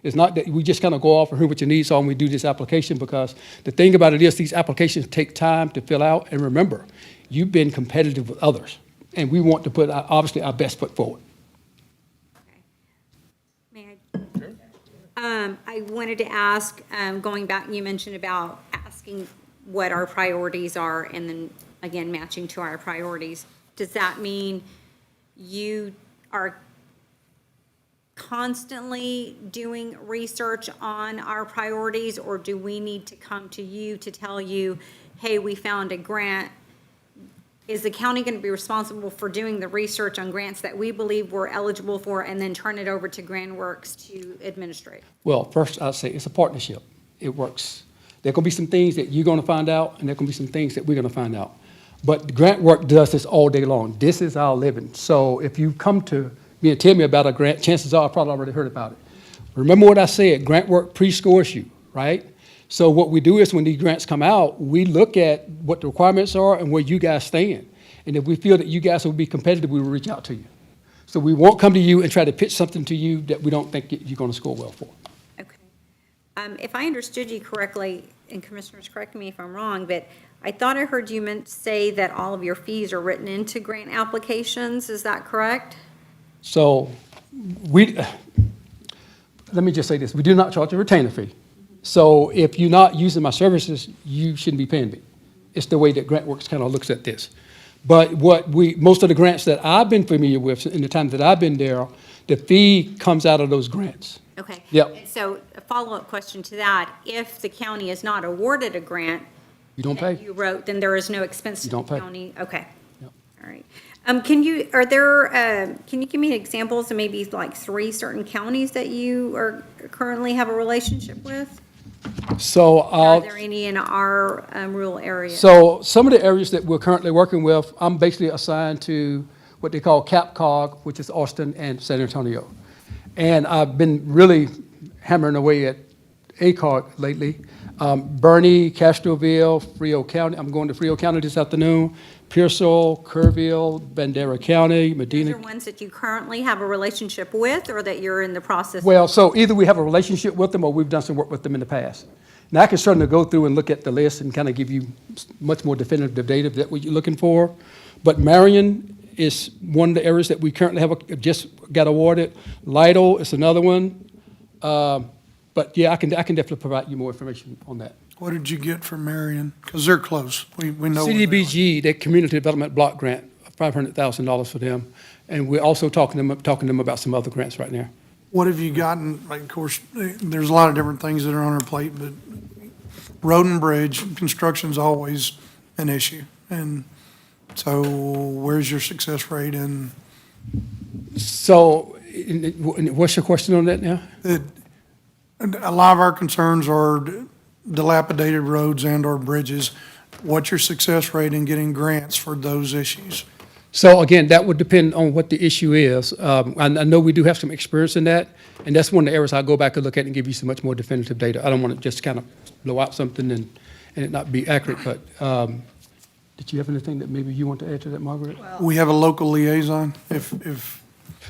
It's not that we just kind of go off and hear what your needs are and we do this application, because the thing about it is these applications take time to fill out. And remember, you've been competitive with others. And we want to put, obviously, our best foot forward. I wanted to ask, going back, you mentioned about asking what our priorities are and then, again, matching to our priorities. Does that mean you are constantly doing research on our priorities, or do we need to come to you to tell you, hey, we found a grant? Is the county going to be responsible for doing the research on grants that we believe we're eligible for and then turn it over to GrantWorks to administrate? Well, first, I'd say it's a partnership. It works. There are going to be some things that you're going to find out, and there are going to be some things that we're going to find out. But GrantWorks does this all day long. This is our living. So if you come to me and tell me about a grant, chances are I probably already heard about it. Remember what I said, GrantWorks pre-scores you, right? So what we do is when these grants come out, we look at what the requirements are and where you guys stand. And if we feel that you guys will be competitive, we will reach out to you. So we won't come to you and try to pitch something to you that we don't think you're going to score well for. Okay. If I understood you correctly, and commissioners, correct me if I'm wrong, but I thought I heard you say that all of your fees are written into grant applications. Is that correct? So let me just say this. We do not charge a retainer fee. So if you're not using my services, you shouldn't be paying me. It's the way that GrantWorks kind of looks at this. But most of the grants that I've been familiar with in the time that I've been there, the fee comes out of those grants. Okay. Yep. And so a follow-up question to that, if the county is not awarded a grant You don't that pay. you wrote, then there is no expense to You the don't pay. county? Okay. Yep. All right. Can you give me examples of maybe like 3 certain counties that you currently have a relationship with? So Are there any in our rural area? So some of the areas that we're currently working with, I'm basically assigned to what they call CapCog, which is Austin and San Antonio. And I've been really hammering away at ACOG lately. Bernie, Castroville, Frio County. I'm going to Frio County this afternoon. Pearsall, Kerrville, Bandera County, Medina. Those are ones that you currently have a relationship with, or that you're in the process? Well, so either we have a relationship with them or we've done some work with them in the past. Now, I can certainly go through and look at the list and kind of give you much more definitive data if that's what you're looking for. But Marion is one of the areas that we currently just got awarded. Lytle is another one. But yeah, I can definitely provide you more information on that. What did you get from Marion? Because they're close. We know. where they are. CDBG, that Community Development Block Grant, $500,000 for them. And we're also talking to them about some other grants right now. What have you gotten? Like, of course, there's a lot of different things that are on our plate, but road and bridge, construction's always an issue. And so where's your success rate in? So what's your question on that now? A lot of our concerns are dilapidated roads and/or bridges. What's your success rate in getting grants for those issues? So again, that would depend on what the issue is. I know we do have some experience in that, and that's one of the areas I'll go back and look at and give you some much more definitive data. I don't want to just kind of blow out something and it not be accurate, but did you have anything that maybe you want to add to that, Margaret? We have a local liaison, if.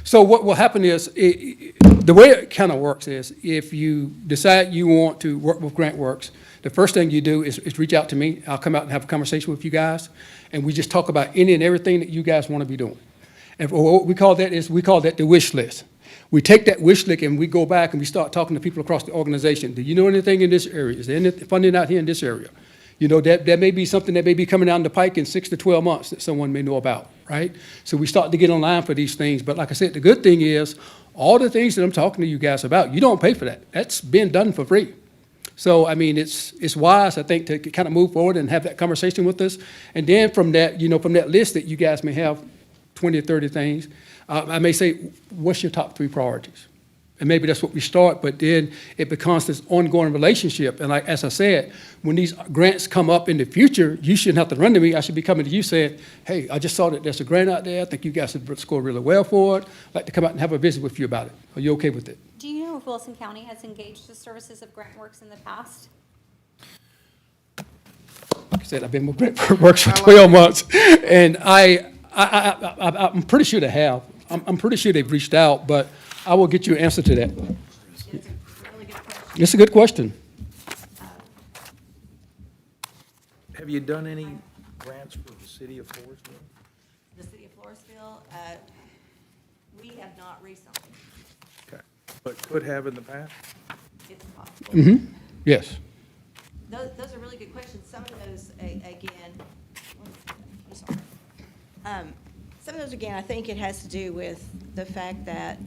So what will happen is, the way it kind of works is, if you decide you want to work with GrantWorks, the first thing you do is reach out to me. I'll come out and have a conversation with you guys, and we just talk about any and everything that you guys want to be doing. And what we call that the wish list. We take that wish list and we go back and we start talking to people across the organization. Do you know anything in this area? Is there any funding out here in this area? You know, that may be something that may be coming down the pike in 6 to 12 months that someone may know about, right? So we start to get online for these things. But like I said, the good thing is, all the things that I'm talking to you guys about, you don't pay for that. That's been done for free. So, I mean, it's wise, I think, to kind of move forward and have that conversation with us. And then from that, you know, from that list that you guys may have 20 or 30 things, I may say, what's your top 3 priorities? And maybe that's what we start, but then it becomes this ongoing relationship. And like, as I said, when these grants come up in the future, you shouldn't have to run to me. I should be coming to you saying, hey, I just saw that there's a grant out there. I think you guys would score really well for it. I'd like to come out and have a visit with you about it. Are you okay with it? Do you know if Wilson County has engaged the services of GrantWorks in the past? Like I said, I've been with GrantWorks for 12 months, and I'm pretty sure they have. I'm pretty sure they've reached out, but I will get you an answer to that. It's a really good question. It's a good question. Have you done any grants for the city of Floresville? The city of Floresville, we have not recently. Okay, but could have in the past? It's possible. Mm-hmm, yes. Those are really good questions. Some of those, again, I'm sorry. Some of those, again, I think it has to do with the fact that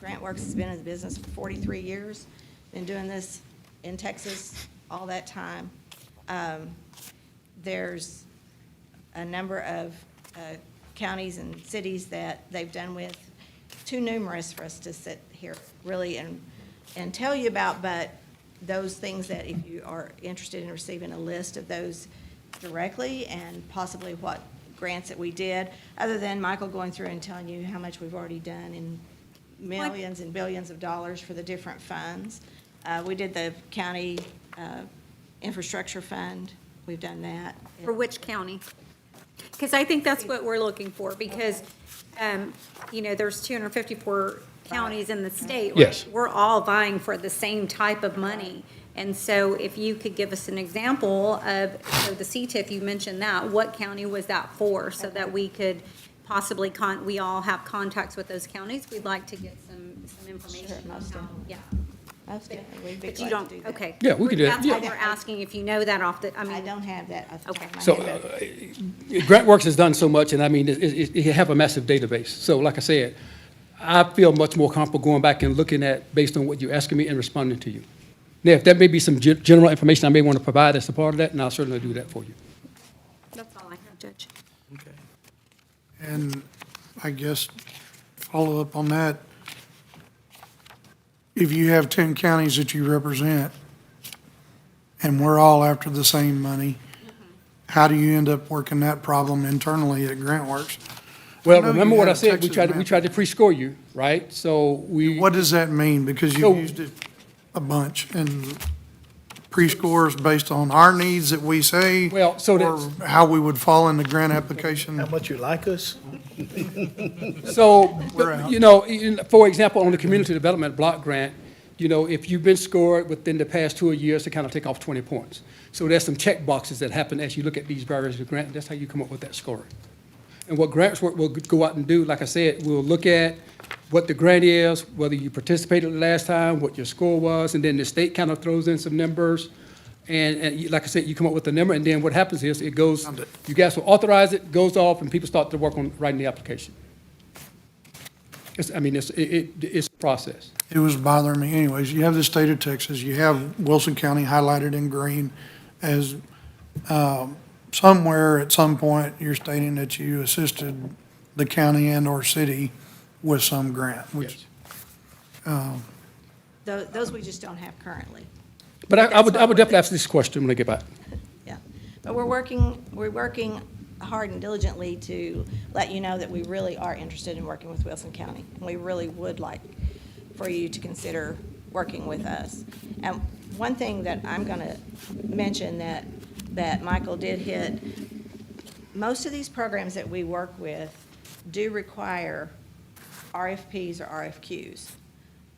GrantWorks has been in the business for 43 years, been doing this in Texas all that time. There's a number of counties and cities that they've done with, too numerous for us to sit here really and tell you about, but those things that if you are interested in receiving a list of those directly and possibly what grants that we did, other than Michael going through and telling you how much we've already done in millions and billions of dollars for the different funds. We did the county infrastructure fund. We've done that. For which county? Because I think that's what we're looking for, because, you know, there's 254 counties in the state. Right? Yes. We're all vying for the same type of money. And so if you could give us an example of, so the CTIF, you mentioned that, what county was that for? So that we could possibly, we all have contacts with those counties. We'd like to get some information. Sure, most on how- definitely. Yeah. Most definitely. We'd be But you glad to don't, do that. okay. Yeah, we can do that. That's why Yeah. we're asking if you know that off the, I mean. I don't have that off the top of my So head. GrantWorks has done so much, and I mean, it have a massive database. So like I said, I feel much more comfortable going back and looking at, based on what you're asking me and responding to you. Now, if there may be some general information I may want to provide as a part of that, and I'll certainly do that for you. That's all I have, Judge. Okay. And I guess follow up on that, if you have 10 counties that you represent and we're all after the same money, how do you end up working that problem internally at GrantWorks? Well, know remember you what I had a said, we Texas tried to pre-score you, right? So we. What does that mean? Because So- you've used it a bunch, and pre-scores based on our needs that we say? Well, so Or how we would fall in the grant application? How much you like us? So, We're out. you know, for example, on the community development block grant, you know, if you've been scored within the past 2 years to kind of take off 20 points. So there's some check boxes that happen as you look at these various grants. That's how you come up with that score. And what GrantWorks will go out and do, like I said, we'll look at what the grant is, whether you participated the last time, what your score was, and then the state kind of throws in some numbers. And like I said, you come up with a number, and then what happens is it goes, you guys will authorize it, goes off, and people start to work on writing the application. It's a process. It was bothering me anyways. You have the state of Texas, you have Wilson County highlighted in green as, somewhere at some point, you're stating that you assisted the county and or city with some grant, which, Those we just don't have currently. But I would definitely ask this question when I get back. Yeah, but we're working hard and diligently to let you know that we really are interested in working with Wilson County. And we really would like for you to consider working with us. And one thing that I'm going to mention that Michael did hit, most of these programs that we work with do require RFPs or RFQs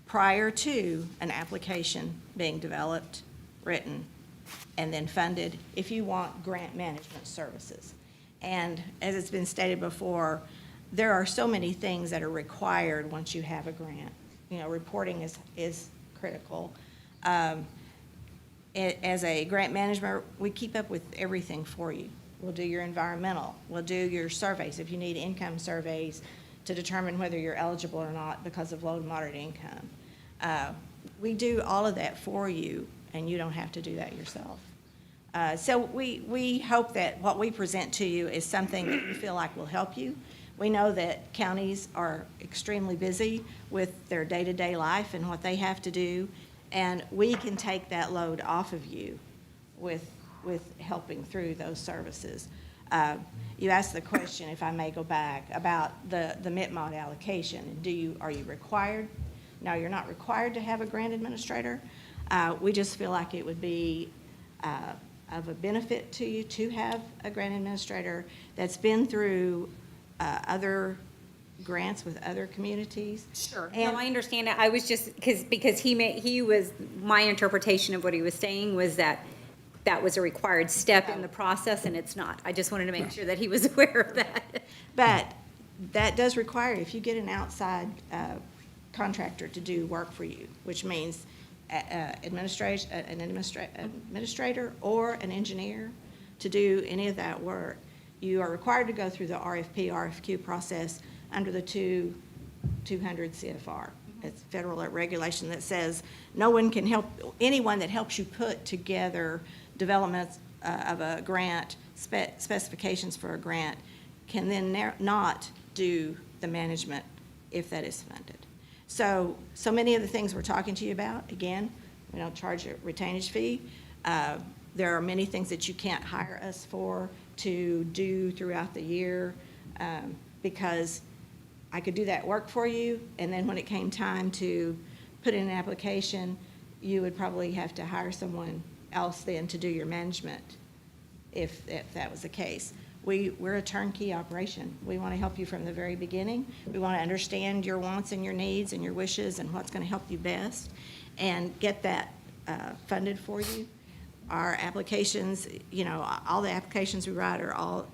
prior to an application being developed, written, and then funded if you want grant management services. And as it's been stated before, there are so many things that are required once you have a grant. You know, reporting is critical. As a grant manager, we keep up with everything for you. We'll do your environmental, we'll do your surveys if you need income surveys to determine whether you're eligible or not because of low and moderate income. We do all of that for you, and you don't have to do that yourself. So we hope that what we present to you is something that you feel like will help you. We know that counties are extremely busy with their day-to-day life and what they have to do, and we can take that load off of you with helping through those services. You asked the question, if I may go back, about the MITMOD allocation. Are you required? No, you're not required to have a grant administrator. We just feel like it would be of a benefit to you to have a grant administrator that's been through other grants with other communities. Sure. And No, I understand that. I was just, because he was, my interpretation of what he was saying was that was a required step in the process, and it's not. I just wanted to make sure that he was aware of that. But that does require, if you get an outside contractor to do work for you, which means an administrator or an engineer to do any of that work, you are required to go through the RFP, RFQ process under the 200 CFR. It's federal regulation that says no one can help, anyone that helps you put together developments of a grant, specifications for a grant, can then not do the management if that is funded. So many of the things we're talking to you about, again, we don't charge a retainage fee. There are many things that you can't hire us for to do throughout the year because I could do that work for you, and then when it came time to put in an application, you would probably have to hire someone else then to do your management if that was the case. We're a turnkey operation. We want to help you from the very beginning. We want to understand your wants and your needs and your wishes and what's going to help you best and get that funded for you. Our applications, you know, all the applications we write are all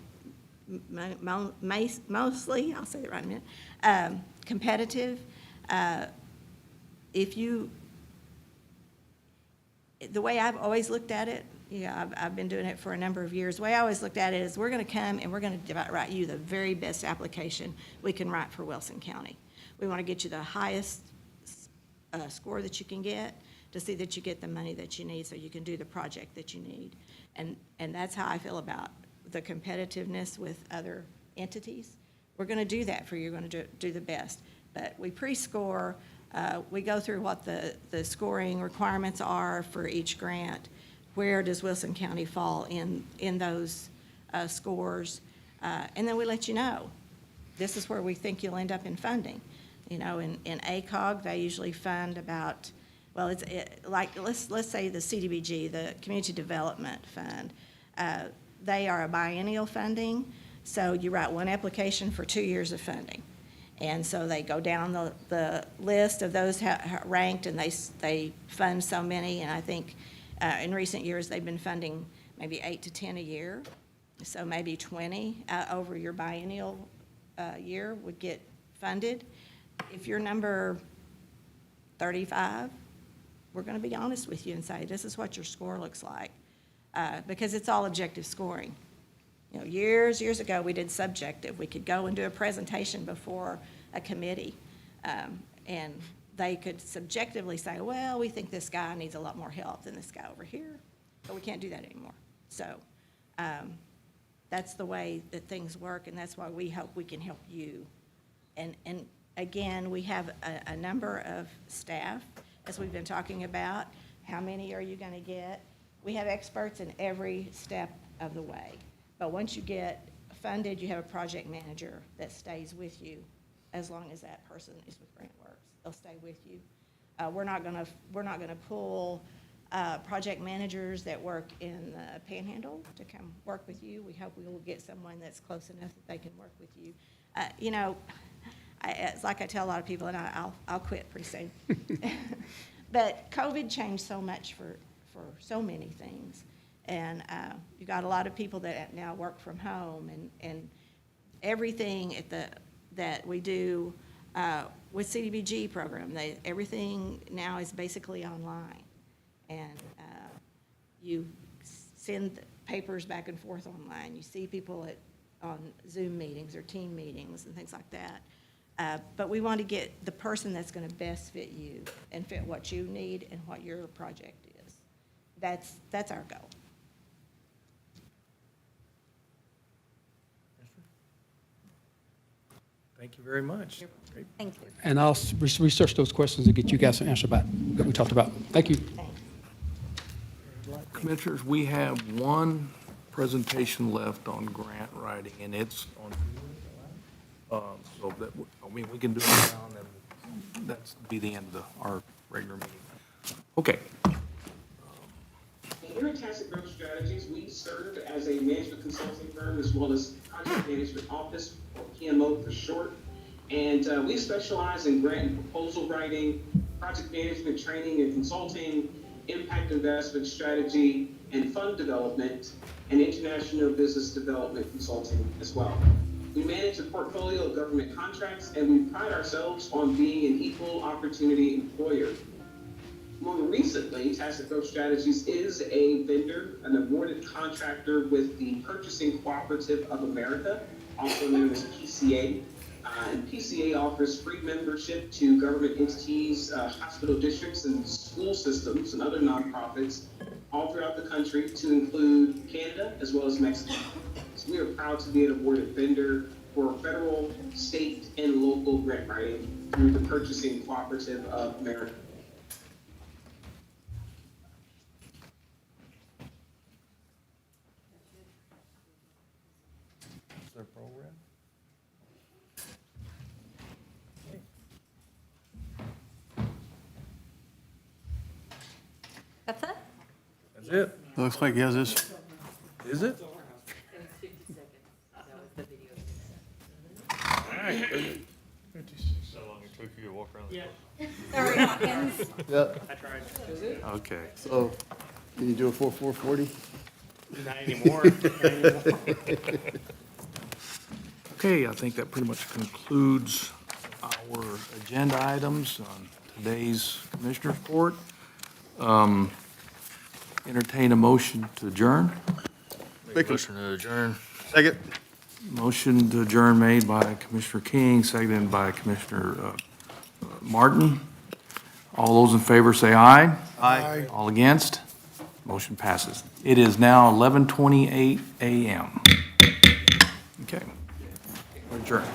mostly, I'll say that right in a minute, competitive. The way I've always looked at it, I've been doing it for a number of years. The way I always looked at it is we're going to come and we're going to write you the very best application we can write for Wilson County. We want to get you the highest score that you can get to see that you get the money that you need so you can do the project that you need. And that's how I feel about the competitiveness with other entities. We're going to do that for you. We're going to do the best. But we pre-score. We go through what the scoring requirements are for each grant. Where does Wilson County fall in those scores? And then we let you know, this is where we think you'll end up in funding. You know, in ACOG, they usually fund about, well, let's say the CDBG, the Community Development Fund. They are a biennial funding, so you write one application for 2 years of funding. And so they go down the list of those ranked, and they fund so many, and I think in recent years they've been funding maybe 8 to 10 a year, so maybe 20 over your biennial year would get funded. if you're number 35, we're going to be honest with you and say, this is what your score looks like, because it's all objective scoring. You know, years ago, we did subjective. We could go and do a presentation before a committee, and they could subjectively say, well, we think this guy needs a lot more help than this guy over here, but we can't do that anymore. So that's the way that things work, and that's why we hope we can help you. And again, we have a number of staff, as we've been talking about. How many are you going to get? We have experts in every step of the way. But once you get funded, you have a project manager that stays with you as long as that person is with GrantWorks. They'll stay with you. We're not going to pull project managers that work in the Panhandle to come work with you. We hope we will get someone that's close enough that they can work with you. You know, it's like I tell a lot of people, and I'll quit pretty soon. But COVID changed so much for so many things. And you got a lot of people that now work from home, and everything that we do with CDBG program, everything now is basically online. And you send papers back and forth online. You see people on Zoom meetings or team meetings and things like that. But we want to get the person that's going to best fit you and fit what you need and what your project is. That's our goal. Thank you very much. Great. Thank you. And I'll research those questions and get you guys an answer back that we talked about. Thank you. Commissioners, we have one presentation left on grant writing, and it's on, so that, I mean, we can do it now, and that's be the end of our regular meeting. Okay. Here at Tacit Growth Strategies, we serve as a management consulting firm as well as project management office, or PMO for short. And we specialize in grant and proposal writing, project management training and consulting, impact investment strategy and fund development, and international business development consulting as well. We manage a portfolio of government contracts, and we pride ourselves on being an equal opportunity employer. More recently, Tacit Growth Strategies is a vendor, an awarded contractor with the Purchasing Cooperative of America, also known as PCA. And PCA offers free membership to government entities, hospital districts, and school systems and other nonprofits all throughout the country, to include Canada as well as Mexico. So we are proud to be an awarded vendor for federal, state, and local grant writing through the Purchasing Cooperative of America. Their program. That's it? That's it. Looks like he has this. Is it? So long it took you to walk around the court. Sorry, Hawkins. Yeah. I tried. Okay. So, can you do a 440? Not anymore. Okay, I think that pretty much concludes our agenda items on today's Commissioners' Court. Entertain a motion to adjourn. Make a motion to adjourn. Second. Motion to adjourn made by Commissioner King, seconded by Commissioner Martin. All those in favor say aye. Aye. All against? Motion passes. It is now 11:28 a.m. Okay. We're adjourned.